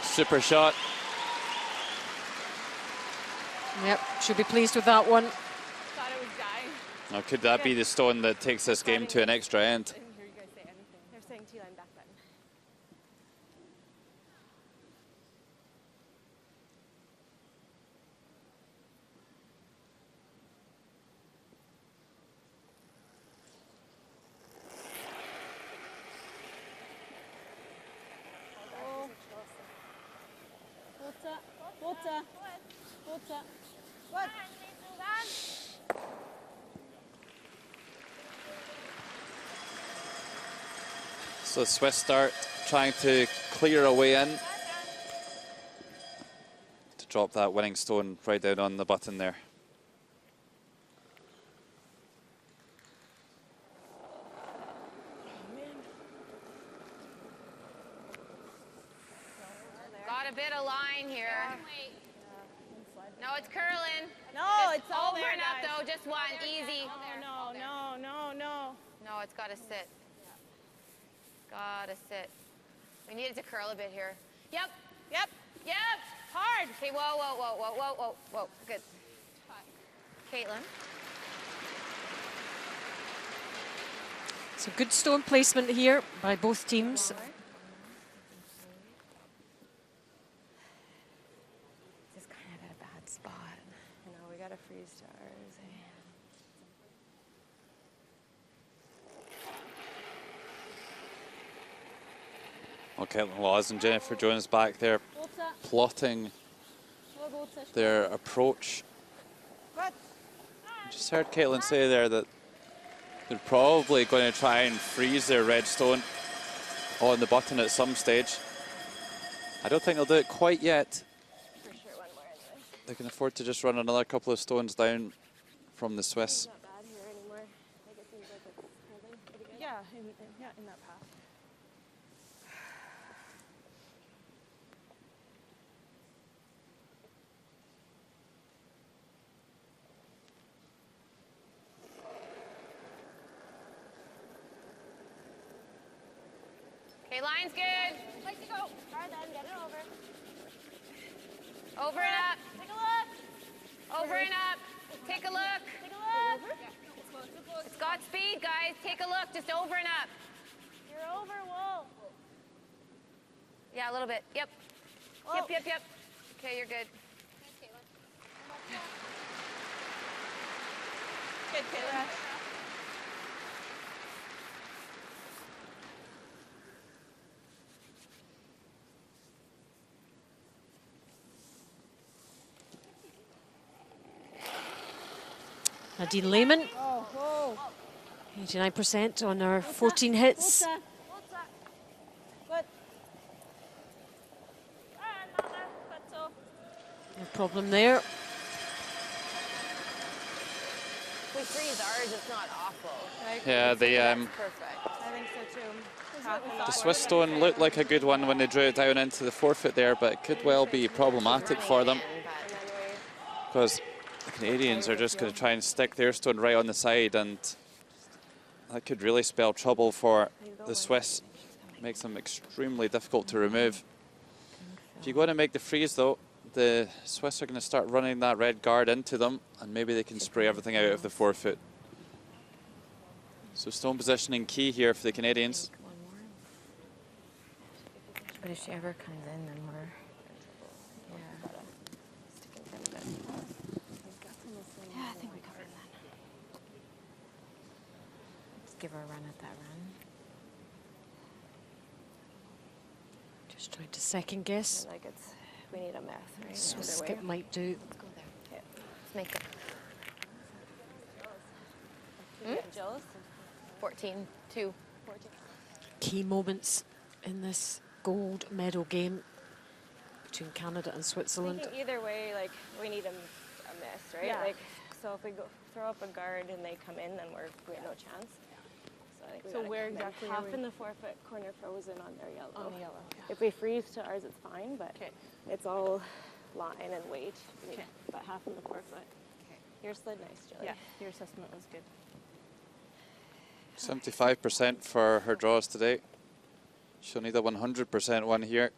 Super shot. Yep, should be pleased with that one. Thought it was dying. Now, could that be the stone that takes this game to an extra end? I didn't hear you guys say anything. They're saying T-line back button. What? So the Swiss start trying to clear a way in to drop that winning stone right down on the button there. Got a bit of line here. No, it's curling. No, it's all Over there, and up guys. though, just one, easy. Oh, no. No, it's got to sit. Got to sit. We need it to curl a bit here. Yep, Yep. yep. Hard. Okay, whoa. Good. Caitlin. So good stone placement here by both teams. Just kind of at a bad spot. No, we got to freeze to ours. Okay, Laws and Jennifer Jones back there plotting their approach. What? Just heard Caitlin say there that they're probably going to try and freeze their red stone on the button at some stage. I don't think they'll do it quite yet. For sure, one more anyway. They can afford to just run another couple of stones down from the Swiss. Not bad here anymore. Like it seems like it's holding pretty good. Yeah, in that path. Okay, line's good. Place to go. All right, then, get it over. Over and up. Take a look. Over and up. Take a look. Take a look. It's got speed, guys. Take a look. Just over and up. You're over, Wolf. Yeah, a little bit. Yep. Whoa. Yep. Okay, you're good. Good, Kayla. Nadine Lehman, Oh, whoa. 89% on her 14 hits. Good. No problem there. If we freeze ours, it's not awful. Yeah, That's perfect. I think so too. the Swiss stone looked like a good one when they drew it down into the forefoot there, but it could well be problematic for them because the Canadians are just going to try and stick their stone right on the side, and that could really spell trouble for the Swiss. Makes them extremely difficult to remove. If you go to make the freeze, though, the Swiss are going to start running that red guard into them, and maybe they can spray everything out of the forefoot. So stone positioning key here for the Canadians. One more. But if she ever comes in, then we're yeah, I think we covered that. Let's give her a run at that run. Just trying to second guess. Like we need a mess, right? Swiss Either way. skip might do. Let's go there. Okay. Let's make it. Jealous? 14, 2. Key moments in this gold medal game between Canada and Switzerland. Thinking either way, like we need a miss, right? Yeah. Like so, if we go throw up a guard and they come in, then we have no chance. So I think we So gotta where come in exactly are half we? in the forefoot corner frozen on their yellow. On the yellow. If we freeze to ours, it's fine, but Okay. it's all line and weight. Okay. But half in the forefoot. Your slid nice, Jilly. Yeah, your assessment was good. 75% for her draws today. She'll need a 100% one here.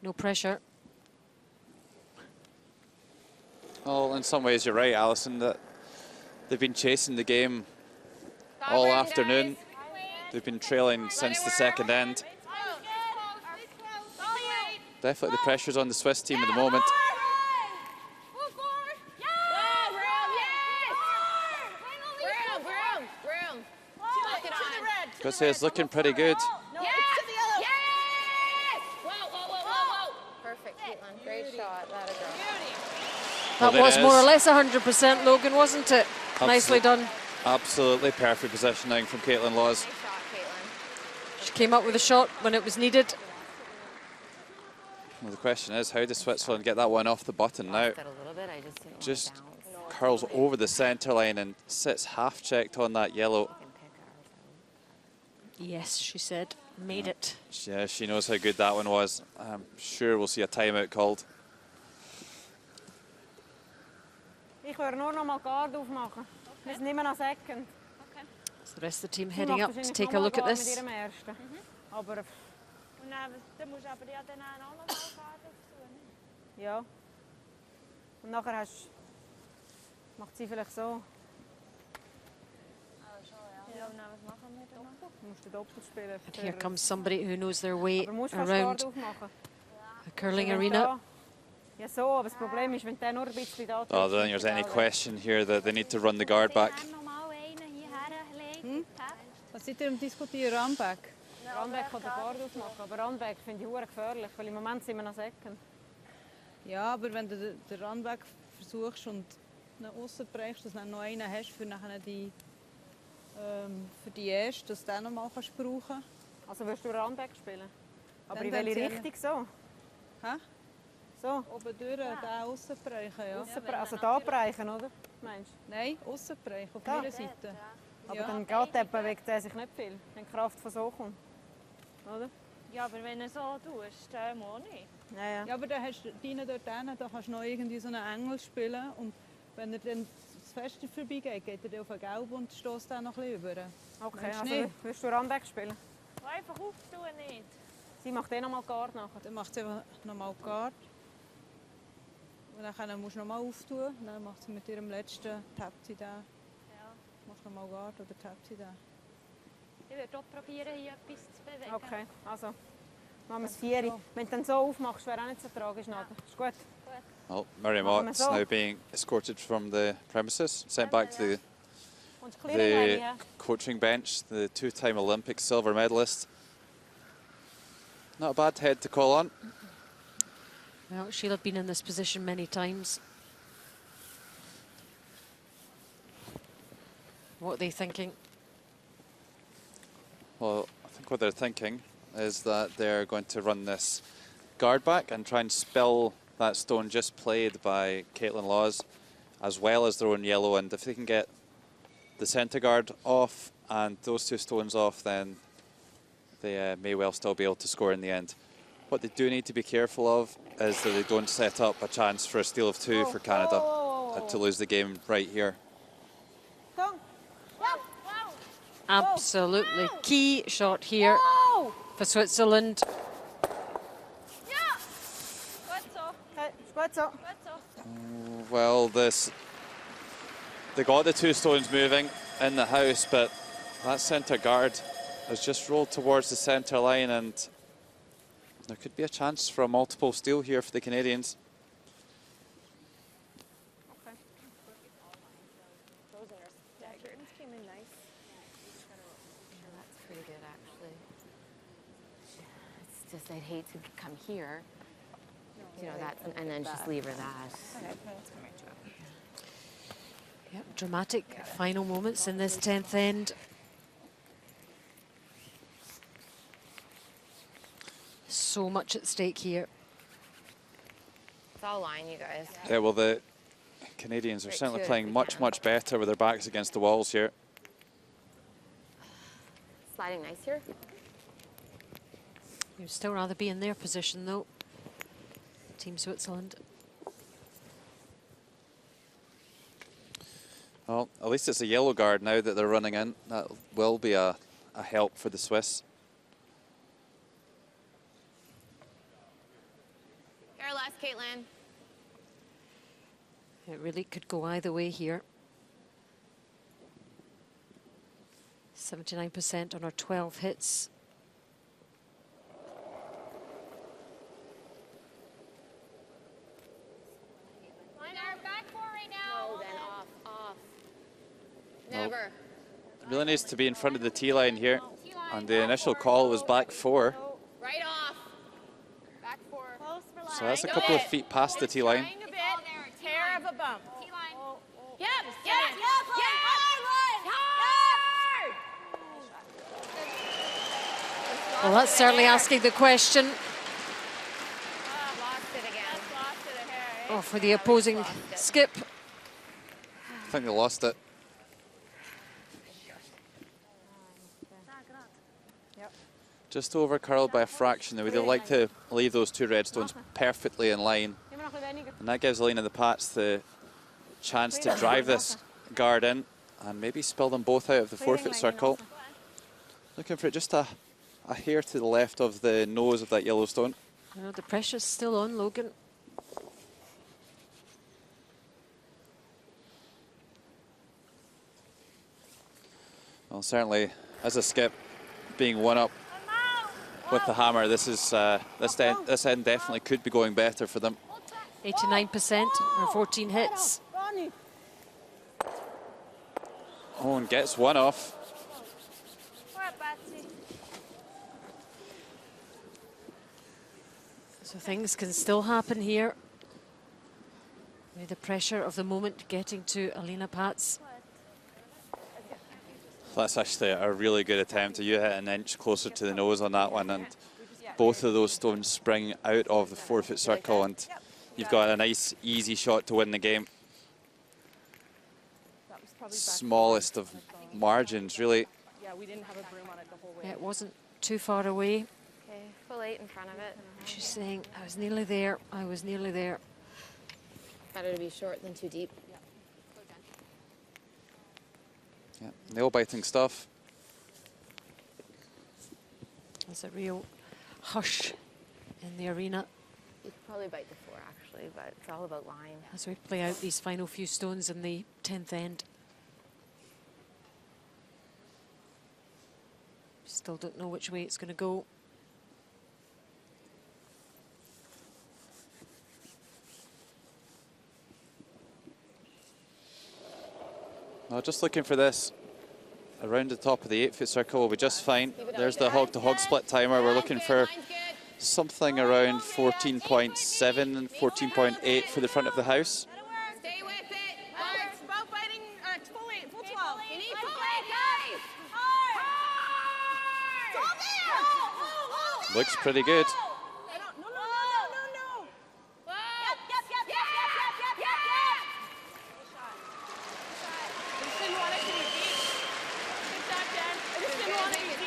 No pressure. Well, in some ways, you're right, Alison, that they've been chasing the game all afternoon. They've been trailing since the second end. Definitely the pressure's on the Swiss team at the moment. I'd say it's looking pretty good. Perfect, Caitlin. Great shot. That a girl. That Well, was there more it or is. less 100%, Logan, wasn't it? Nicely done. Absolutely perfect positioning from Caitlin Laws. Nice shot, Caitlin. She came up with a shot when it was needed. Well, the question is, how does Switzerland get that one off the button now? That a little bit. I just didn't Just want to bounce. curls over the centre line and sits half checked on that yellow. We can pick ours out. Yes, she said. Made it. Yeah, she knows how good that one was. I'm sure we'll see a timeout called. Ich würde nur noch mal Guard aufmachen. Wir sind immer noch second. So the rest of the team Sie heading macht up to wahrscheinlich take noch a mal look at Guard this. Mit ihrem ersten. Aber Und dann musst du aber ja dann auch noch mal Farbe tun. ja. Und nachher macht sie vielleicht so. Ja, und dann was machen wir dann noch? Du musst den Doppel spielen. And here comes somebody who knows their way Aber musst fast around Guard aufmachen. the curling Wenn arena. da- Ja so, aber das Problem ist, wenn der nur ein bisschen da Oh, I don't think there's any question here that they need to run the guard back. Was seid ihr am Diskutieren? Runback? Runback oder Guard aufmachen. Aber Runback finde ich verdammt gefährlich, weil im Moment sind wir noch second. Ja, aber wenn du den Runback versuchst und nach außen brechst, dass du dann noch einen hast für die erste, dass du den noch mal kannst brauchen. Also willst du Runback spielen? Aber Dann in welche erzählen. Richtung so? Hä? So? Oben durch, den außen brechen, ja. Also da bereichen, oder? Meinst du? Nein, außen brechen, auf Da? meiner Seite. Aber Ja. dann geht der, bewegt er sich nicht viel, wenn die Kraft von so kommt. Oder? Ja, aber wenn du so tust, dann auch nicht. Ja, ja. Ja, aber dann hast du deinen dort hinten, da kannst du noch irgendwie so einen Engel spielen. Und wenn er dann das Feste vorbeigeht, geht er dann auf den Gelb und stößt dann noch ein bisschen über. Okay, Meinst du also nicht? willst du Runback spielen? Einfach auftun nicht. Sie macht eh nochmal Guard nachher. Dann macht sie einfach nochmal Guard. Und dann musst du nochmal auftun. Dann macht sie mit ihrem letzten, tappt sie den. Ja. Macht nochmal Guard oder tappt sie den. Ich würde auch probieren, hier etwas zu bewegen. Okay, also machen wir es 4. Wenn du dann so aufmachst, wäre auch nicht so tragisch. Nachher. Ist gut. Well, Miriam Machen wir Ott's so. now being escorted from the premises, sent back to Und das Clearing Lane, the ja. coaching bench, the two-time Olympic silver medalist. Not a bad head to call on. Well, she'll have been in this position many times. What are they thinking? Well, I think what they're thinking is that they're going to run this guard back and try and spill that stone just played by Caitlin Laws, as well as their own yellow. And if they can get the centre guard off and those two stones off, then they may well still be able to score in the end. What they do need to be careful of is that they don't set up a chance for a steal of two for Canada to lose the game right here. Go. Absolutely key shot here for Switzerland. Okay, gut so. Well, they got the 2 stones moving in the house, but that centre guard has just rolled towards the centre line, and there could be a chance for a multiple steal here for the Canadians. Okay. Those are staggered. These came in nice. Yeah, that's pretty good, actually. It's just I'd hate to come here, you know, that, and then just leave her that. Okay, let's come right to it. Yep, dramatic final moments in this 10th end. So much at stake here. It's all line, you guys. Yeah, well, the Canadians are certainly playing much, much better with their backs against the walls here. Sliding nice here. You'd still rather be in their position, though. Team Switzerland. Well, at least it's a yellow guard now that they're running in. That will be a help for the Swiss. Here, last, Caitlin. It really could go either way here. 79% on our 12 hits. Line our back 4 right now. Oh, then off. Never. Really needs to be in front of the tee line here. And the initial call was back 4. Right off. Back 4. Close for line. So that's a couple of feet past the tee line. Trying a bit. Hair of a bump. T-line. Yep, Yep. Well, that's certainly asking the question. Lost it again. Lost it a hair, eh? Oh, for the opposing skip. I think they lost it. Just over curled by a fraction. We'd like to leave those 2 red stones perfectly in line. And that gives Alina the Pats the chance to drive this guard in and maybe spill them both out of the forfeit circle. Looking for just a hair to the left of the nose of that yellow stone. Well, the pressure's still on, Logan. Well, certainly, as a skip, being one up with the hammer, this end definitely could be going better for them. 89% or 14 hits. Oh, and gets one off. So things can still happen here. With the pressure of the moment getting to Alina Pats. That's actually a really good attempt. You hit an inch closer to the nose on that one, and both of those stones spring out of the forfeit circle, and you've got a nice, easy shot to win the game. Smallest of margins, really. Yeah, we didn't have a broom on it the whole way. Yeah, it wasn't too far away. Okay, full 8 in front of it. She's saying, I was nearly there, I was nearly there. Better to be short than too deep. Yeah, nail-biting stuff. There's a real hush in the arena You could probably bite the 4, actually, but it's all about line. as we play out these final few stones in the 10th end. Still don't know which way it's going to go. Now, just looking for this around the top of the 8-foot circle will be just fine. There's the hog-to-hog split timer. We're looking for something around 14.7 and 14.8 for the front of the house. Stay with it. It's about biting full 8, full 12. You need full 8, guys. Hard. Looks pretty good. No.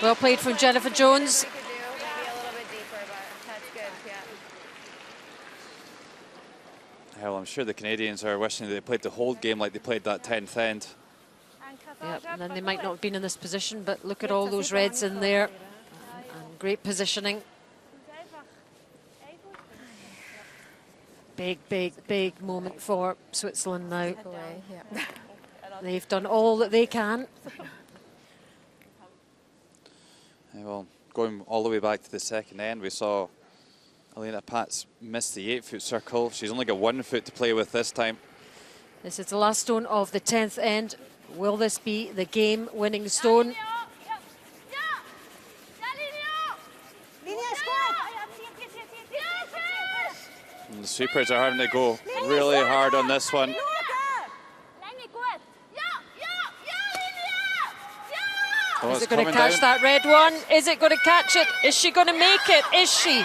Well played from Jennifer Jones. We could do maybe a little bit deeper, but that's good, yeah. Well, I'm sure the Canadians are wishing they played the whole game like they played that 10th end. Yeah, and then they might not have been in this position, but look at all those reds in there. And great positioning. Big moment for Switzerland now. Away, yeah. They've done all that they can. Yeah, well, going all the way back to the second end, we saw Alina Pats miss the 8-foot circle. She's only got 1 foot to play with this time. This is the last stone of the 10th end. Will this be the game-winning stone? And the sweepers are having to go really hard on this one. Oh, Is it going to catch that red one? Is it going to catch it? Is she going to make it? Is she?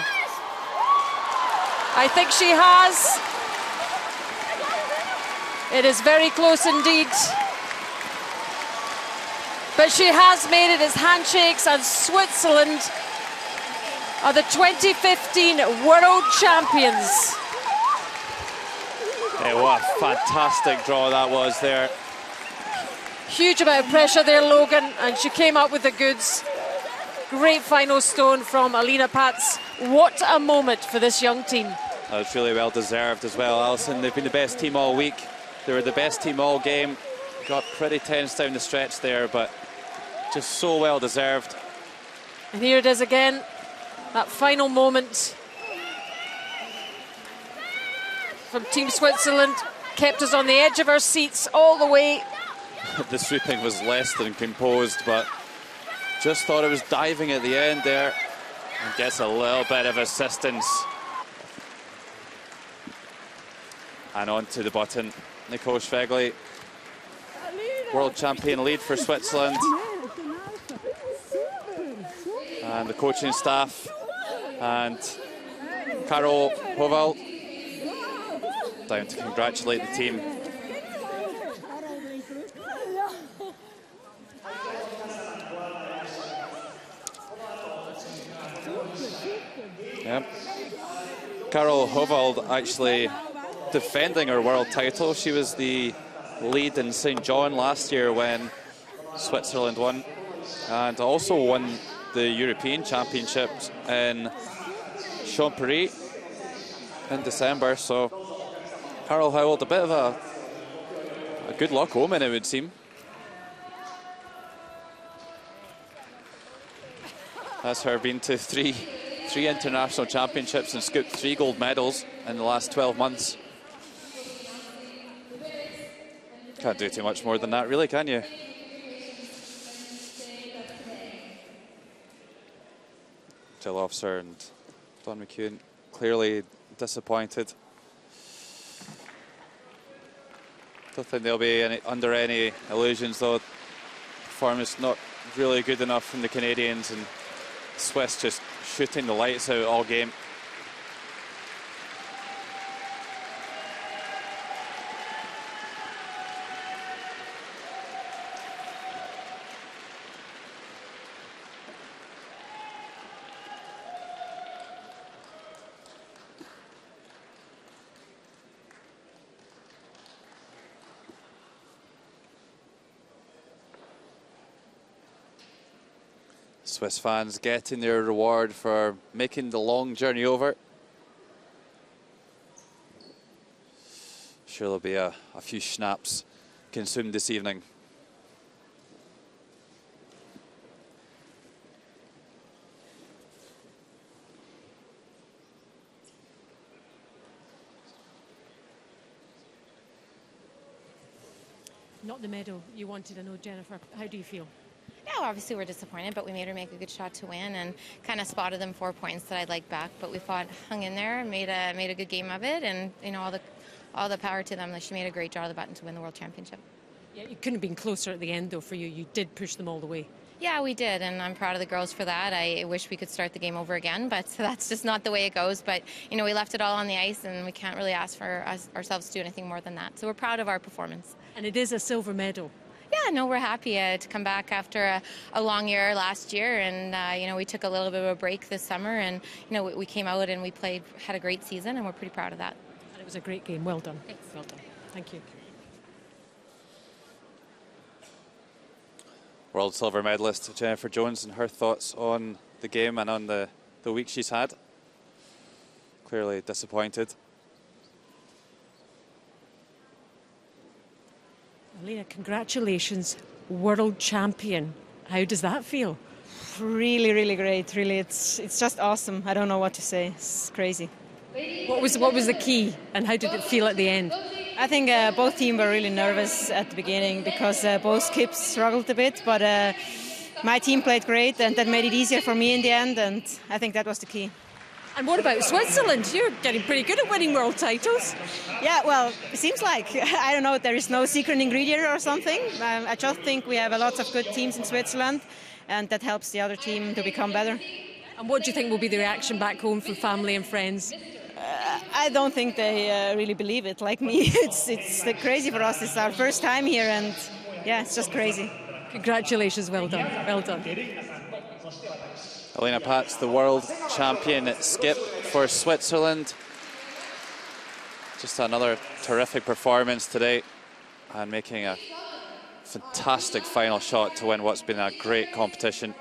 I think she has. It is very close indeed. But she has made it as handshakes, and Switzerland are the 2015 World Champions. Hey, what a fantastic draw that was there. Huge amount of pressure there, Logan, and she came up with the goods. Great final stone from Alina Pats. What a moment for this young team. That was really well deserved as well, Alison. They've been the best team all week. They were the best team all game. Got pretty tense down the stretch there, but just so well deserved. And here it is again, that final moment from Team Switzerland. Kept us on the edge of our seats all the way. The sweeping was less than composed, but just thought it was diving at the end there and gets a little bit of assistance. And on to the button, Nicole Schwegli, world champion lead for Switzerland. And the coaching staff and Carol Hovald down to congratulate the team. Yep. Carol Hovald actually defending her world title. She was the lead in St. John last year when Switzerland won, and also won the European Championships in Champéry in December. So Carol Hovald, a bit of a good luck omen, it would seem. That's her been to three international championships and scooped 3 gold medals in the last 12 months. Can't do too much more than that, really, can you? Jill Officer and Don McEwen clearly disappointed. Don't think they'll be under any illusions, though. Performance not really good enough from the Canadians, and Swiss just shooting the lights out all game. Swiss fans getting their reward for making the long journey over. Sure, there'll be a few schnapps consumed this evening. Not the medal you wanted, I know, Jennifer. How do you feel? Yeah, obviously we're disappointed, but we made her make a good shot to win and kind of spotted them 4 points that I'd like back. But we fought, hung in there, made a good game of it, and you know, all the power to them. She made a great draw of the button to win the world championship. Yeah, you couldn't have been closer at the end, though, for you. You did push them all the way. Yeah, we did, and I'm proud of the girls for that. I wish we could start the game over again, but that's just not the way it goes. But you know, we left it all on the ice, and we can't really ask for ourselves to do anything more than that. So we're proud of our performance. And it is a silver medal. Yeah, no, we're happy to come back after a long year last year, and you know, we took a little bit of a break this summer, and you know, we came out and we played, had a great season, and we're pretty proud of that. And it was a great game. Well done. Thanks. Well done. Thank you. World silver medalist Jennifer Jones and her thoughts on the game and on the week she's had. Clearly disappointed. Alina, congratulations, world champion. How does that feel? Really, really great. Really, it's just awesome. I don't know what to say. It's crazy. What was the key, and how did it feel at the end? I think both teams were really nervous at the beginning because both skips struggled a bit, but my team played great, and that made it easier for me in the end, and I think that was the key. And what about Switzerland? You're getting pretty good at winning world titles. Yeah, well, it seems like, I don't know, there is no secret ingredient or something. I just think we have a lot of good teams in Switzerland, and that helps the other team to become better. And what do you think will be the reaction back home from family and friends? I don't think they really believe it, like me. It's crazy for us. It's our first time here, and yeah, it's just crazy. Congratulations, well done, well done. Alina Pats, the world champion at skip for Switzerland. Just another terrific performance today and making a fantastic final shot to win what's been a great competition.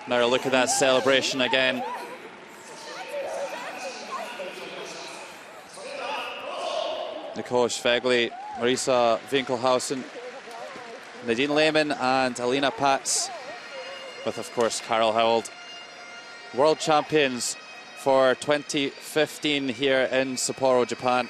Now look at that celebration again. Nicole Schwegli, Marisa Winkelhausen, Nadine Lehmann and Alina Pats, with of course Carol Howald. World champions for 2015 here in Sapporo, Japan.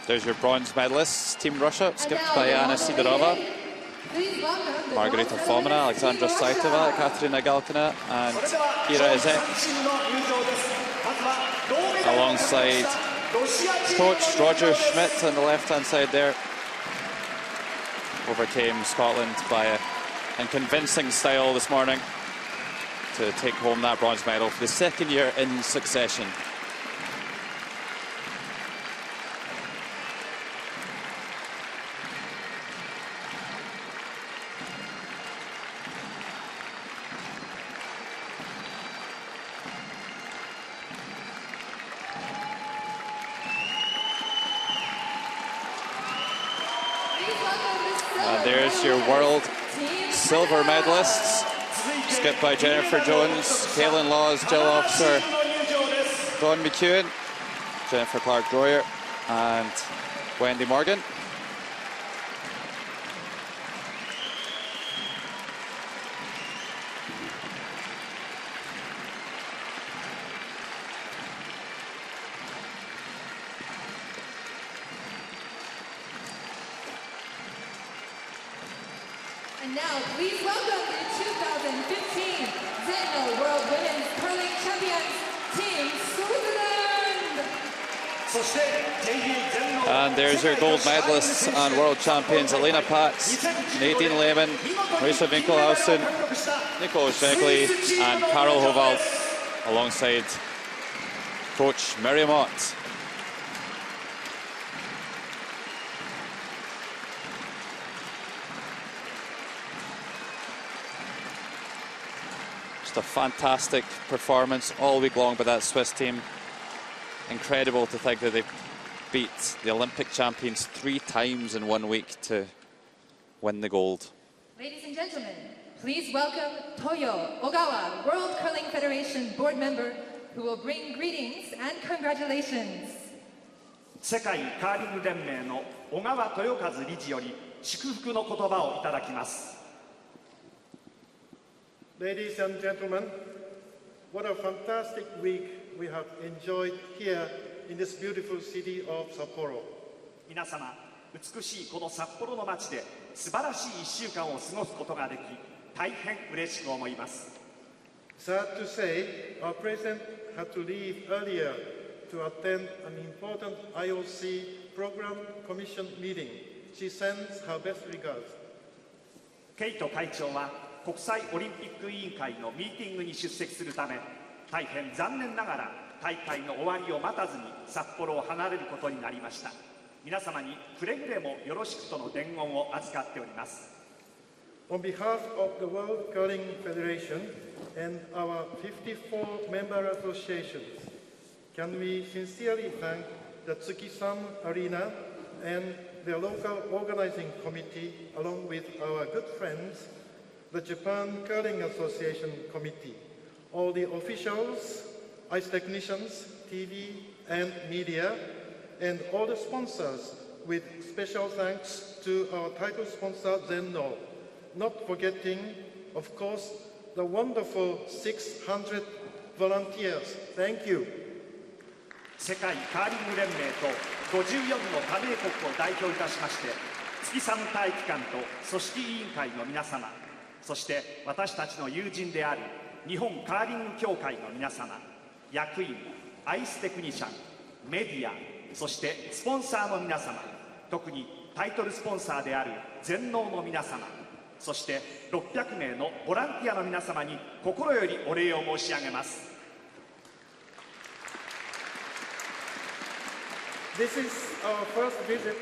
There's your bronze medalists, Team Russia, skipped by Anna Sidorova, Margarita Fomina, Alexandra Saitova, Katerina Galkina, and Ira Izek. Alongside coach Roger Schmidt on the left-hand side there. Overcame Scotland by in convincing style this morning to take home that bronze medal for the second year in succession. And there's your world silver medalists, skipped by Jennifer Jones, Kaylin Laws, Jill Officer, Dawn McEwen, Jennifer Clark-Droyer, and Wendy Morgan. And now, please welcome the 2015 ZEN-NOH World Women's Curling Champions, Team Switzerland! And there's your gold medalists and world champions: Elena Patz, Nadine Lehmann, Marisa Winkelhausen, Nicole Schwegli, and Carol Hovald, alongside coach Miriam Ott. Just a fantastic performance all week long by that Swiss team. Incredible to think that they beat the Olympic champions 3 times in 1 week to win the gold. Ladies and gentlemen, please welcome Toyo Ogawa, World Curling Federation board member, who will bring greetings and congratulations. 世界カーリング連盟の小川豊和理事より祝福の言葉をいただきます。 Ladies and gentlemen, what a fantastic week we have enjoyed here in this beautiful city of Sapporo. 皆様、美しいこの札幌の街で素晴らしい1週間を過ごすことができ、大変嬉しく思います。 Sad to say, our president had to leave earlier to attend an important IOC Program Commission meeting. She sends her best regards. ケイト会長は国際オリンピック委員会のミーティングに出席するため、大変残念ながら大会の終わりを待たずに札幌を離れることになりました。皆様にくれぐれもよろしくとの伝言を預かっております。 On behalf of the World Curling Federation and our 54 member associations, can we sincerely thank the Tsuki-san Arena and their local organizing committee, along with our good friends, the Japan Curling Association Committee, all the officials, ice technicians, TV and media, and all the sponsors, with special thanks to our title sponsor ZEN-NOH. Not forgetting, of course, the wonderful 600 volunteers. Thank you. 世界カーリング連盟と54の加盟国を代表いたしまして、月寒大機関と組織委員会の皆様、そして私たちの友人である日本カーリング協会の皆様、役員、アイステクニシャン、メディア、そしてスポンサーの皆様、特にタイトルスポンサーであるZEN-NOHの皆様、そして600名のボランティアの皆様に心よりお礼を申し上げます。 This is our first visit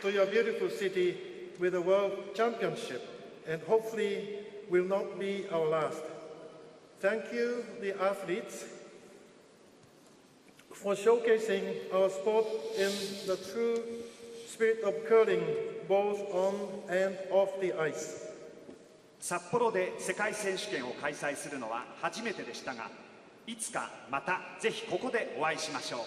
to your beautiful city with a World Championship, and hopefully will not be our last. Thank you, the athletes, for showcasing our sport in the true spirit of curling, both on and off the ice. 札幌で世界選手権を開催するのは初めてでしたが、いつかまたぜひここでお会いしましょう。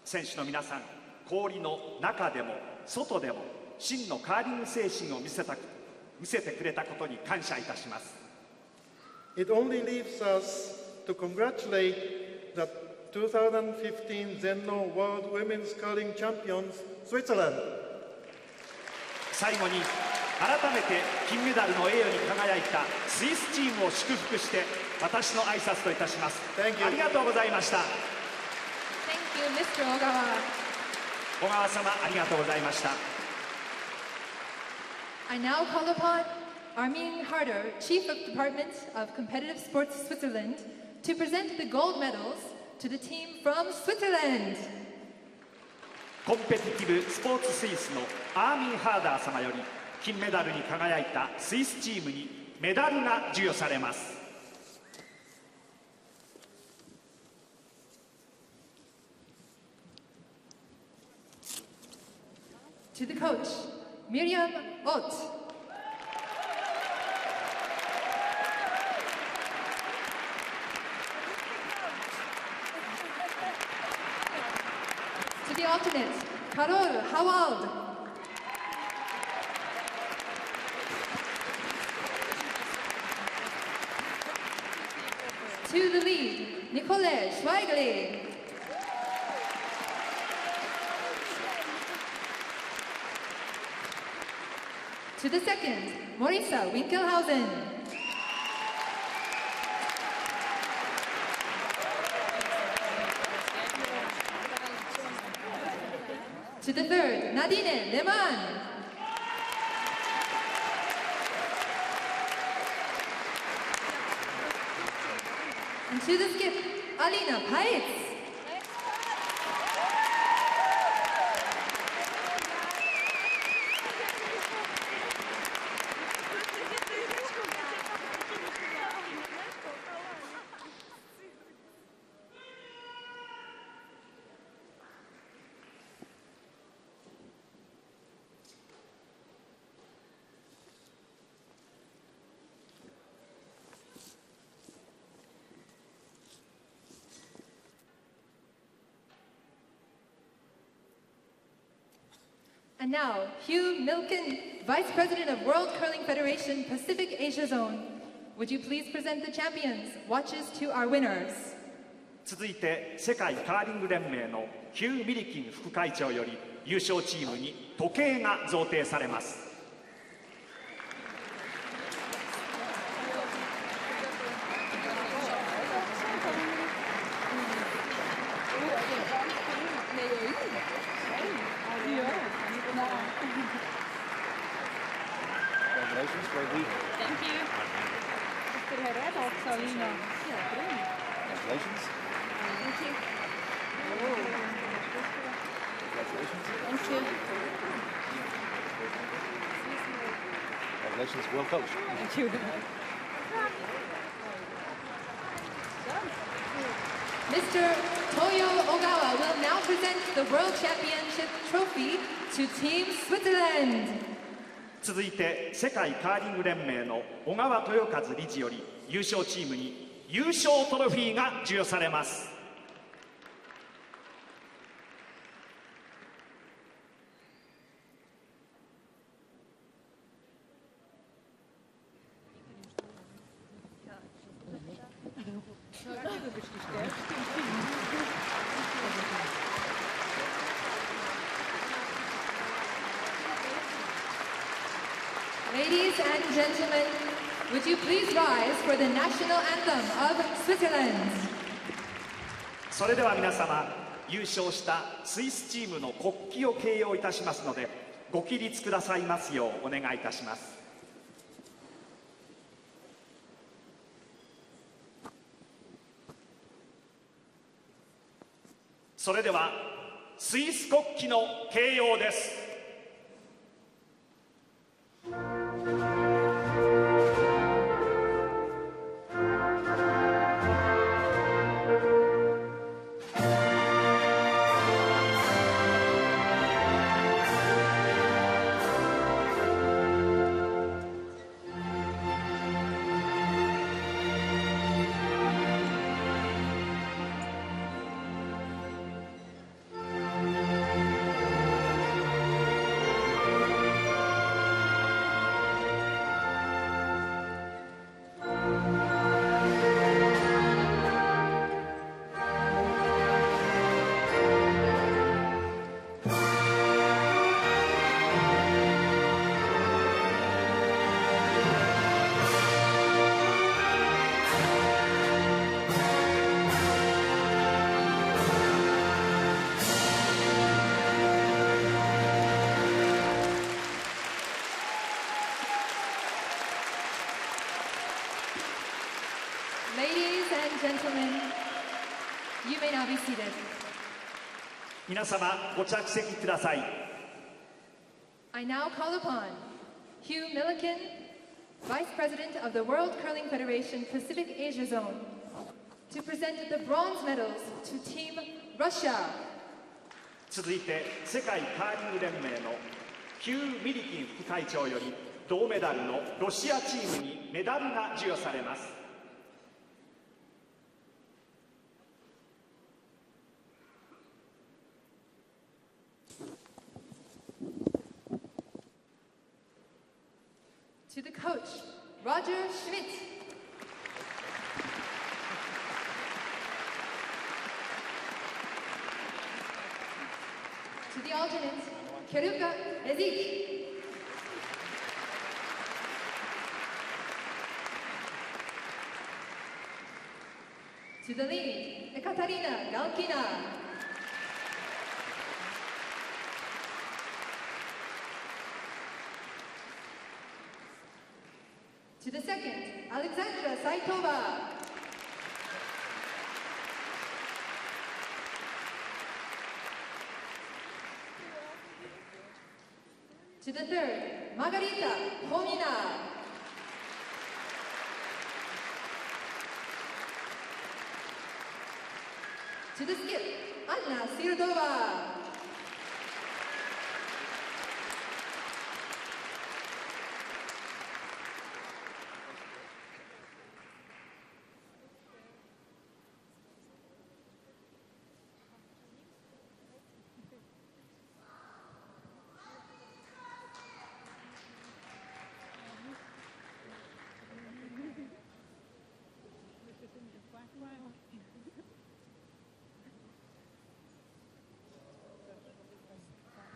選手の皆さん、氷の中でも外でも真のカーリング精神を見せてくれたことに感謝いたします。 It only leaves us to congratulate the 2015 ZEN-NOH World Women's Curling Champions, Switzerland. 最後に改めて金メダルの栄誉に輝いたスイスチームを祝福して私の挨拶といたします。ありがとうございました。 Thank you, Mr. Ogawa. 小川様、ありがとうございました。 I now call upon Armin Harder, Chief of Department of Competitive Sports Switzerland, to present the gold medals to the team from Switzerland. コンペティティブスポーツスイスのアーミン・ハーダー様より金メダルに輝いたスイスチームにメダルが授与されます。 To the coach, Miriam Ott. To the alternate, Carol Howald. To the lead, Nicole Schweigli. To the second, Marisa Winkelhausen. To the third, Nadine Lehmann. And to the skip, Alina Paetz. And now, Hugh Milken, Vice President of World Curling Federation Pacific Asia Zone. Would you please present the champions? Watches to our winners. 続いて世界カーリング連盟のヒュー・ミリキン副会長より優勝チームに時計が贈呈されます。Congratulations, great week. Thank you. Congratulations. Thank you. Congratulations. Thank you. Congratulations, well coached. Thank you. Mr. Toyo Ogawa will now present the World Championship trophy to Team Switzerland. 続いて世界カーリング連盟の小川豊和理事より優勝チームに優勝トロフィーが授与されます。Ladies and gentlemen, would you please rise for the national anthem of Switzerland? それでは皆様、優勝したスイスチームの国旗を掲揚いたしますので、ご起立くださいますようお願いいたします。それではスイス国旗の掲揚です。Ladies and gentlemen, you may now be seated. 皆様ご着席ください。I now call upon Hugh Milliken, Vice President of the World Curling Federation Pacific Asia Zone, to present the bronze medals to Team Russia. 続いて世界カーリング連盟のヒュー・ミリキン副会長より銅メダルのロシアチームにメダルが授与されます。To the coach, Roger Schmidt. To the alternate, Keruka Ezik. To the lead, Ekaterina Galkina. To the second, Alexandra Saitova. To the third, Margarita Homina. To the skip, Anna Sirdova.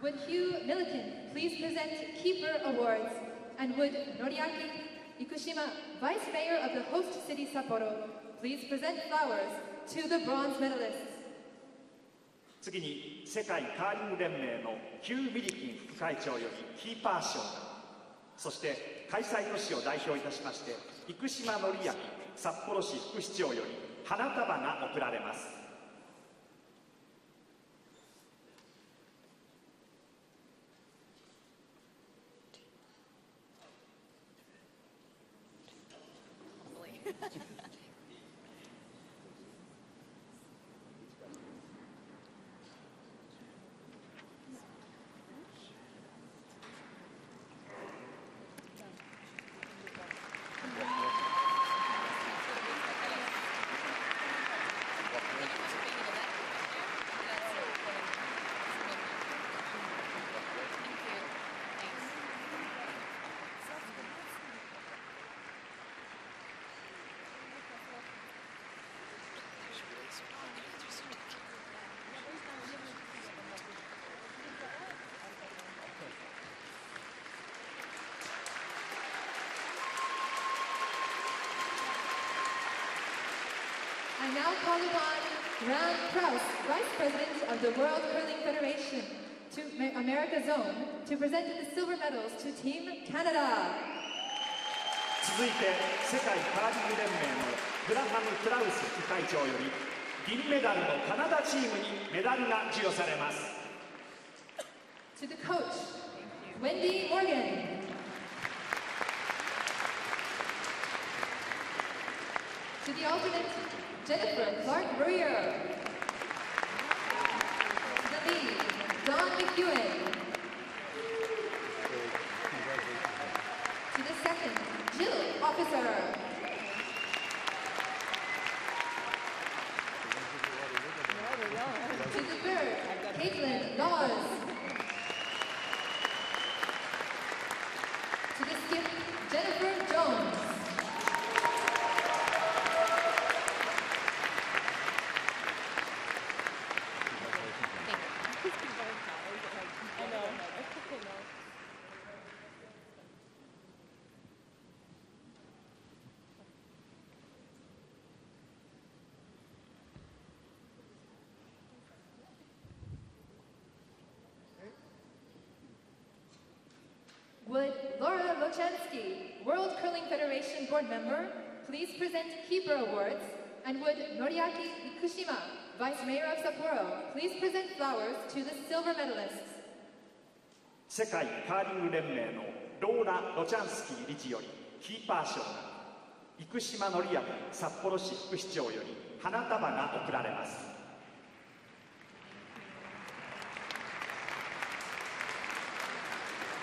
Would Hugh Milliken please present Keeper Awards, and would Noriaki Ikushima, Vice Mayor of the host city Sapporo, please present flowers to the bronze medalists. 次に世界カーリング連盟のヒュー・ミリキン副会長よりキーパー賞が、そして開催都市を代表いたしまして生島紀明札幌市副市長より花束が贈られます。I now call upon Ron Kraus, Vice President of the World Curling Federation, to America Zone, to present the silver medals to Team Canada. 続いて世界カーリング連盟のグラハム・クラウス副会長より銀メダルのカナダチームにメダルが授与されます。 To the coach, Wendy Morgan. To the alternate, Jennifer Clark-Brewer. To the lead, Don McEwen. To the second, Jill Officer. To the third, Caitlin Laws. To the skip, Jennifer Jones. Would Laura Lochansky, World Curling Federation Board Member, please present Keeper Awards, and would Noriaki Ikushima, Vice Mayor of Sapporo, please present flowers to the silver medalists. 世界カーリング連盟のローラ・ロチャンスキー理事よりキーパー賞が、生島紀明札幌市副市長より花束が贈られます。 To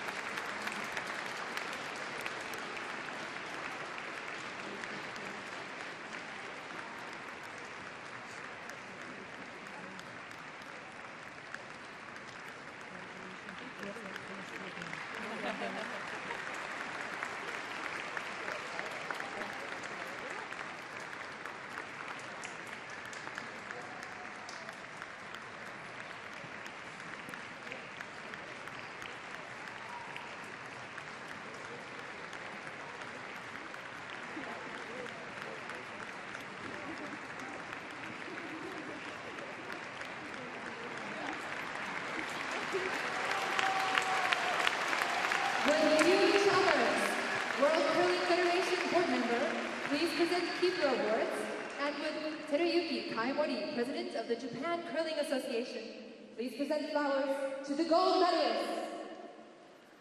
With Yui Chalmers, World Curling Federation board member, please present keeper awards. And with Teruyuki Kaimori, president of the Japan Curling Association, please present flowers to the gold medalists.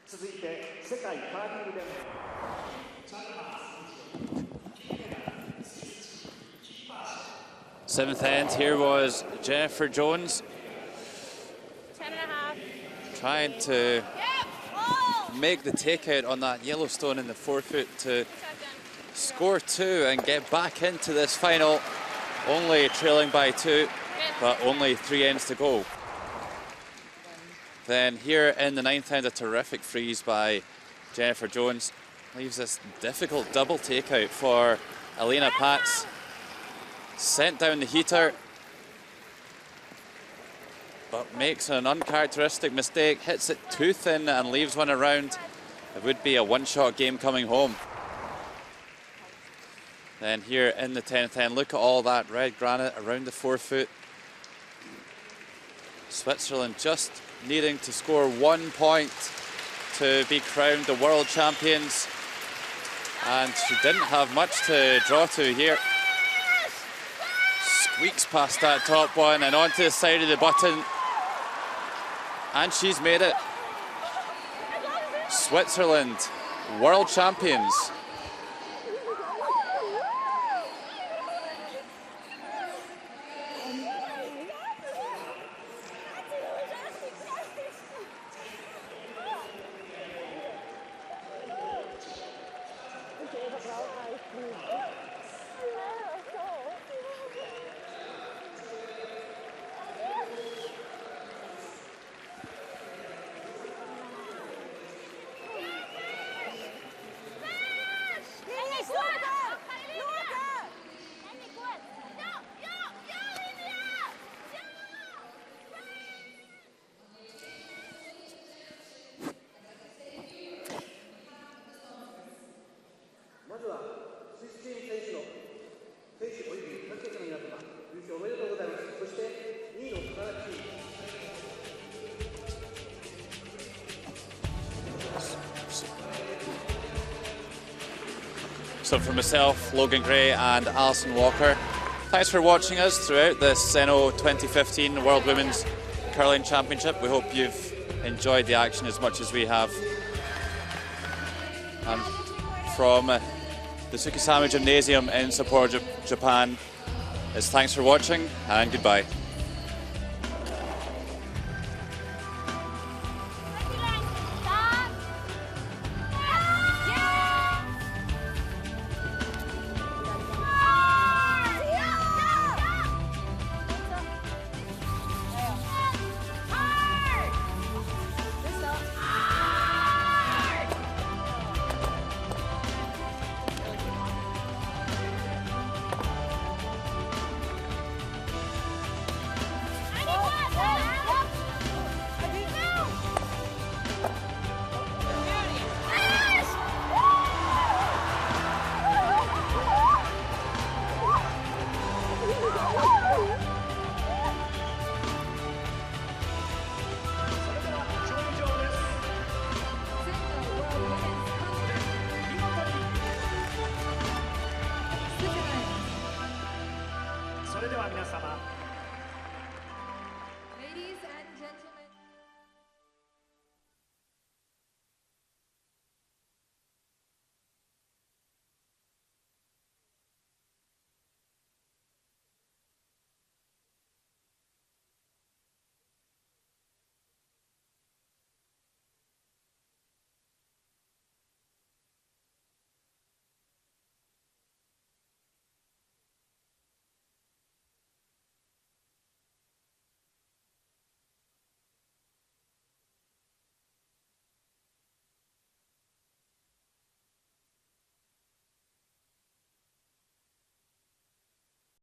続いて世界カーリング連盟 Seventh end, here was Jennifer Jones 10.5. trying to make the takeout on that Yellowstone in the forefoot to score 2 and get back into this final, only trailing by 2, but only 3 ends to go. Then here in the 9th end, a terrific freeze by Jennifer Jones leaves this difficult double takeout for Elena Pats. Sent down the heater, but makes an uncharacteristic mistake, hits it too thin and leaves one around. It would be a one-shot game coming home. Then here in the 10th end, look at all that red granite around the forefoot. Switzerland just needing to score 1 point to be crowned the world champions. And she didn't have much to draw to here. Squeaks past that top one and onto the side of the button. And she's made it. Switzerland, world champions. So for myself, Logan Gray and Alison Walker, thanks for watching us throughout this ZEN-NOH 2015 World Women's Curling Championship. We hope you've enjoyed the action as much as we have. And from the Tsukisama Gymnasium in Sapporo, Japan, it's thanks for watching and goodbye.